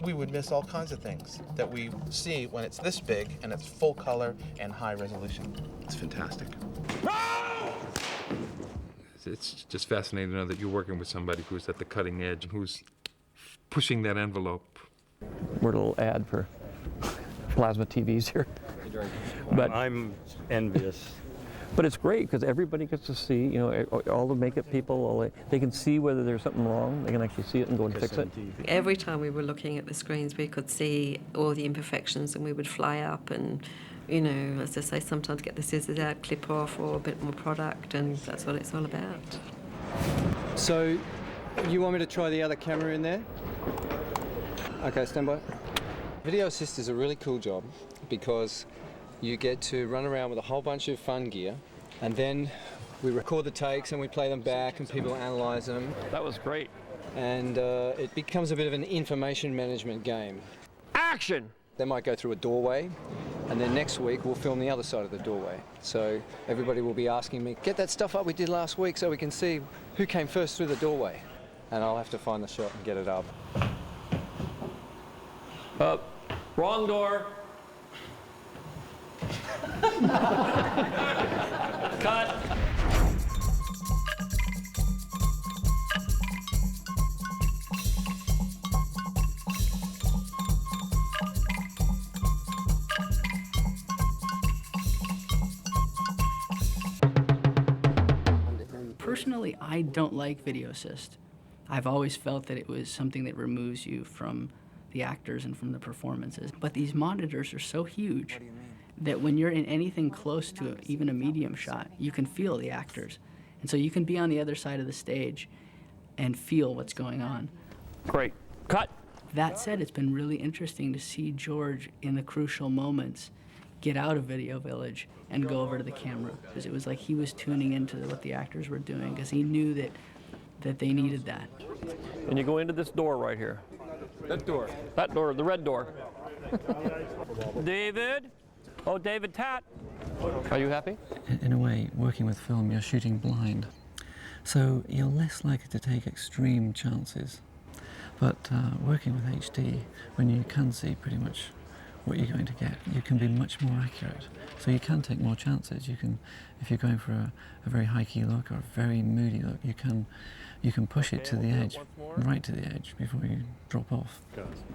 S24: we would miss all kinds of things that we see when it's this big and it's full color and high resolution. It's fantastic.
S3: It's just fascinating to know that you're working with somebody who's at the cutting edge and who's pushing that envelope.
S4: We're a little ad for plasma TVs here. But
S5: I'm envious.
S4: But it's great because everybody gets to see, you know, all the makeup people, they can see whether there's something wrong. They can actually see it and go and fix it.
S7: Every time we were looking at the screens, we could see all the imperfections, and we would fly up and, you know, as I say, sometimes get the scissors out, clip off, or a bit more product, and that's what it's all about.
S8: So, you want me to try the other camera in there? Okay, stand by. Video assist is a really cool job because you get to run around with a whole bunch of fun gear, and then we record the takes and we play them back and people analyze them.
S4: That was great.
S8: And it becomes a bit of an information management game.
S4: Action!
S8: They might go through a doorway, and then next week we'll film the other side of the doorway. So everybody will be asking me, get that stuff up we did last week so we can see who came first through the doorway. And I'll have to find the shot and get it up.
S4: Wrong door. Cut.
S10: Personally, I don't like video assist. I've always felt that it was something that removes you from the actors and from the performances. But these monitors are so huge that when you're in anything close to even a medium shot, you can feel the actors. And so you can be on the other side of the stage and feel what's going on.
S4: Great. Cut.
S10: That said, it's been really interesting to see George in the crucial moments get out of Video Village and go over to the camera, because it was like he was tuning into what the actors were doing, because he knew that they needed that.
S4: And you go into this door right here.
S8: That door.
S4: That door, the red door. David? Oh, David Tat. Are you happy?
S17: In a way, working with film, you're shooting blind. So you're less likely to take extreme chances. But working with HD, when you can see pretty much what you're going to get, you can be much more accurate. So you can take more chances. You can, if you're going for a very high-key look or a very moody look, you can push it to the edge, right to the edge, before you drop off.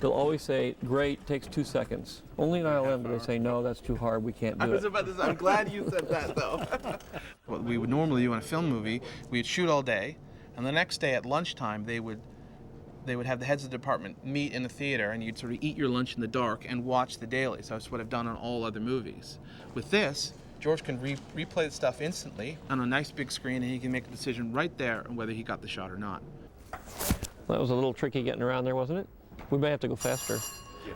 S4: They'll always say, great, takes 2 seconds. Only in ILM do they say, no, that's too hard, we can't do it.
S24: I was about to say, I'm glad you said that, though. What we would normally do in a film movie, we'd shoot all day, and the next day at lunchtime, they would have the heads of the department meet in the theater, and you'd sort of eat your lunch in the dark and watch the dailies. That's what I've done on all other movies. With this, George can replay the stuff instantly on a nice big screen, and he can make a decision right there on whether he got the shot or not.
S4: That was a little tricky getting around there, wasn't it? We may have to go faster.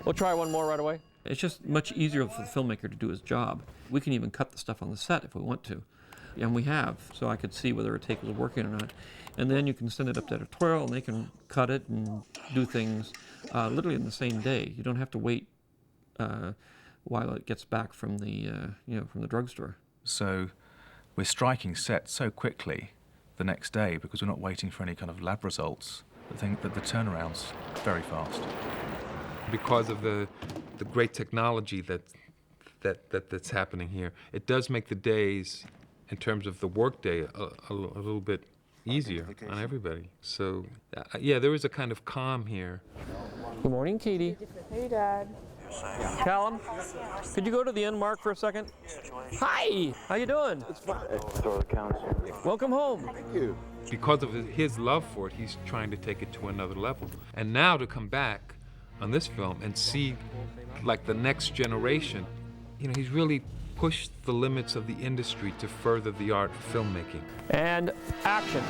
S4: We'll try one more right away. It's just much easier for the filmmaker to do his job. We can even cut the stuff on the set if we want to. And we have, so I could see whether a take was working or not. And then you can send it up to editorial, and they can cut it and do things literally in the same day. You don't have to wait while it gets back from the from the drugstore.
S2: So we're striking sets so quickly the next day because we're not waiting for any kind of lab results. I think that the turnaround's very fast.
S3: Because of the great technology that's happening here, it does make the days, in terms of the workday, a little bit easier on everybody. So, yeah, there is a kind of calm here.
S4: Good morning, Katie.
S22: Hey, Dad.
S4: Callum, could you go to the end mark for a second? Hi, how you doing?
S3: It's fine.
S4: Welcome home.
S3: Thank you. Because of his love for it, he's trying to take it to another level. And now to come back on this film and see, like, the next generation, he's really pushed the limits of the industry to further the art of filmmaking.
S4: And action.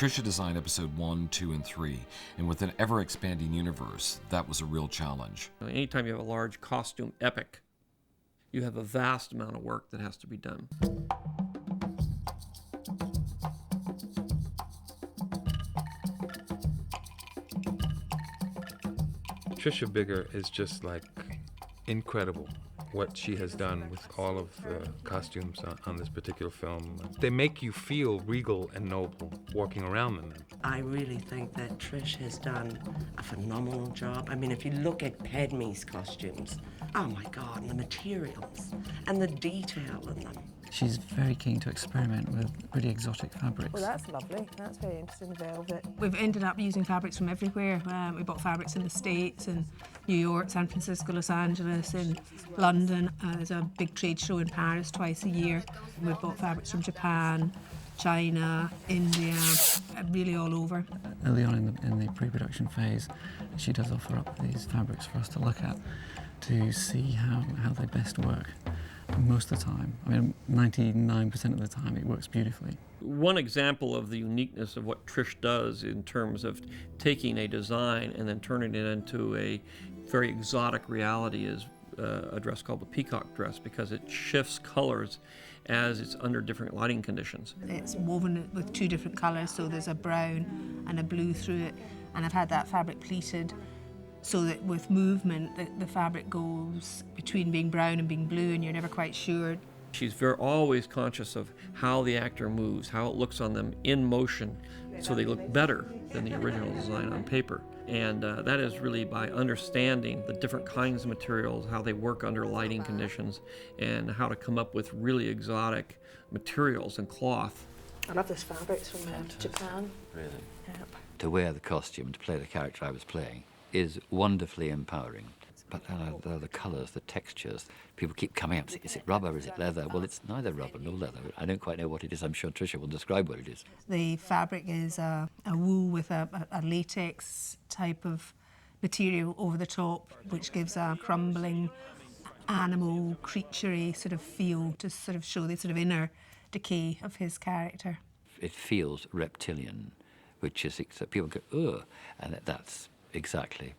S1: Tricia designed episode 1, 2, and 3, and with an ever-expanding universe, that was a real challenge.
S15: Anytime you have a large costume epic, you have a vast amount of work that has to be done.
S3: Tricia Bigger is just like incredible what she has done with all of the costumes on this particular film. They make you feel regal and noble walking around in them.
S5: I really think that Trish has done a phenomenal job. I mean, if you look at Padme's costumes, oh my God, and the materials and the detail in them.
S17: She's very keen to experiment with really exotic fabrics.
S12: Well, that's lovely. That's very interesting, velvet.
S25: We've ended up using fabrics from everywhere. We bought fabrics in the States, in New York, San Francisco, Los Angeles, in London. There's a big trade show in Paris twice a year. We've bought fabrics from Japan, China, India, really all over.
S17: Early on in the pre-production phase, she does offer up these fabrics for us to look at to see how they best work. Most of the time, I mean 99% of the time, it works beautifully.
S15: One example of the uniqueness of what Trish does in terms of taking a design and then turning it into a very exotic reality is a dress called the peacock dress, because it shifts colors as it's under different lighting conditions.
S25: It's woven with two different colours, so there's a brown and a blue through it, and I've had that fabric pleated so that with movement the fabric goes between being brown and being blue, and you're never quite sure.
S15: She's always conscious of how the actor moves, how it looks on them in motion, so they look better than the original design on paper. And that is really by understanding the different kinds of materials, how they work under lighting conditions, and how to come up with really exotic materials and cloth.
S12: I love this fabric from Japan.
S13: Really?
S12: Yep.
S13: To wear the costume, to play the character I was playing, is wonderfully empowering. But there are the colours, the textures. People keep coming up and say, is it rubber, is it leather? Well, it's neither rubber nor leather. I don't quite know what it is. I'm sure Tricia will describe what it is.
S25: The fabric is a wool with a latex type of material over the top, which gives a crumbling, animal, creaturey sort of feel to sort of show the sort of inner decay of his character.
S13: It feels reptilian, which is, people go, ugh, and that's exactly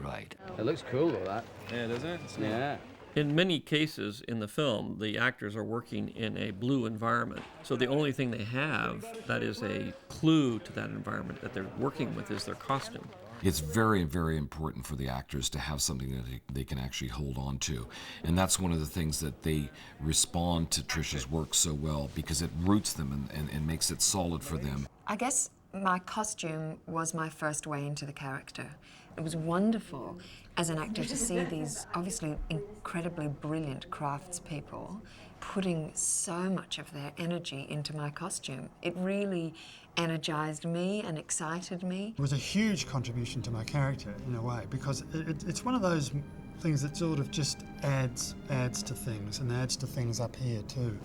S13: right.
S8: It looks cool, though, that.
S24: Yeah, doesn't it?
S8: Yeah.
S15: In many cases in the film, the actors are working in a blue environment. So the only thing they have that is a clue to that environment that they're working with is their costume.
S1: It's very, very important for the actors to have something that they can actually hold on to. And that's one of the things that they respond to Tricia's work so well, because it roots them and makes it solid for them.
S16: I guess my costume was my first way into the character. It was wonderful as an actor to see these obviously incredibly brilliant craftspeople putting so much of their energy into my costume. It really energized me and excited me.
S22: It was a huge contribution to my character in a way, because it's one of those things that sort of just adds to things, and adds to things up here too.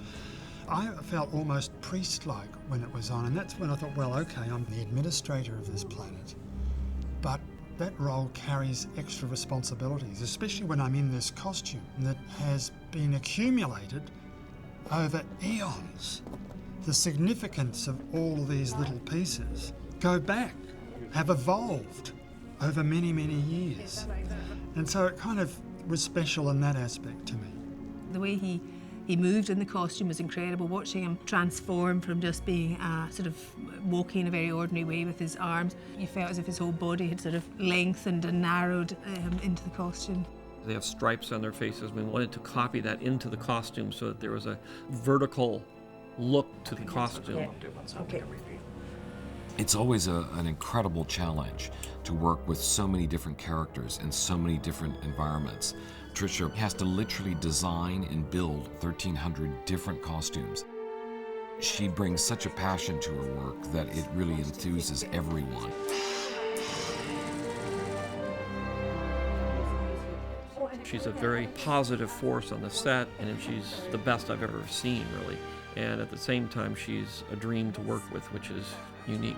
S22: I felt almost priest-like when it was on, and that's when I thought, well, okay, I'm the administrator of this planet, but that role carries extra responsibilities, especially when I'm in this costume that has been accumulated over eons. The significance of all of these little pieces go back, have evolved over many, many years. And so it kind of was special in that aspect to me.
S25: The way he moved in the costume was incredible. Watching him transform from just being sort of walking in a very ordinary way with his arms, you felt as if his whole body had sort of lengthened and narrowed into the costume.
S15: They have stripes on their faces. We wanted to copy that into the costume so that there was a vertical look to the costume.
S12: Yeah. Okay.
S1: It's always an incredible challenge to work with so many different characters in so many different environments. Tricia has to literally design and build 1,300 different costumes. She brings such a passion to her work that it really enthuses everyone.
S15: She's a very positive force on the set, and she's the best I've ever seen, really. And at the same time, she's a dream to work with, which is unique.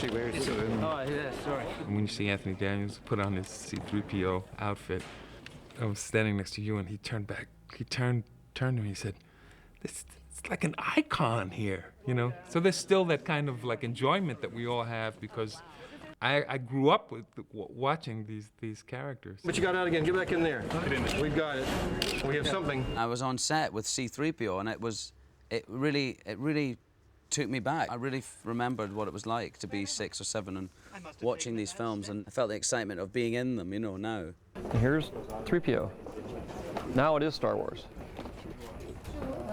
S8: actually wear a suit.
S10: Oh, yeah, sorry.
S3: And when you see Anthony Daniels put on his C-3PO outfit, I was standing next to you, and he turned back. He turned to me. He said, "It's like an icon here, you know." So there's still that kind of like enjoyment that we all have because I grew up with watching these characters.
S15: But you got out again. Get back in there. We've got it. We have something.
S6: I was on set with C-3PO, and it really took me back. I really remembered what it was like to be 6 or 7 and watching these films, and I felt the excitement of being in them, you know, now.
S15: Here's 3PO. Now it is Star Wars.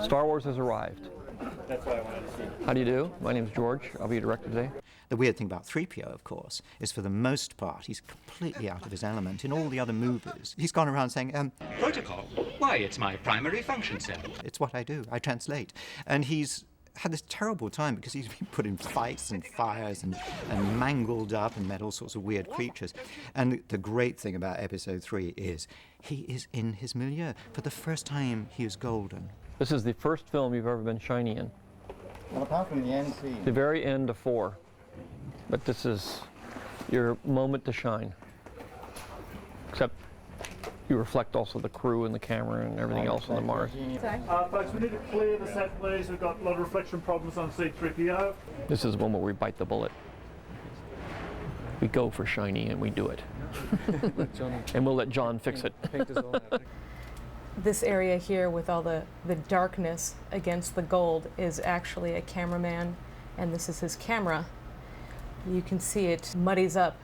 S15: Star Wars has arrived.
S9: That's what I wanted to see.
S15: How do you do? My name's George. I'll be your director today.
S9: The weird thing about 3PO, of course, is for the most part, he's completely out of his element. In all the other movies, he's gone around saying,
S11: Protocol? Why, it's my primary function, sir.
S9: It's what I do. I translate. And he's had this terrible time because he's been put in fights and fires and mangled up and met all sorts of weird creatures. And the great thing about Episode 3 is he is in his milieu. For the first time, he is golden.
S15: This is the first film you've ever been shiny in.
S9: Well, apart from the end scene.
S15: The very end of 4. But this is your moment to shine. Except you reflect also the crew and the camera and everything else on the Mars.
S14: Folks, we need to clear the set, please. We've got a lot of reflection problems on C-3PO.
S15: This is one where we bite the bullet. We go for shiny and we do it. And we'll let John fix it.
S12: This area here with all the darkness against the gold is actually a cameraman, and this is his camera. You can see it muddies up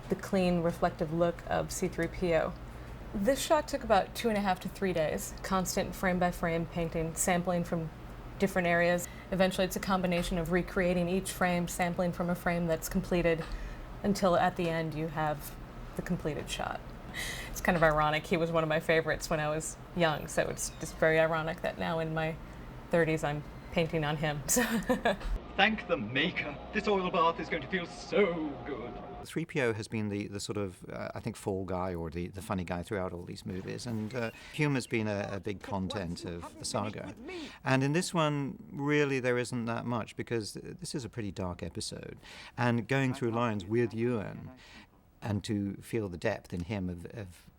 S12: the clean, reflective look of C-3PO. This shot took about 2.5 to 3 days. Constant frame-by-frame painting, sampling from different areas. Eventually it's a combination of recreating each frame, sampling from a frame that's completed, until at the end you have the completed shot. It's kind of ironic. He was one of my favorites when I was young, so it's just very ironic that now in my 30s I'm painting on him.
S11: Thank the maker. This oil bath is going to feel so good.
S9: 3PO has been the sort of, I think, fall guy or the funny guy throughout all these movies, and humour's been a big content of the saga. And in this one, really, there isn't that much, because this is a pretty dark episode. And going through lines with Ewan, and to feel the depth in him of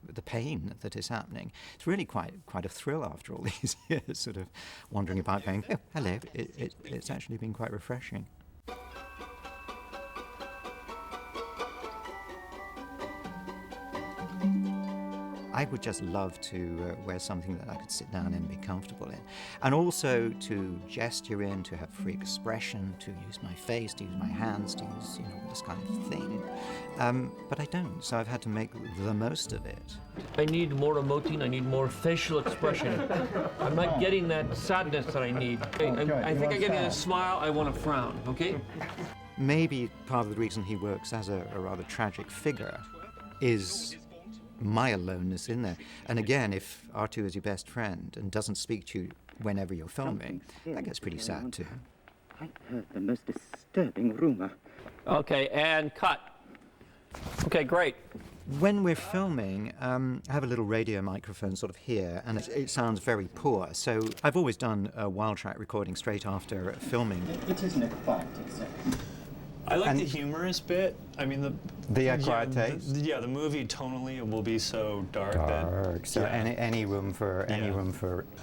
S9: the pain that is happening, it's really quite a thrill after all these years, sort of wandering about going, oh, hello. It's actually been quite refreshing. I would just love to wear something that I could sit down and be comfortable in. And also to gesture in, to have free expression, to use my face, to use my hands, to use, this kind of thing. But I don't, so I've had to make the most of it.
S4: I need more emoting, I need more facial expression. I'm not getting that sadness that I need. I think I'm getting a smile, I want a frown, okay?
S9: Maybe part of the reason he works as a rather tragic figure is my aloneness in there. And again, if R2 is your best friend and doesn't speak to you whenever you're filming, that gets pretty sad too.
S11: I heard the most disturbing rumour.
S15: Okay, and cut. Okay, great.
S9: When we're filming, I have a little radio microphone sort of here, and it sounds very poor. So I've always done a wild track recording straight after filming.
S11: It isn't a fact, except...
S18: I like the humorous bit. I mean,
S9: the quiet taste.
S18: The movie tonally will be so dark.
S9: So
S18: yeah.
S9: any room for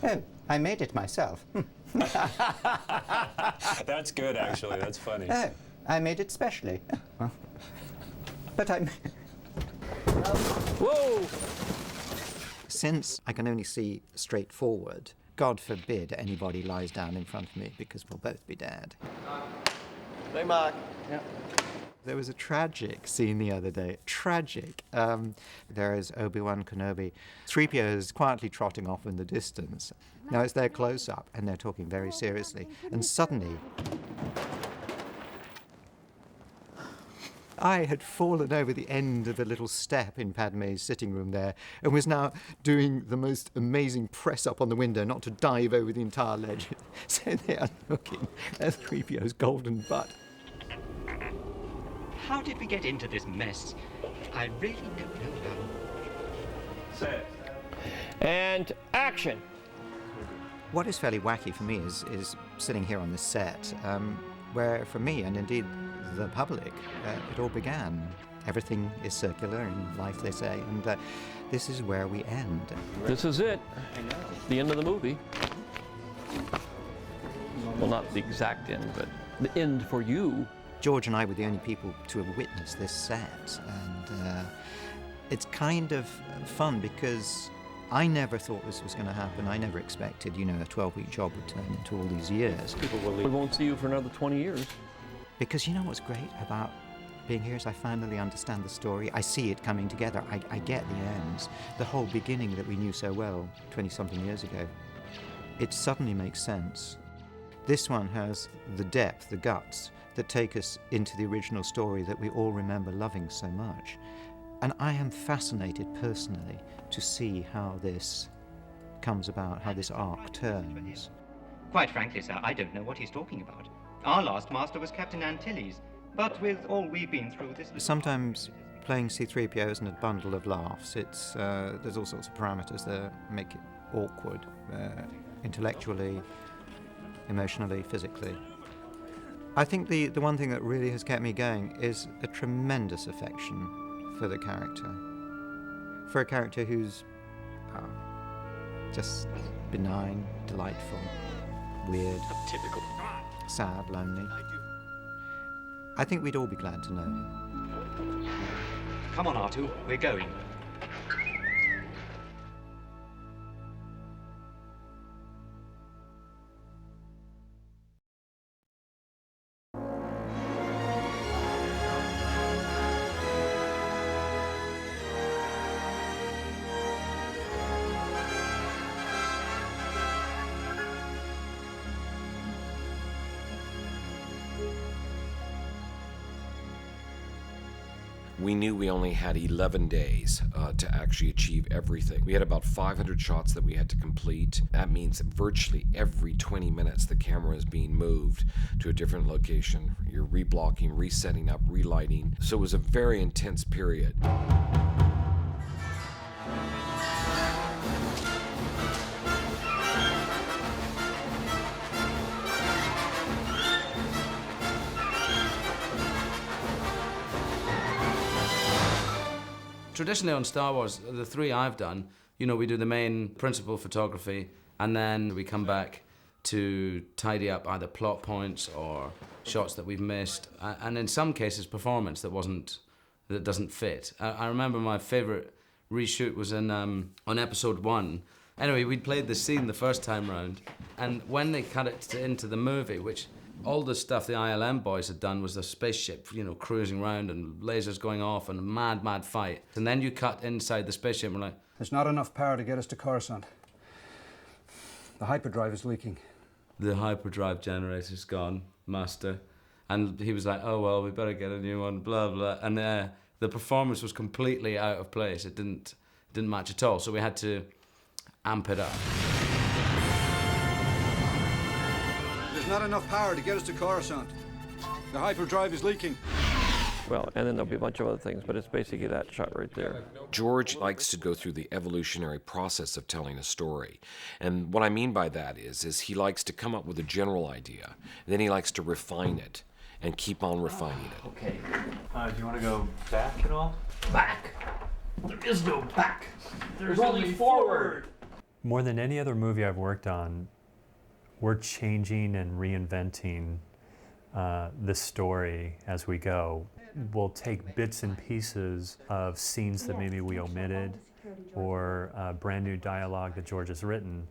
S9: Oh, I made it myself.
S18: That's good, actually. That's funny.
S9: Oh, I made it specially. But I'm.
S15: Whoa!
S9: Since I can only see straight forward, God forbid anybody lies down in front of me, because we'll both be dead.
S15: Hey, Mark.
S9: Yeah. There was a tragic scene the other day. Tragic. There is Obi-Wan Kenobi. 3PO is quietly trotting off in the distance. Now it's their close-up, and they're talking very seriously. And suddenly, I had fallen over the end of a little step in Padmé's sitting room there, and was now doing the most amazing press-up on the window, not to dive over the entire ledge. So they are looking at 3PO's golden butt.
S11: How did we get into this mess? I really don't know.
S18: Set.
S15: And action.
S9: What is fairly wacky for me is sitting here on this set, where for me, and indeed the public it all began. Everything is circular in life, they say, and this is where we end.
S4: This is it. The end of the movie. Well, not the exact end, but the end for you.
S9: George and I were the only people to have witnessed this set, and it's kind of fun because I never thought this was going to happen. I never expected, you know, a 12-week job would turn into all these years.
S4: We won't see you for another 20 years.
S9: Because you know what's great about being here is I finally understand the story. I see it coming together. I get the ends. The whole beginning that we knew so well 20-something years ago. It suddenly makes sense. This one has the depth, the guts, that take us into the original story that we all remember loving so much. And I am fascinated personally to see how this comes about, how this arc turns.
S11: Quite frankly, sir, I don't know what he's talking about. Our last master was Captain Antilles, but with all we've been through this...
S9: Sometimes playing C-3PO isn't a bundle of laughs. It's there's all sorts of parameters that make it awkward, intellectually, emotionally, physically. I think the one thing that really has kept me going is a tremendous affection for the character. For a character who's just benign, delightful, weird,
S11: typical,
S9: sad, lonely. I think we'd all be glad to know him.
S11: Come on, R2, we're going.
S1: We knew we only had 11 days to actually achieve everything. We had about 500 shots that we had to complete. That means that virtually every 20 minutes the camera is being moved to a different location. You're reblocking, resetting up, relighting. So it was a very intense period.
S6: Traditionally on Star Wars, the three I've done, you know, we do the main principal photography, and then we come back to tidy up either plot points or shots that we've missed, and in some cases performance that doesn't fit. I remember my favourite reshoot was in on episode 1. Anyway, we'd played the scene the first time round, and when they cut it into the movie, which all the stuff the ILM boys had done was the spaceship, you know, cruising around and lasers going off and a mad, mad fight. And then you cut inside the spaceship and we're like...
S7: There's not enough power to get us to Coruscant. The hyperdrive is leaking.
S6: The hyperdrive generator's gone, master. And he was like, oh, well, we better get a new one, blah, blah. And the performance was completely out of place. It didn't match at all. So we had to amp it up.
S7: There's not enough power to get us to Coruscant. The hyperdrive is leaking.
S4: Well, and then there'll be a bunch of other things, but it's basically that shot right there.
S1: George likes to go through the evolutionary process of telling a story. And what I mean by that is he likes to come up with a general idea, and then he likes to refine it and keep on refining it.
S18: Okay. Do you want to go back at all?
S4: Back? There is no back. There's only forward.
S19: More than any other movie I've worked on, we're changing and reinventing the story as we go. We'll take bits and pieces of scenes that maybe we omitted or brand new dialogue that George has written,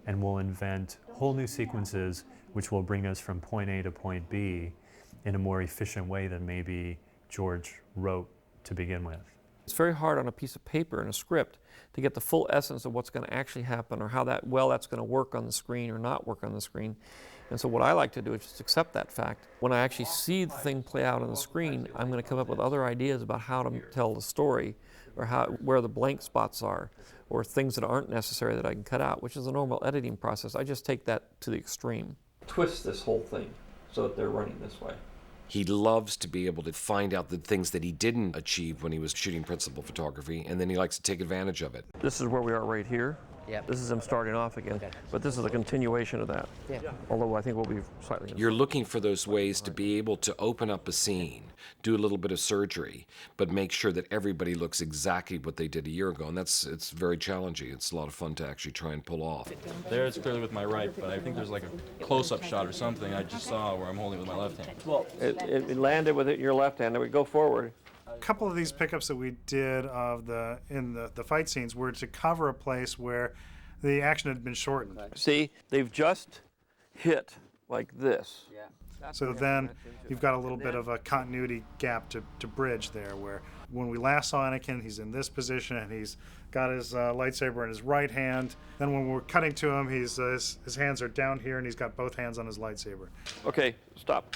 S19: and we'll invent whole new sequences which will bring us from point A to point B in a more efficient way than maybe George wrote to begin with.
S15: It's very hard on a piece of paper and a script to get the full essence of what's going to actually happen or how that's going to work on the screen or not work on the screen. And so what I like to do is just accept that fact. When I actually see the thing play out on the screen, I'm going to come up with other ideas about how to tell the story or where the blank spots are or things that aren't necessary that I can cut out, which is a normal editing process. I just take that to the extreme. Twist this whole thing so that they're running this way.
S1: He loves to be able to find out the things that he didn't achieve when he was shooting principal photography, and then he likes to take advantage of it.
S4: This is where we are right here.
S2: Yep.
S4: This is him starting off again, but this is a continuation of that.
S2: Yeah.
S4: Although I think we'll be slightly.
S1: You're looking for those ways to be able to open up a scene, do a little bit of surgery, but make sure that everybody looks exactly what they did a year ago, and it's very challenging. It's a lot of fun to actually try and pull off.
S5: There it's clearly with my right, but I think there's like a close-up shot or something I just saw where I'm holding it with my left hand.
S4: Well, it landed with it in your left hand, and we go forward.
S20: A couple of these pickups that we did in the fight scenes were to cover a place where the action had been shortened.
S4: See, they've just hit like this.
S20: So then you've got a little bit of a continuity gap to bridge there, where when we last saw Anakin, he's in this position and he's got his lightsaber in his right hand. Then when we're cutting to him, his hands are down here and he's got both hands on his lightsaber.
S4: Okay, stop.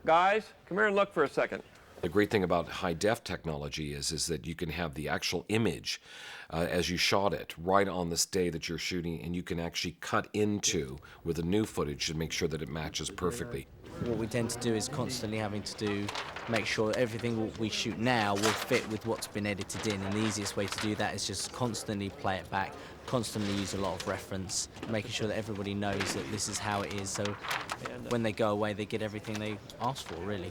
S4: Guys, come here and look for a second.
S1: The great thing about high-def technology is that you can have the actual image as you shot it right on this day that you're shooting, and you can actually cut into with the new footage to make sure that it matches perfectly.
S2: What we tend to do is constantly having to make sure everything we shoot now will fit with what's been edited in, and the easiest way to do that is just constantly play it back, constantly use a lot of reference, making sure that everybody knows that this is how it is, so when they go away they get everything they asked for, really.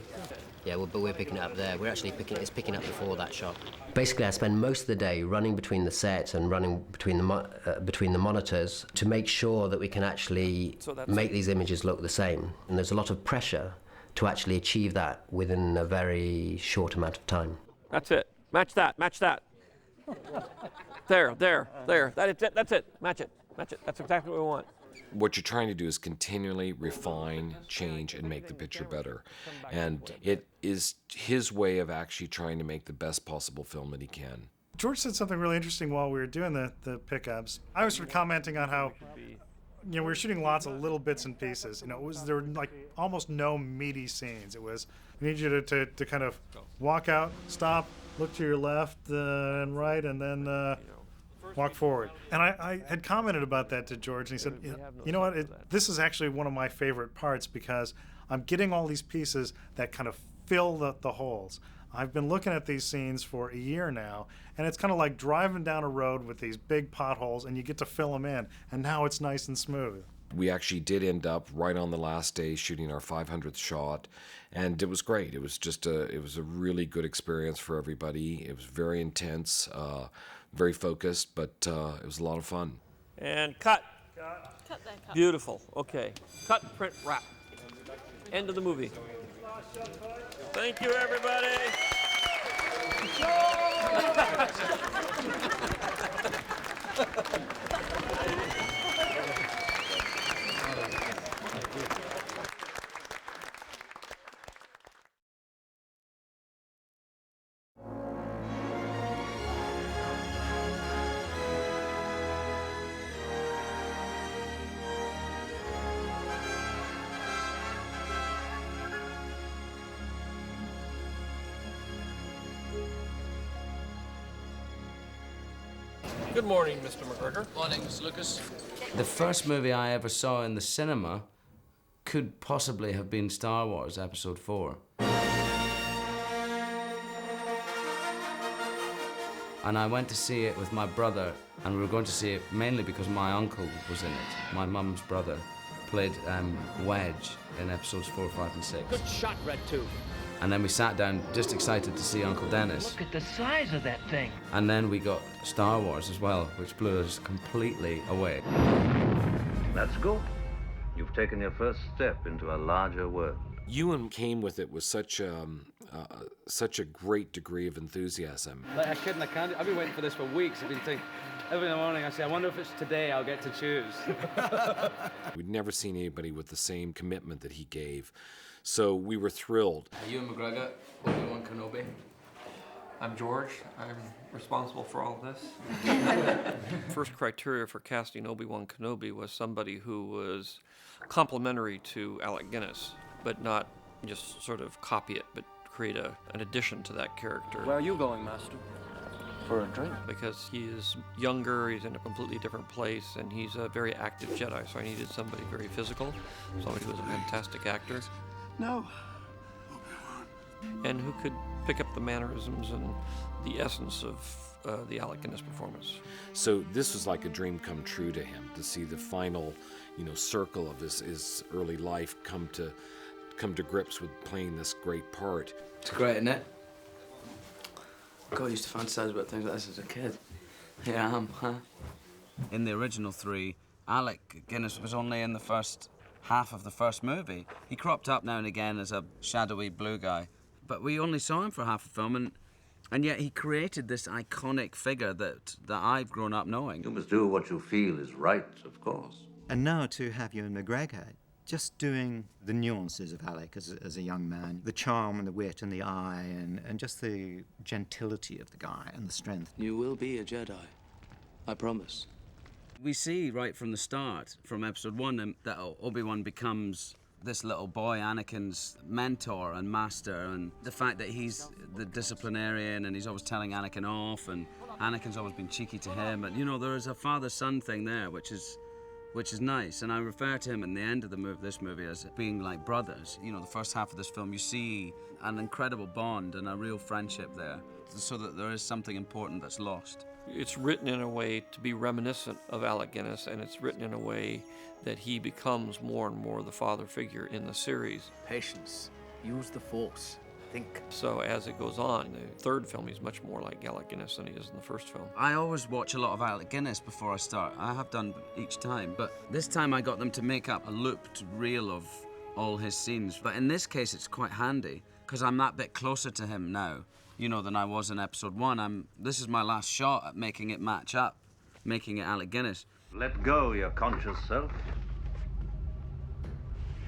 S21: Yeah, well, but we're picking it up there. We're actually picking up before that shot. Basically, I spend most of the day running between the sets and running between the monitors to make sure that we can actually make these images look the same. And there's a lot of pressure to actually achieve that within a very short amount of time.
S4: That's it. Match that. Match that. There. That's it. Match it. That's exactly what we want.
S1: What you're trying to do is continually refine, change, and make the picture better. And it is his way of actually trying to make the best possible film that he can.
S20: George said something really interesting while we were doing the pickups. I was sort of commenting on how, we were shooting lots of little bits and pieces. There were like almost no meaty scenes. It was, we need you to kind of walk out, stop, look to your left and right, and then walk forward. And I had commented about that to George, and he said, you know what, this is actually one of my favorite parts because I'm getting all these pieces that kind of fill the holes. I've been looking at these scenes for a year now, and it's kind of like driving down a road with these big potholes, and you get to fill them in, and now it's nice and smooth.
S1: We actually did end up right on the last day shooting our 500th shot, and it was great. It was just it was a really good experience for everybody. It was very intense, very focused, but it was a lot of fun.
S4: And cut. Cut that cut. Beautiful. Okay. Cut, print, wrap. End of the movie. Thank you, everybody. Good morning, Mr. McGregor.
S2: Morning, Mr. Lucas. The first movie I ever saw in the cinema could possibly have been Star Wars Episode 4. And I went to see it with my brother, and we were going to see it mainly because my uncle was in it. My mum's brother played Wedge in Episodes 4, 5, and 6.
S23: Good shot, Red Tooth.
S2: And then we sat down just excited to see Uncle Dennis.
S23: Look at the size of that thing.
S2: And then we got Star Wars as well, which blew us completely away.
S26: That's good. You've taken your first step into a larger world.
S1: Ewan came with it with such a great degree of enthusiasm.
S27: Like I couldn't, I can't. I've been waiting for this for weeks. I've been thinking, every morning I say, I wonder if it's today I'll get to choose.
S1: We'd never seen anybody with the same commitment that he gave. So we were thrilled.
S2: Ewan McGregor, Obi-Wan Kenobi.
S15: I'm George. I'm responsible for all of this. First criteria for casting Obi-Wan Kenobi was somebody who was complementary to Alec Guinness, but not just sort of copy it, but create an addition to that character.
S27: Where are you going, Master? For a drink?
S15: Because he is younger, he's in a completely different place, and he's a very active Jedi, so I needed somebody very physical, somebody who was a fantastic actor.
S27: No.
S15: And who could pick up the mannerisms and the essence of the Alec Guinness performance.
S1: So this was like a dream come true to him, to see the final, circle of his early life come to grips with playing this great part.
S27: It's great, isn't it? God, I used to fantasize about things like this as a kid. Here I am, huh?
S6: In the original 3, Alec Guinness was only in the first half of the first movie. He cropped up now and again as a shadowy blue guy, but we only saw him for half the film, and yet he created this iconic figure that I've grown up knowing.
S26: You must do what you feel is right, of course.
S9: And now to have Ewan McGregor just doing the nuances of Alec as a young man, the charm and the wit and the eye and just the gentility of the guy and the strength.
S27: You will be a Jedi, I promise.
S6: We see right from the start, from episode 1, that Obi-Wan becomes this little boy, Anakin's mentor and master, and the fact that he's the disciplinarian and he's always telling Anakin off, and Anakin's always been cheeky to him, and there is a father-son thing there, which is nice, and I refer to him in the end of this movie as being like brothers. The first half of this film, you see an incredible bond and a real friendship there, so that there is something important that's lost.
S15: It's written in a way to be reminiscent of Alec Guinness, and it's written in a way that he becomes more and more the father figure in the series.
S23: Patience. Use the Force. Think.
S15: So as it goes on, in the third film, he's much more like Alec Guinness than he is in the first film.
S6: I always watch a lot of Alec Guinness before I start. I have done each time, but this time I got them to make up a looped reel of all his scenes. But in this case, it's quite handy, because I'm that bit closer to him now, than I was in episode 1. This is my last shot at making it match up, making it Alec Guinness.
S26: Let go your conscious self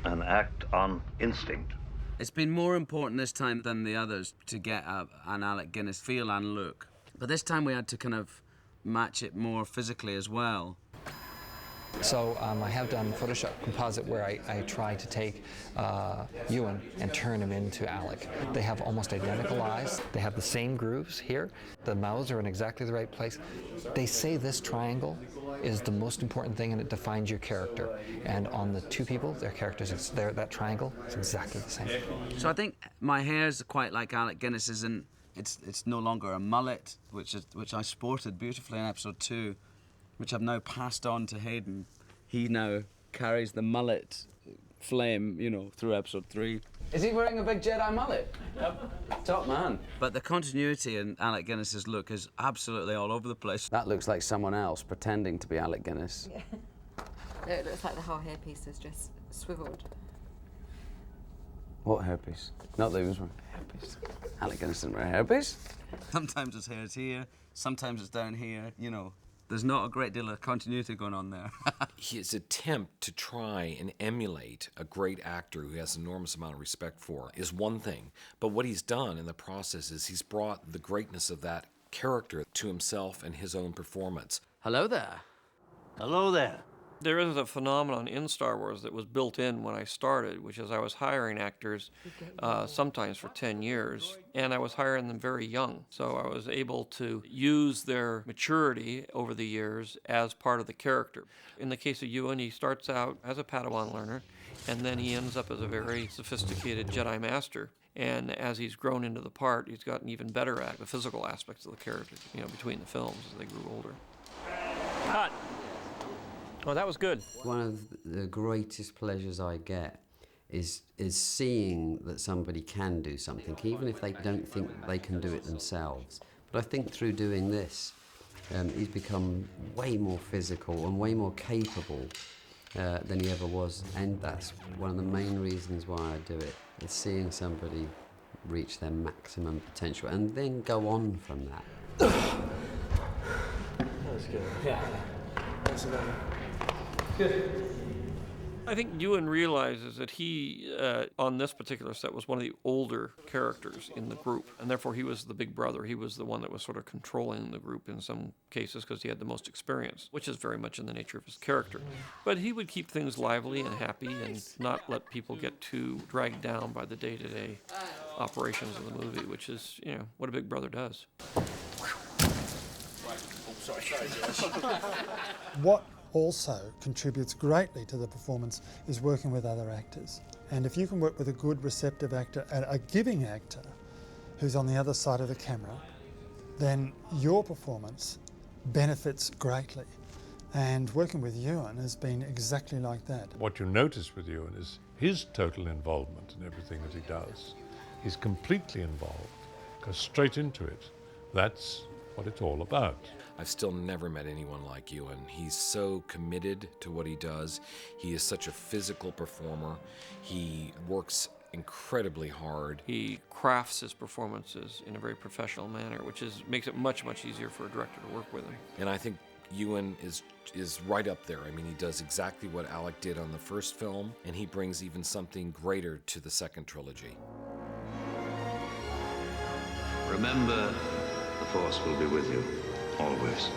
S26: and act on instinct.
S6: It's been more important this time than the others to get an Alec Guinness feel and look. But this time we had to kind of match it more physically as well.
S8: So I have done Photoshop Composite where I try to take Ewan and turn him into Alec. They have almost identical eyes. They have the same grooves here. The mouths are in exactly the right place. They say this triangle is the most important thing and it defines your character. And on the two people, their characters, that triangle is exactly the same.
S6: So I think my hair's quite like Alec Guinness's, and it's no longer a mullet, which I sported beautifully in episode 2. Which I've now passed on to Hayden. He now carries the mullet flame, through episode 3.
S27: Is he wearing a big Jedi mullet? Yep. Top man.
S6: But the continuity in Alec Guinness's look is absolutely all over the place. That looks like someone else pretending to be Alec Guinness.
S13: Yeah. It looks like the whole hairpiece is just swiveled.
S6: What hairpiece? Not that he was wearing a hairpiece. Alec Guinness didn't wear a hairpiece. Sometimes his hair's here, sometimes it's down here, There's not a great deal of continuity going on there.
S1: His attempt to try and emulate a great actor who has an enormous amount of respect for is one thing, but what he's done in the process is he's brought the greatness of that character to himself and his own performance.
S27: Hello there.
S26: Hello there.
S15: There is a phenomenon in Star Wars that was built in when I started, which is I was hiring actors sometimes for 10 years, and I was hiring them very young. So I was able to use their maturity over the years as part of the character. In the case of Ewan, he starts out as a Padawan learner, and then he ends up as a very sophisticated Jedi Master. And as he's grown into the part, he's gotten even better at the physical aspects of the character, between the films as they grew older.
S4: Cut. Oh, that was good.
S16: One of the greatest pleasures I get is seeing that somebody can do something, even if they don't think they can do it themselves. But I think through doing this, he's become way more physical and way more capable than he ever was. And that's one of the main reasons why I do it, is seeing somebody reach their maximum potential and then go on from that.
S4: That was good. Yeah. That's about it. Good.
S15: I think Ewan realizes that he, on this particular set, was one of the older characters in the group, and therefore he was the big brother. He was the one that was sort of controlling the group in some cases because he had the most experience, which is very much in the nature of his character. But he would keep things lively and happy and not let people get too dragged down by the day-to-day operations of the movie, which is, what a big brother does.
S17: What also contributes greatly to the performance is working with other actors. And if you can work with a good receptive actor and a giving actor who's on the other side of the camera, then your performance benefits greatly. And working with Ewan has been exactly like that.
S3: What you notice with Ewan is his total involvement in everything that he does. He's completely involved, goes straight into it. That's what it's all about.
S1: I've still never met anyone like Ewan. He's so committed to what he does. He is such a physical performer. He works incredibly hard.
S15: He crafts his performances in a very professional manner, which makes it much, much easier for a director to work with him.
S1: And I think Ewan is right up there. I mean, he does exactly what Alec did on the first film, and he brings even something greater to the second trilogy.
S26: Remember, the Force will be with you, always.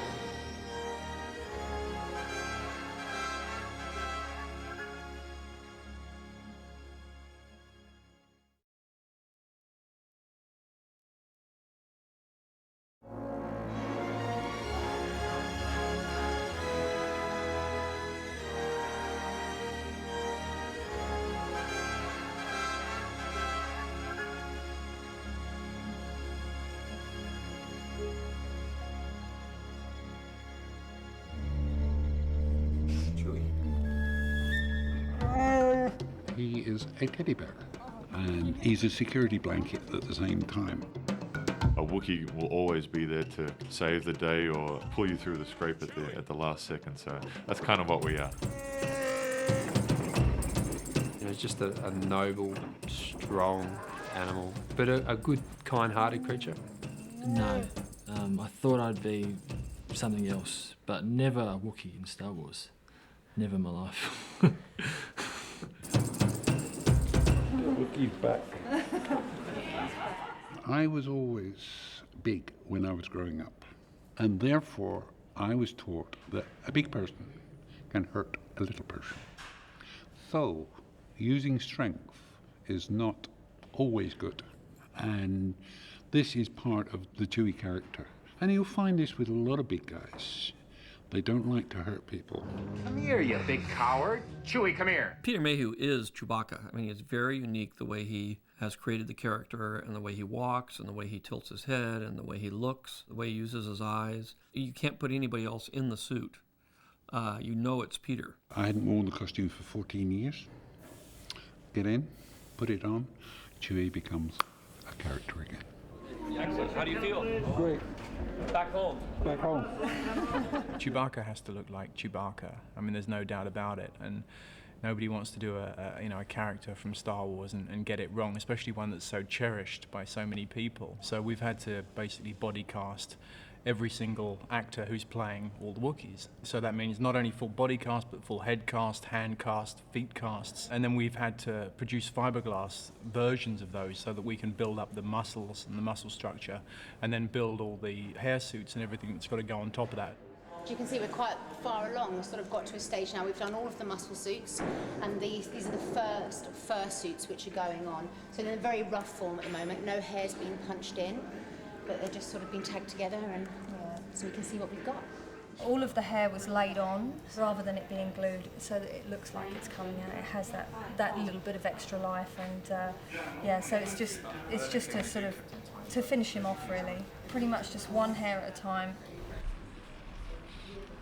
S10: He is a teddy bear, and he's a security blanket at the same time.
S12: A Wookiee will always be there to save the day or pull you through the scrape at the last second, so that's kind of what we are.
S14: He's just a noble, strong animal, but a good, kind-hearted creature.
S22: No, I thought I'd be something else, but never a Wookiee in Star Wars. Never in my life.
S10: Wookiee's back. I was always big when I was growing up, and therefore I was taught that a big person can hurt a little person. So, using strength is not always good, and this is part of the Chewie character. And you'll find this with a lot of big guys. They don't like to hurt people.
S24: Come here, you big coward. Chewie, come here.
S15: Peter Mayhew is Chewbacca. I mean, it's very unique the way he has created the character and the way he walks and the way he tilts his head and the way he looks, the way he uses his eyes. You can't put anybody else in the suit. You know it's Peter.
S10: I hadn't worn the costume for 14 years. Get in, put it on, Chewie becomes a character again.
S15: Excellent. How do you feel?
S10: Great.
S15: Back home.
S10: Back home.
S5: Chewbacca has to look like Chewbacca. I mean, there's no doubt about it. And nobody wants to do a character from Star Wars and get it wrong, especially one that's so cherished by so many people. So we've had to basically body cast every single actor who's playing all the Wookiees. So that means not only full body cast, but full head cast, hand cast, feet casts. And then we've had to produce fiberglass versions of those so that we can build up the muscles and the muscle structure, and then build all the hair suits and everything that's got to go on top of that.
S25: You can see we're quite far along. We've sort of got to a stage now. We've done all of the muscle suits, and these are the first fur suits which are going on. So they're in a very rough form at the moment. No hair's been punched in, but they're just sort of been tagged together, and so we can see what we've got.
S28: All of the hair was laid on rather than it being glued, so that it looks like it's coming out. It has that little bit of extra life, and yeah, so it's just to sort of to finish him off really. Pretty much just one hair at a time.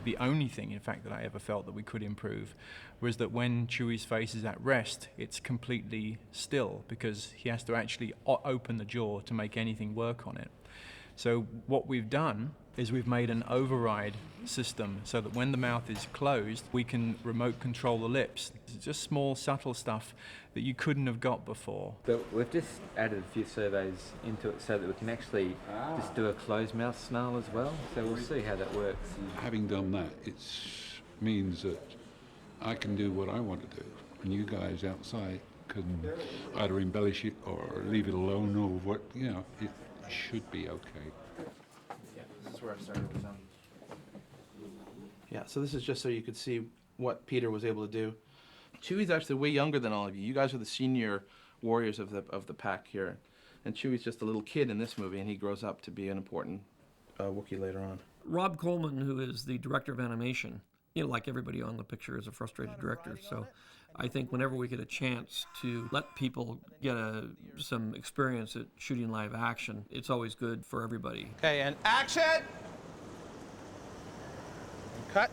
S5: The only thing, in fact, that I ever felt that we could improve was that when Chewie's face is at rest, it's completely still, because he has to actually open the jaw to make anything work on it. So what we've done is we've made an override system so that when the mouth is closed, we can remote control the lips. It's just small, subtle stuff that you couldn't have got before.
S29: But we've just added a few surveys into it so that we can actually just do a closed mouth snarl as well. So we'll see how that works.
S10: Having done that, it means that I can do what I want to do, and you guys outside can either embellish it or leave it alone, or what, it should be okay.
S30: This is where I started with them. Yeah, so this is just so you could see what Peter was able to do. Chewie's actually way younger than all of you. You guys are the senior warriors of the pack here. And Chewie's just a little kid in this movie, and he grows up to be an important Wookiee later on.
S15: Rob Coleman, who is the director of animation, like everybody on the picture is a frustrated director. So I think whenever we get a chance to let people get some experience at shooting live action, it's always good for everybody.
S30: Okay, and action! Cut.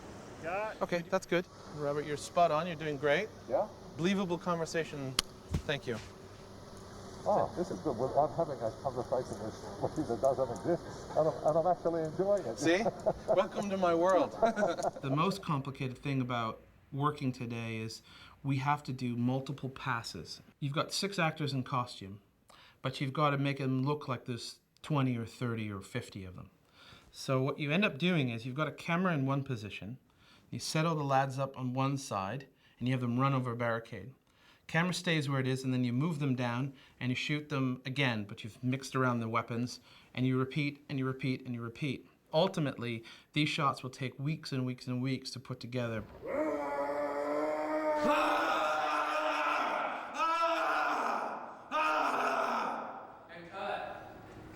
S30: Okay, that's good. Robert, you're spot on. You're doing great.
S2: Yeah?
S30: Believable conversation. Thank you.
S2: Oh, this is good. Well, I'm having a conversation with movie that doesn't exist, and I'm actually enjoying it.
S30: See? Welcome to my world. The most complicated thing about working today is we have to do multiple passes. You've got 6 actors in costume, but you've got to make them look like there's 20 or 30 or 50 of them. So what you end up doing is you've got a camera in one position, you set all the lads up on one side, and you have them run over a barricade. Camera stays where it is, and then you move them down, and you shoot them again, but you've mixed around the weapons, and you repeat, and you repeat, and you repeat. Ultimately, these shots will take weeks and weeks and weeks to put together.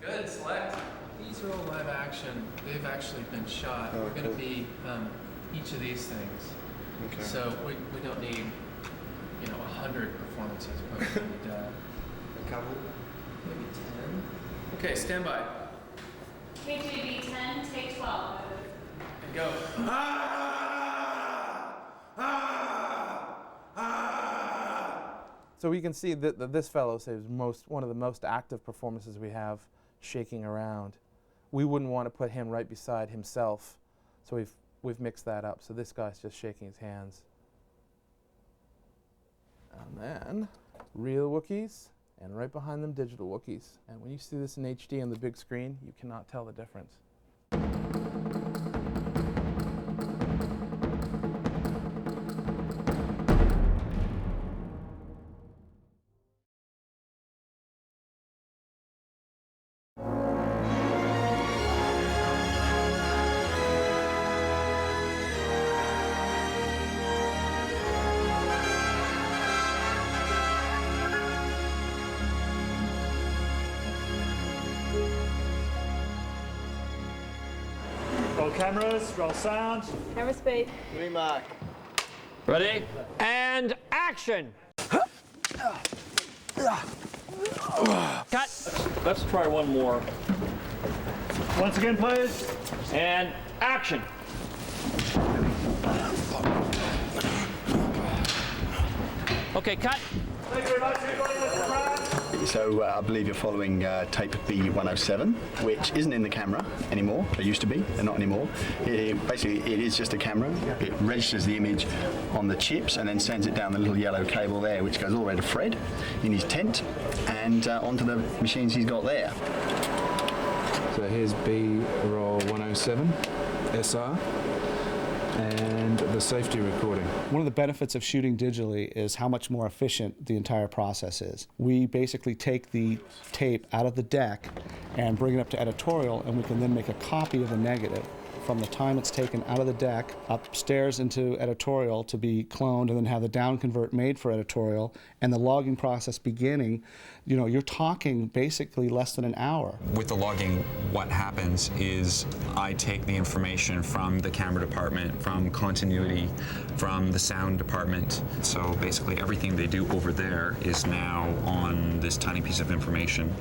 S7: Good, select. These are all live action. They've actually been shot.
S2: Oh,
S7: We're going to
S2: cool.
S7: be each of these things.
S2: Okay.
S7: So we don't need, 100 performances, but we need a couple, maybe 10. Okay, stand by.
S25: KGB 10, take 12.
S7: And go.
S30: So we can see that this fellow is one of the most active performances we have, shaking around. We wouldn't want to put him right beside himself, so we've mixed that up. So this guy's just shaking his hands. And then real Wookiees, and right behind them digital Wookiees. And when you see this in HD on the big screen, you cannot tell the difference.
S8: Roll cameras, roll sound.
S25: Camera speed.
S8: Green mark.
S4: Ready? And action! Cut! Let's try one more.
S8: Once again, please.
S4: And action! Okay, cut.
S8: Thank you very much, everybody. Mr. Brad.
S9: So I believe you're following tape B107, which isn't in the camera anymore. It used to be, and not anymore. Basically, it is just a camera. It registers the image on the chips and then sends it down the little yellow cable there, which goes all the way to Fred in his tent and onto the machines he's got there.
S11: So here's B roll 107 SR. And the safety recording.
S18: One of the benefits of shooting digitally is how much more efficient the entire process is. We basically take the tape out of the deck and bring it up to editorial, and we can then make a copy of the negative from the time it's taken out of the deck upstairs into editorial to be cloned and then have the down convert made for editorial and the logging process beginning. You're talking basically less than an hour.
S19: With the logging, what happens is I take the information from the camera department, from continuity, from the sound department. So basically everything they do over there is now on this tiny piece of information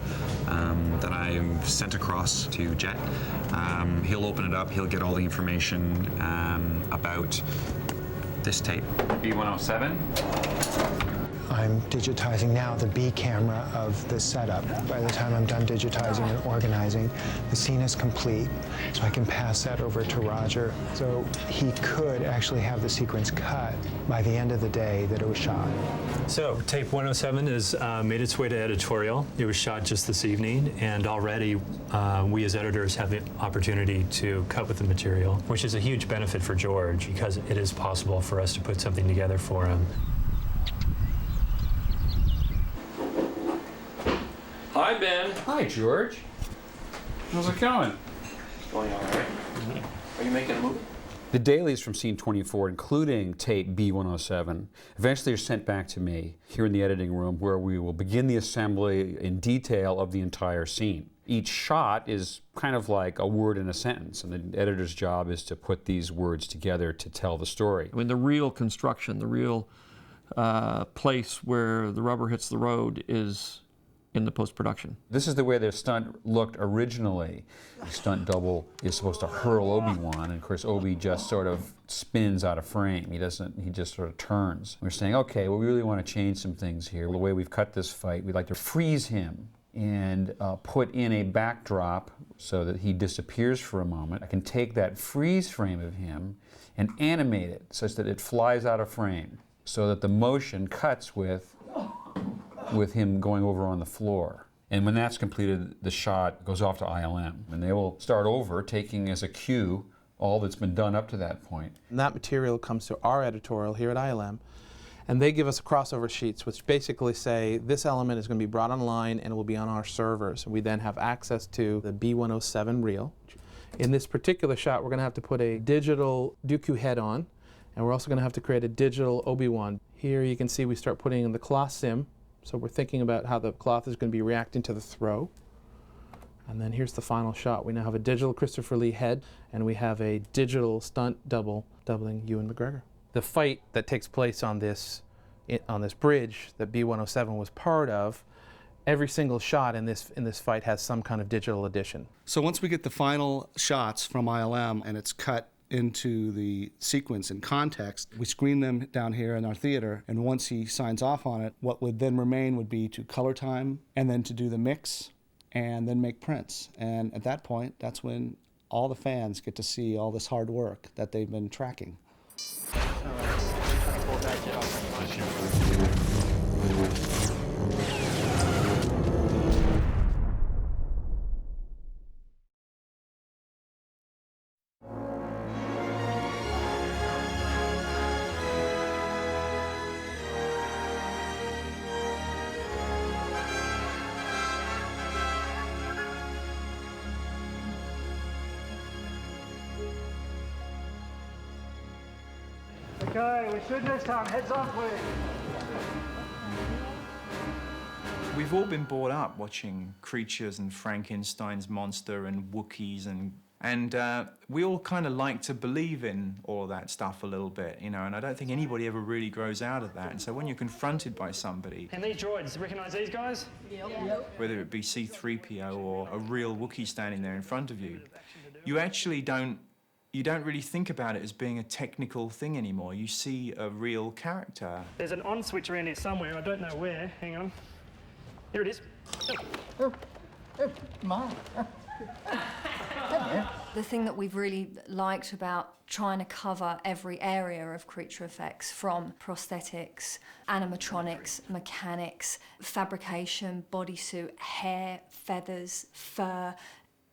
S19: that I've sent across to Jet. He'll open it up, he'll get all the information about this tape. B107.
S20: I'm digitizing now the B camera of the setup. By the time I'm done digitizing and organizing, the scene is complete, so I can pass that over to Roger. So he could actually have the sequence cut by the end of the day that it was shot.
S21: So tape 107 has made its way to editorial. It was shot just this evening, and already we as editors have the opportunity to cut with the material, which is a huge benefit for George because it is possible for us to put something together for him.
S4: Hi, Ben.
S23: Hi, George. How's it going?
S4: It's going all right. Are you making a movie?
S23: The dailies from Scene 24, including tape B107, eventually are sent back to me here in the editing room where we will begin the assembly in detail of the entire scene. Each shot is kind of like a word in a sentence, and the editor's job is to put these words together to tell the story.
S4: I mean, the real construction, the real place where the rubber hits the road is in the post-production.
S23: This is the way the stunt looked originally. The stunt double is supposed to hurl Obi-Wan, and of course Obi just sort of spins out of frame. He just sort of turns. We're saying, okay, well, we really want to change some things here. The way we've cut this fight, we'd like to freeze him and put in a backdrop so that he disappears for a moment. I can take that freeze frame of him and animate it such that it flies out of frame, so that the motion cuts with him going over on the floor. And when that's completed, the shot goes off to ILM, and they will start over, taking as a cue all that's been done up to that point.
S30: And that material comes to our editorial here at ILM, and they give us crossover sheets which basically say this element is going to be brought online and it will be on our servers. And we then have access to the B107 reel. In this particular shot, we're going to have to put a digital Dooku head on, and we're also going to have to create a digital Obi-Wan. Here you can see we start putting in the cloth sim. So we're thinking about how the cloth is going to be reacting to the throw. And then here's the final shot. We now have a digital Christopher Lee head, and we have a digital stunt double doubling Ewan McGregor. The fight that takes place on this bridge that B107 was part of, every single shot in this fight has some kind of digital addition.
S18: So once we get the final shots from ILM and it's cut into the sequence and context, we screen them down here in our theater, and once he signs off on it, what would then remain would be to color time and then to do the mix and then make prints. And at that point, that's when all the fans get to see all this hard work that they've been tracking.
S8: Okay, we're shooting this time. Heads on, please.
S5: We've all been brought up watching Creatures and Frankenstein's monster and Wookiees, and we all kind of like to believe in all of that stuff a little bit, you know, and I don't think anybody ever really grows out of that. And so when you're confronted by somebody,
S8: And these droids, recognize these guys? Yep.
S5: whether it be C-3PO or a real Wookiee standing there in front of you, you actually don't really think about it as being a technical thing anymore. You see a real character.
S8: There's an on switch around here somewhere. I don't know where. Hang on. Here it is.
S28: The thing that we've really liked about trying to cover every area of creature effects, from prosthetics, animatronics, mechanics, fabrication, bodysuit, hair, feathers, fur,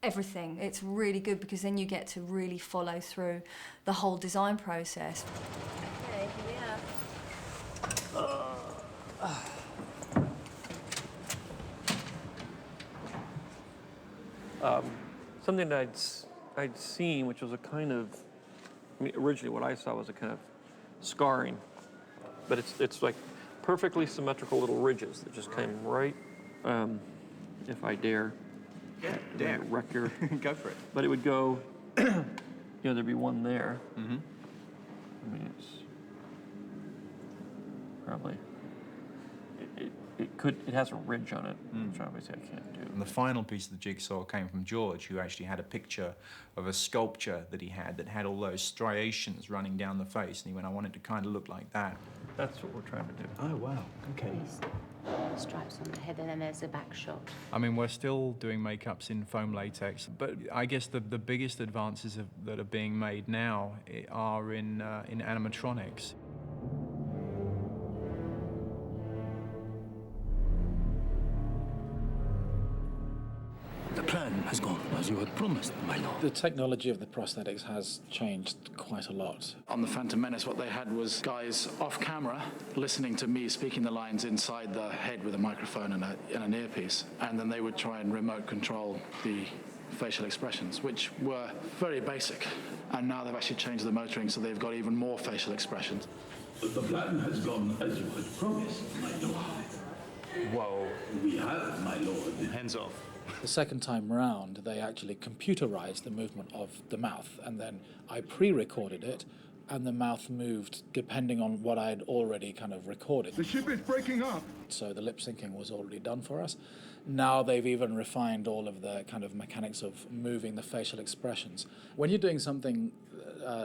S28: everything. It's really good because then you get to really follow through the whole design process. Okay,
S4: Something that I'd seen, which was a kind of, I mean, originally what I saw was a kind of scarring, but it's like perfectly symmetrical little ridges that just came right, if I dare.
S5: Yeah, dare.
S4: Wreck your...
S5: Go for it.
S4: But it would go, you know, there'd be one there.
S5: Mm-hmm.
S4: I mean, it's probably, it has a ridge on it, which obviously I can't do.
S5: And the final piece of the jigsaw came from George, who actually had a picture of a sculpture that he had that had all those striations running down the face, and he went, I want it to kind of look like that.
S4: That's what we're trying to do.
S5: Oh, wow. Okay.
S25: Stripes on the head, and then there's a back shot.
S5: I mean, we're still doing makeups in foam latex, but I guess the biggest advances that are being made now are in animatronics.
S1: The plan has gone as you had promised, my lord.
S3: The technology of the prosthetics has changed quite a lot.
S1: On the Phantom Menace, what they had was guys off camera listening to me speaking the lines inside the head with a microphone and an earpiece, and then they would try and remote control the facial expressions, which were very basic. And now they've actually changed the motoring, so they've got even more facial expressions. The plan has gone as you had promised, my lord.
S3: Whoa.
S1: We have, my lord.
S3: Hands off. The second time round, they actually computerized the movement of the mouth, and then I pre-recorded it, and the mouth moved depending on what I had already kind of recorded.
S6: The ship is breaking up.
S3: So the lip syncing was already done for us. Now they've even refined all of the kind of mechanics of moving the facial expressions. When you're doing something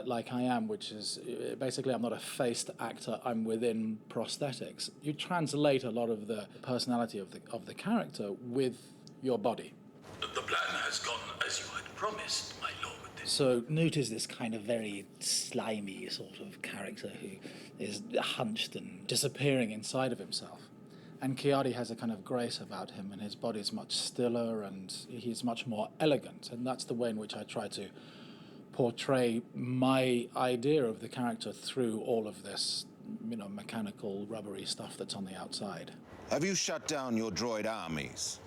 S3: like I am, which is basically I'm not a faced actor, I'm within prosthetics, you translate a lot of the personality of the character with your body.
S12: The plan has gone as you had promised, my lord.
S3: So Newt is this kind of very slimy sort of character who is hunched and disappearing inside of himself. And Kiadi has a kind of grace about him, and his body is much stiller and he's much more elegant. And that's the way in which I try to portray my idea of the character through all of this, mechanical, rubbery stuff that's on the outside.
S12: Have you shut down your droid armies?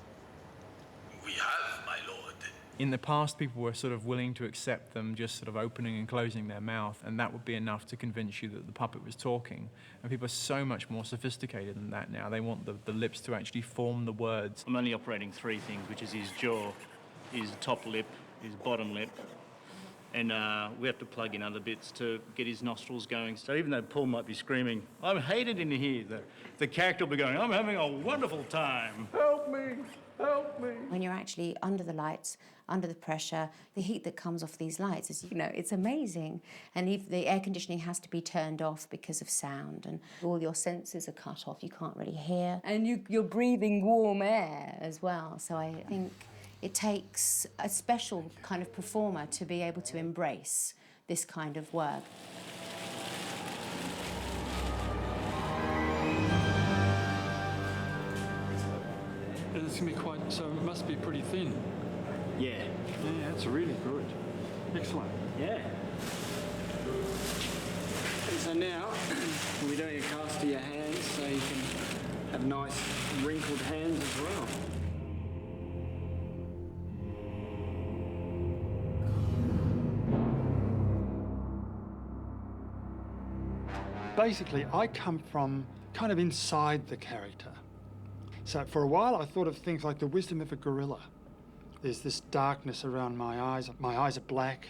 S12: We have, my lord.
S5: In the past, people were sort of willing to accept them just sort of opening and closing their mouth, and that would be enough to convince you that the puppet was talking. And people are so much more sophisticated than that now. They want the lips to actually form the words.
S13: I'm only operating three things, which is his jaw, his top lip, his bottom lip, and we have to plug in other bits to get his nostrils going. So even though Paul might be screaming, I'm hated in here, the character will be going, I'm having a wonderful time.
S6: Help me! Help me!
S25: When you're actually under the lights, under the pressure, the heat that comes off these lights is, it's amazing. And if the air conditioning has to be turned off because of sound, and all your senses are cut off, you can't really hear. And you're breathing warm air as well. So I think it takes a special kind of performer to be able to embrace this kind of work.
S14: It's going to be quite, so it must be pretty thin.
S13: Yeah.
S14: Yeah, that's really good. Excellent.
S13: Yeah.
S14: So now, we're doing a cast of your hands so you can have nice wrinkled hands as well. Basically, I come from kind of inside the character. So for a while, I thought of things like the wisdom of a gorilla. There's this darkness around my eyes. My eyes are black.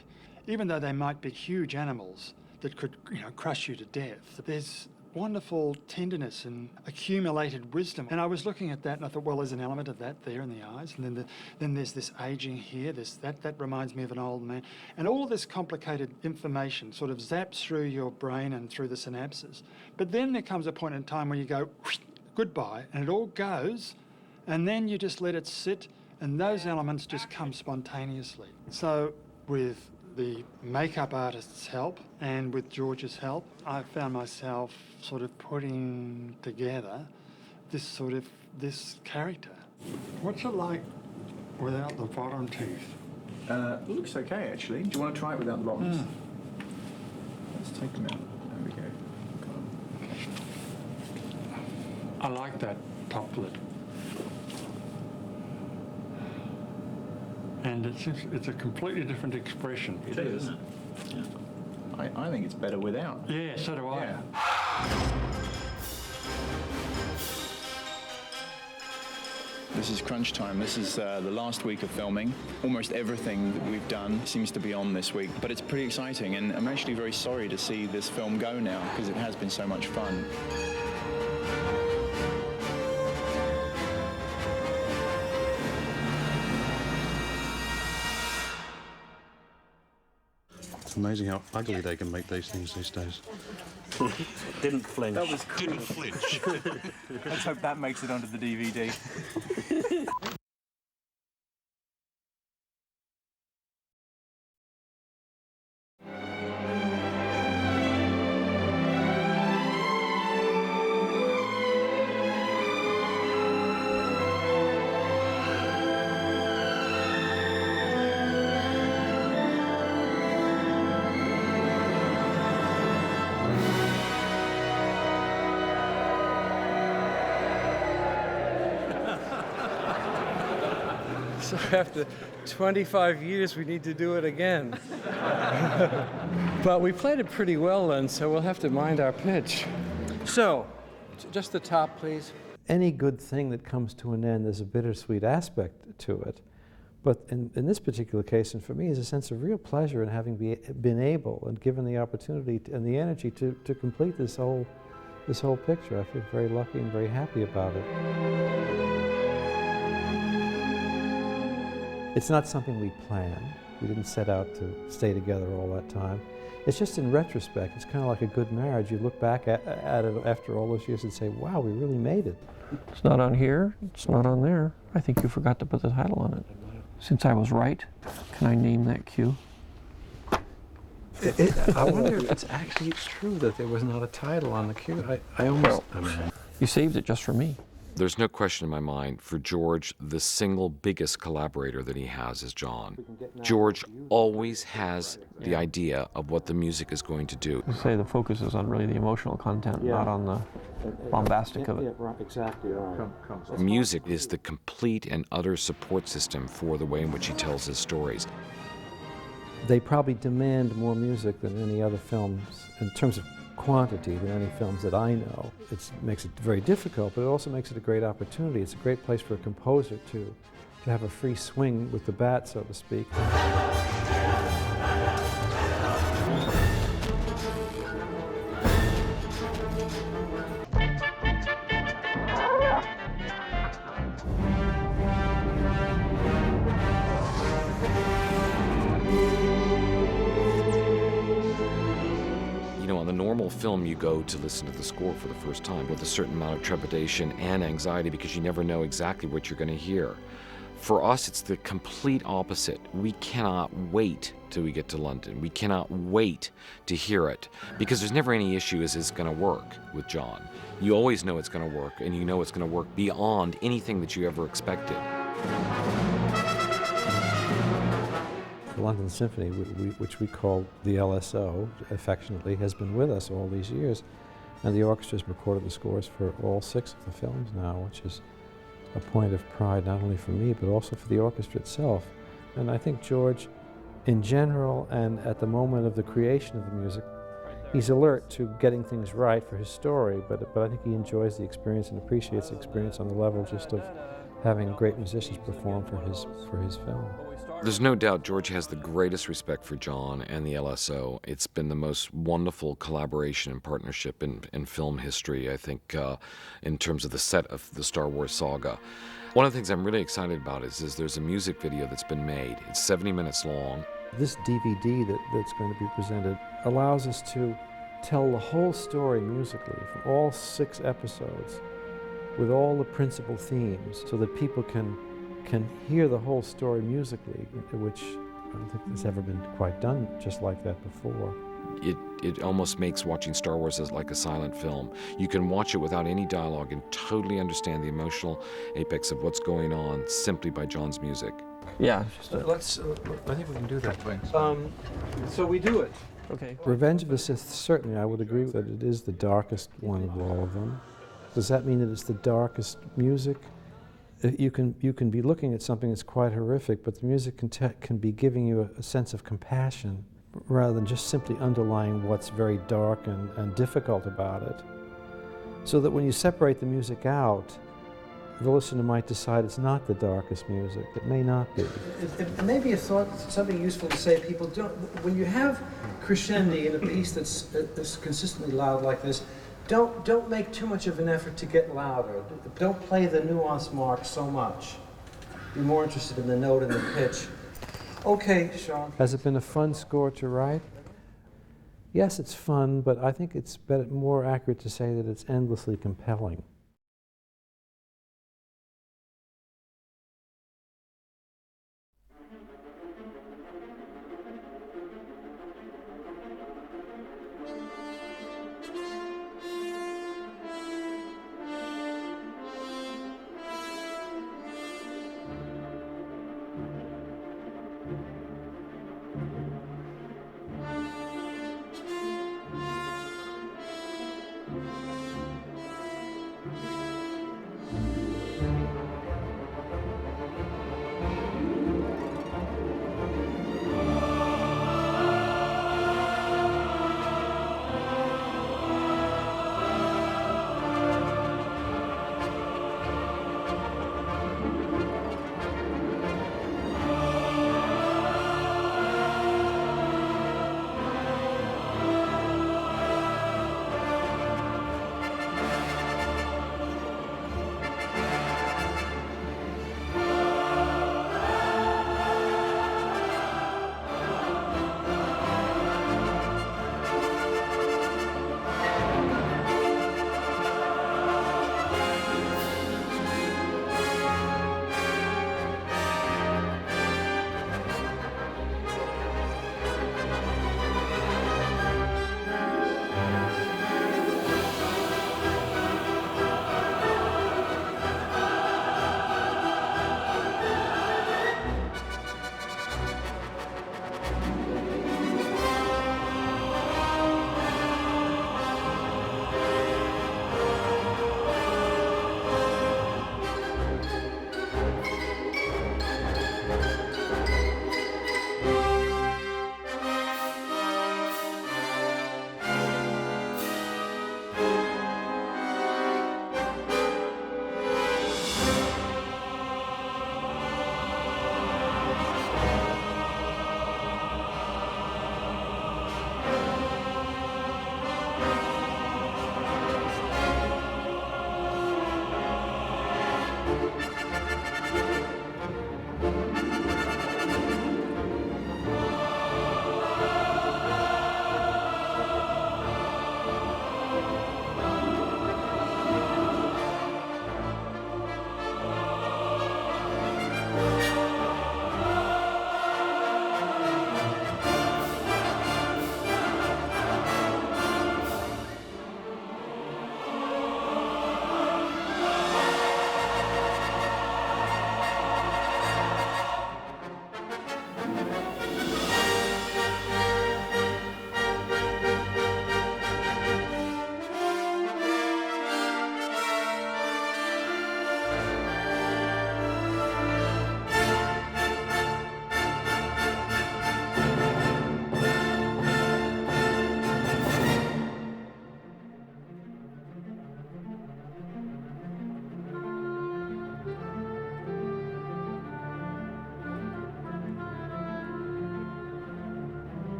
S14: Even though they might be huge animals that could, crush you to death, there's wonderful tenderness and accumulated wisdom. And I was looking at that and I thought, well, there's an element of that there in the eyes. And then there's this aging here, that reminds me of an old man. And all this complicated information sort of zaps through your brain and through the synapses. But then there comes a point in time where you go, goodbye, and it all goes, and then you just let it sit, and those elements just come spontaneously. So with the makeup artist's help and with George's help, I found myself sort of putting together this character. What's it like without the bottom teeth?
S5: It looks okay, actually. Do you want to try it without the bottoms? Let's take them out. There we go.
S14: I like that top lip. And it's a completely different expression.
S5: It is. Yeah. I think it's better without.
S14: Yeah, so do I.
S5: Yeah. This is crunch time. This is the last week of filming. Almost everything that we've done seems to be on this week, but it's pretty exciting, and I'm actually very sorry to see this film go now because it has been so much fun.
S16: It's amazing how ugly they can make these things these days.
S14: Didn't flinch.
S16: That was cool. Didn't flinch.
S5: Let's hope that makes it onto the DVD.
S14: So after 25 years, we need to do it again. But we played it pretty well then, so we'll have to mind our pitch. So, just the top, please. Any good thing that comes to an end, there's a bittersweet aspect to it.
S2: But in this particular case, and for me, is a sense of real pleasure in having been able and given the opportunity and the energy to complete this whole picture. I feel very lucky and very happy about it. It's not something we planned. We didn't set out to stay together all that time. It's just in retrospect, it's kind of like a good marriage. You look back at it after all those years and say, wow, we really made it.
S4: It's not on here, it's not on there. I think you forgot to put the title on it. Since I was right, can I name that cue?
S2: I wonder if it's actually true that there was not a title on the cue. I almost...
S4: You saved it just for me.
S7: There's no question in my mind, for George, the single biggest collaborator that he has is John. George always has the idea of what the music is going to do.
S4: You say the focus is on really the emotional content, not on the bombastic of it.
S2: Yeah, right, exactly right.
S7: Music is the complete and utter support system for the way in which he tells his stories.
S2: They probably demand more music than any other films in terms of quantity than any films that I know. It makes it very difficult, but it also makes it a great opportunity. It's a great place for a composer to have a free swing with the bat, so to speak.
S7: Film, you go to listen to the score for the first time with a certain amount of trepidation and anxiety because you never know exactly what you're going to hear. For us, it's the complete opposite. We cannot wait till we get to London. We cannot wait to hear it because there's never any issue is it's going to work with John. You always know it's going to work, and you know it's going to work beyond anything that you ever expected.
S2: The London Symphony, which we call the LSO affectionately, has been with us all these years, and the orchestra's recorded the scores for all 6 of the films now, which is a point of pride not only for me but also for the orchestra itself. And I think George, in general and at the moment of the creation of the music, he's alert to getting things right for his story, but I think he enjoys the experience and appreciates the experience on the level just of having great musicians perform for his film.
S7: There's no doubt George has the greatest respect for John and the LSO. It's been the most wonderful collaboration and partnership in film history, I think, in terms of the set of the Star Wars saga. One of the things I'm really excited about is there's a music video that's been made. It's 70 minutes long.
S2: This DVD that's going to be presented allows us to tell the whole story musically from all 6 episodes with all the principal themes so that people can hear the whole story musically, which I don't think has ever been quite done just like that before.
S7: It almost makes watching Star Wars as like a silent film. You can watch it without any dialogue and totally understand the emotional apex of what's going on simply by John's music.
S4: Yeah.
S2: I think we can do that.
S4: So we do it. Okay.
S2: Revenge of the Sith, certainly I would agree that it is the darkest one of all of them. Does that mean that it's the darkest music? You can be looking at something that's quite horrific, but the music can be giving you a sense of compassion rather than just simply underlying what's very dark and difficult about it. So that when you separate the music out, the listener might decide it's not the darkest music. It may not be.
S10: It may be a thought, something useful to say. People don't, when you have crescendi in a piece that's consistently loud like this, don't make too much of an effort to get louder. Don't play the nuance mark so much. Be more interested in the note and the pitch. Okay, Sean.
S2: Has it been a fun score to write? Yes, it's fun, but I think it's more accurate to say that it's endlessly compelling.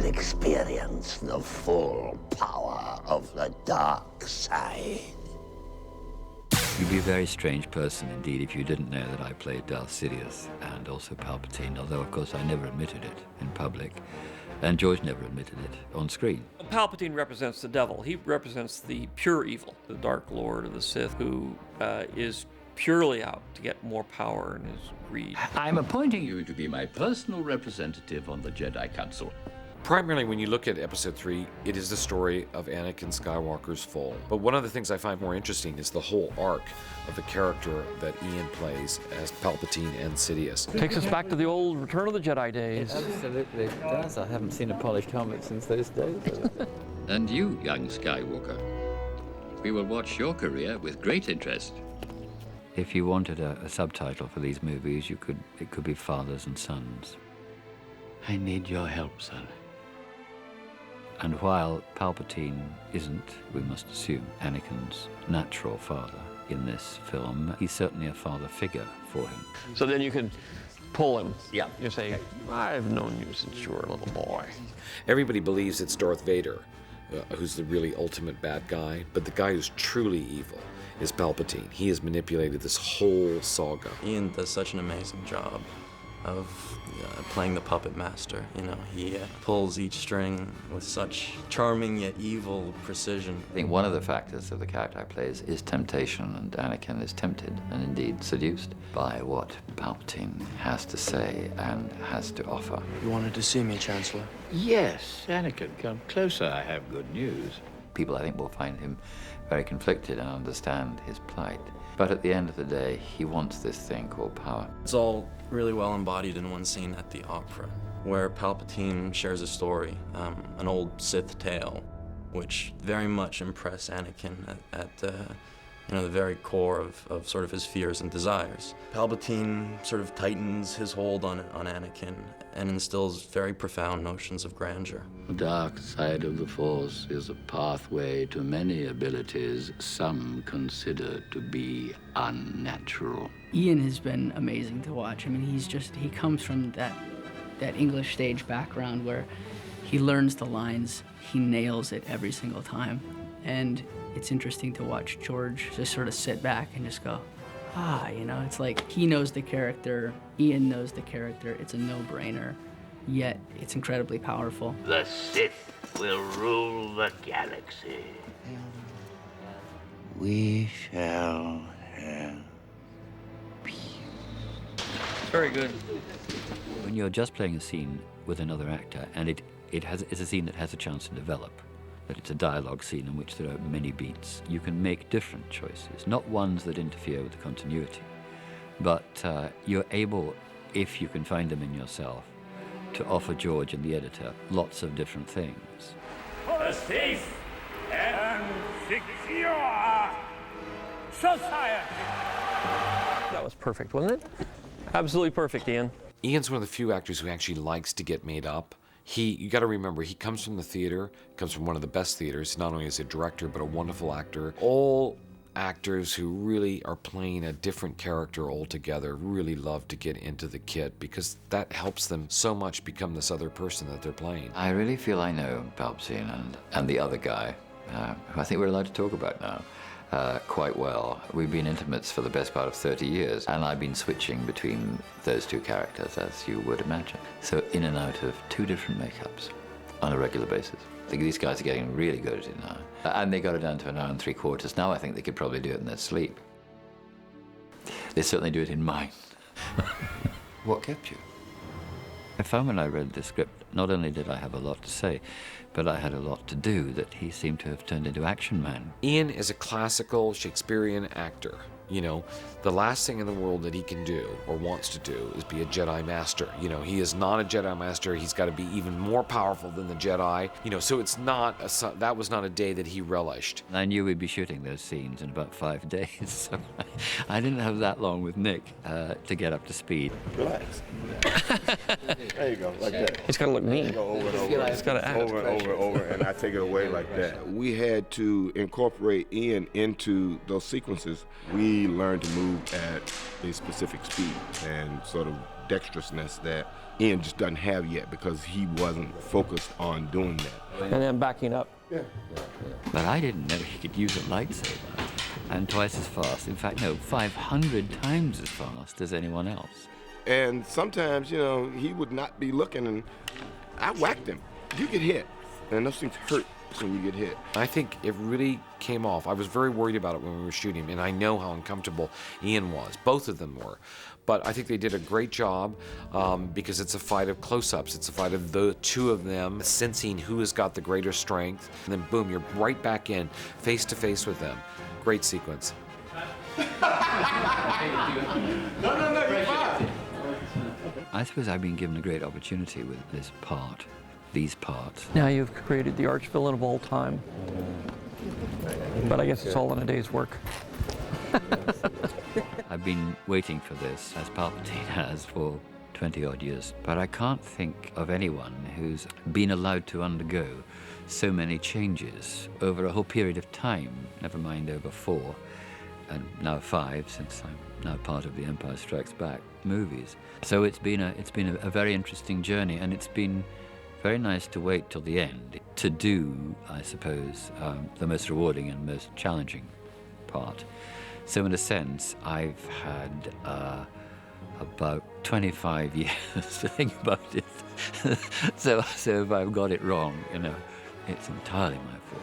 S9: experience the full power of the dark side.
S11: You'd be a very strange person indeed if you didn't know that I played Darth Sidious and also Palpatine, although of course I never admitted it in public, and George never admitted it on screen.
S4: Palpatine represents the devil. He represents the pure evil, the Dark Lord of the Sith, who is purely out to get more power and his greed.
S15: I'm appointing you to be my personal representative on the Jedi Council.
S7: Primarily, when you look at Episode 3, it is the story of Anakin Skywalker's fall. But one of the things I find more interesting is the whole arc of the character that Ian plays as Palpatine and Sidious.
S4: Takes us back to the old Return of the Jedi days.
S17: It absolutely does. I haven't seen a polished helmet since those days.
S15: And you, young Skywalker, we will watch your career with great interest.
S11: If you wanted a subtitle for these movies, it could be Fathers and Sons.
S15: I need your help, son.
S11: And while Palpatine isn't, we must assume, Anakin's natural father in this film, he's certainly a father figure for him.
S4: So then you can pull him.
S15: Yeah.
S4: You say, I've known you since you were a little boy.
S7: Everybody believes it's Darth Vader, who's the really ultimate bad guy, but the guy who's truly evil is Palpatine. He has manipulated this whole saga.
S19: Ian does such an amazing job of playing the puppet master. You know, he pulls each string with such charming yet evil precision.
S11: I think one of the factors of the character I play is temptation, and Anakin is tempted and indeed seduced by what Palpatine has to say and has to offer.
S19: You wanted to see me, Chancellor?
S15: Yes, Anakin, come closer. I have good news.
S11: People, I think, will find him very conflicted and understand his plight. But at the end of the day, he wants this thing called power.
S19: It's all really well embodied in one scene at the opera, where Palpatine shares a story, an old Sith tale, which very much impressed Anakin at the very core of sort of his fears and desires. Palpatine sort of tightens his hold on Anakin and instills very profound notions of grandeur.
S15: The dark side of the Force is a pathway to many abilities some consider to be unnatural.
S22: Ian has been amazing to watch. I mean, he comes from that English stage background where he learns the lines, he nails it every single time. And it's interesting to watch George just sort of sit back and just go, it's like he knows the character, Ian knows the character, it's a no-brainer, yet it's incredibly powerful.
S9: The Sith will rule the galaxy. We shall have peace.
S4: Very good.
S11: When you're just playing a scene with another actor, and it's a scene that has a chance to develop, that it's a dialogue scene in which there are many beats, you can make different choices, not ones that interfere with the continuity, but you're able, if you can find them in yourself, to offer George and the editor lots of different things.
S9: For a safe and secure society.
S4: That was perfect, wasn't it? Absolutely perfect, Ian.
S7: Ian's one of the few actors who actually likes to get made up. You got to remember, he comes from the theater, comes from one of the best theaters, not only as a director, but a wonderful actor. All actors who really are playing a different character altogether really love to get into the kit because that helps them so much become this other person that they're playing.
S11: I really feel I know Palpatine and the other guy, who I think we're allowed to talk about now, quite well. We've been intimates for the best part of 30 years, and I've been switching between those two characters, as you would imagine. So in and out of two different makeups on a regular basis. I think these guys are getting really good at it now. And they got it down to an hour and 3/4. Now I think they could probably do it in their sleep. They certainly do it in mine. What kept you? I found when I read the script, not only did I have a lot to say, but I had a lot to do that he seemed to have turned into Action Man.
S7: Ian is a classical Shakespearean actor. You know, the last thing in the world that he can do or wants to do is be a Jedi Master. You know, he is not a Jedi Master. He's got to be even more powerful than the Jedi. You know, so it's not that was not a day that he relished.
S11: I knew we'd be shooting those scenes in about 5 days, so I didn't have that long with Nick to get up to speed.
S24: Relax. There you go, like that.
S4: It's got to look mean.
S24: Go over and over.
S4: It's got to act.
S24: Over and over, and I take it away like that. We had to incorporate Ian into those sequences. We learned to move at a specific speed and sort of dexterousness that Ian just doesn't have yet because he wasn't focused on doing that.
S4: And then backing up.
S11: But I didn't know he could use a lightsaber, and twice as fast. In fact, no, 500 times as fast as anyone else.
S24: And sometimes, you know, he would not be looking, and I whacked him. You get hit, and those things hurt when you get hit.
S7: I think it really came off. I was very worried about it when we were shooting, and I know how uncomfortable Ian was. Both of them were. But I think they did a great job because it's a fight of close-ups. It's a fight of the two of them sensing who has got the greater strength. And then boom, you're right back in, face to face with them. Great sequence.
S11: I suppose I've been given a great opportunity with this part, these parts.
S4: Now you've created the arch villain of all time. But I guess it's all in a day's work.
S11: I've been waiting for this, as Palpatine has, for 20-odd years. But I can't think of anyone who's been allowed to undergo so many changes over a whole period of time, never mind over 4, and now 5, since I'm now part of the Empire Strikes Back movies. So it's been a very interesting journey, and it's been very nice to wait till the end to do, I suppose, the most rewarding and most challenging part. So in a sense, I've had about 25 years to think about it. So if I've got it wrong, you know, it's entirely my fault.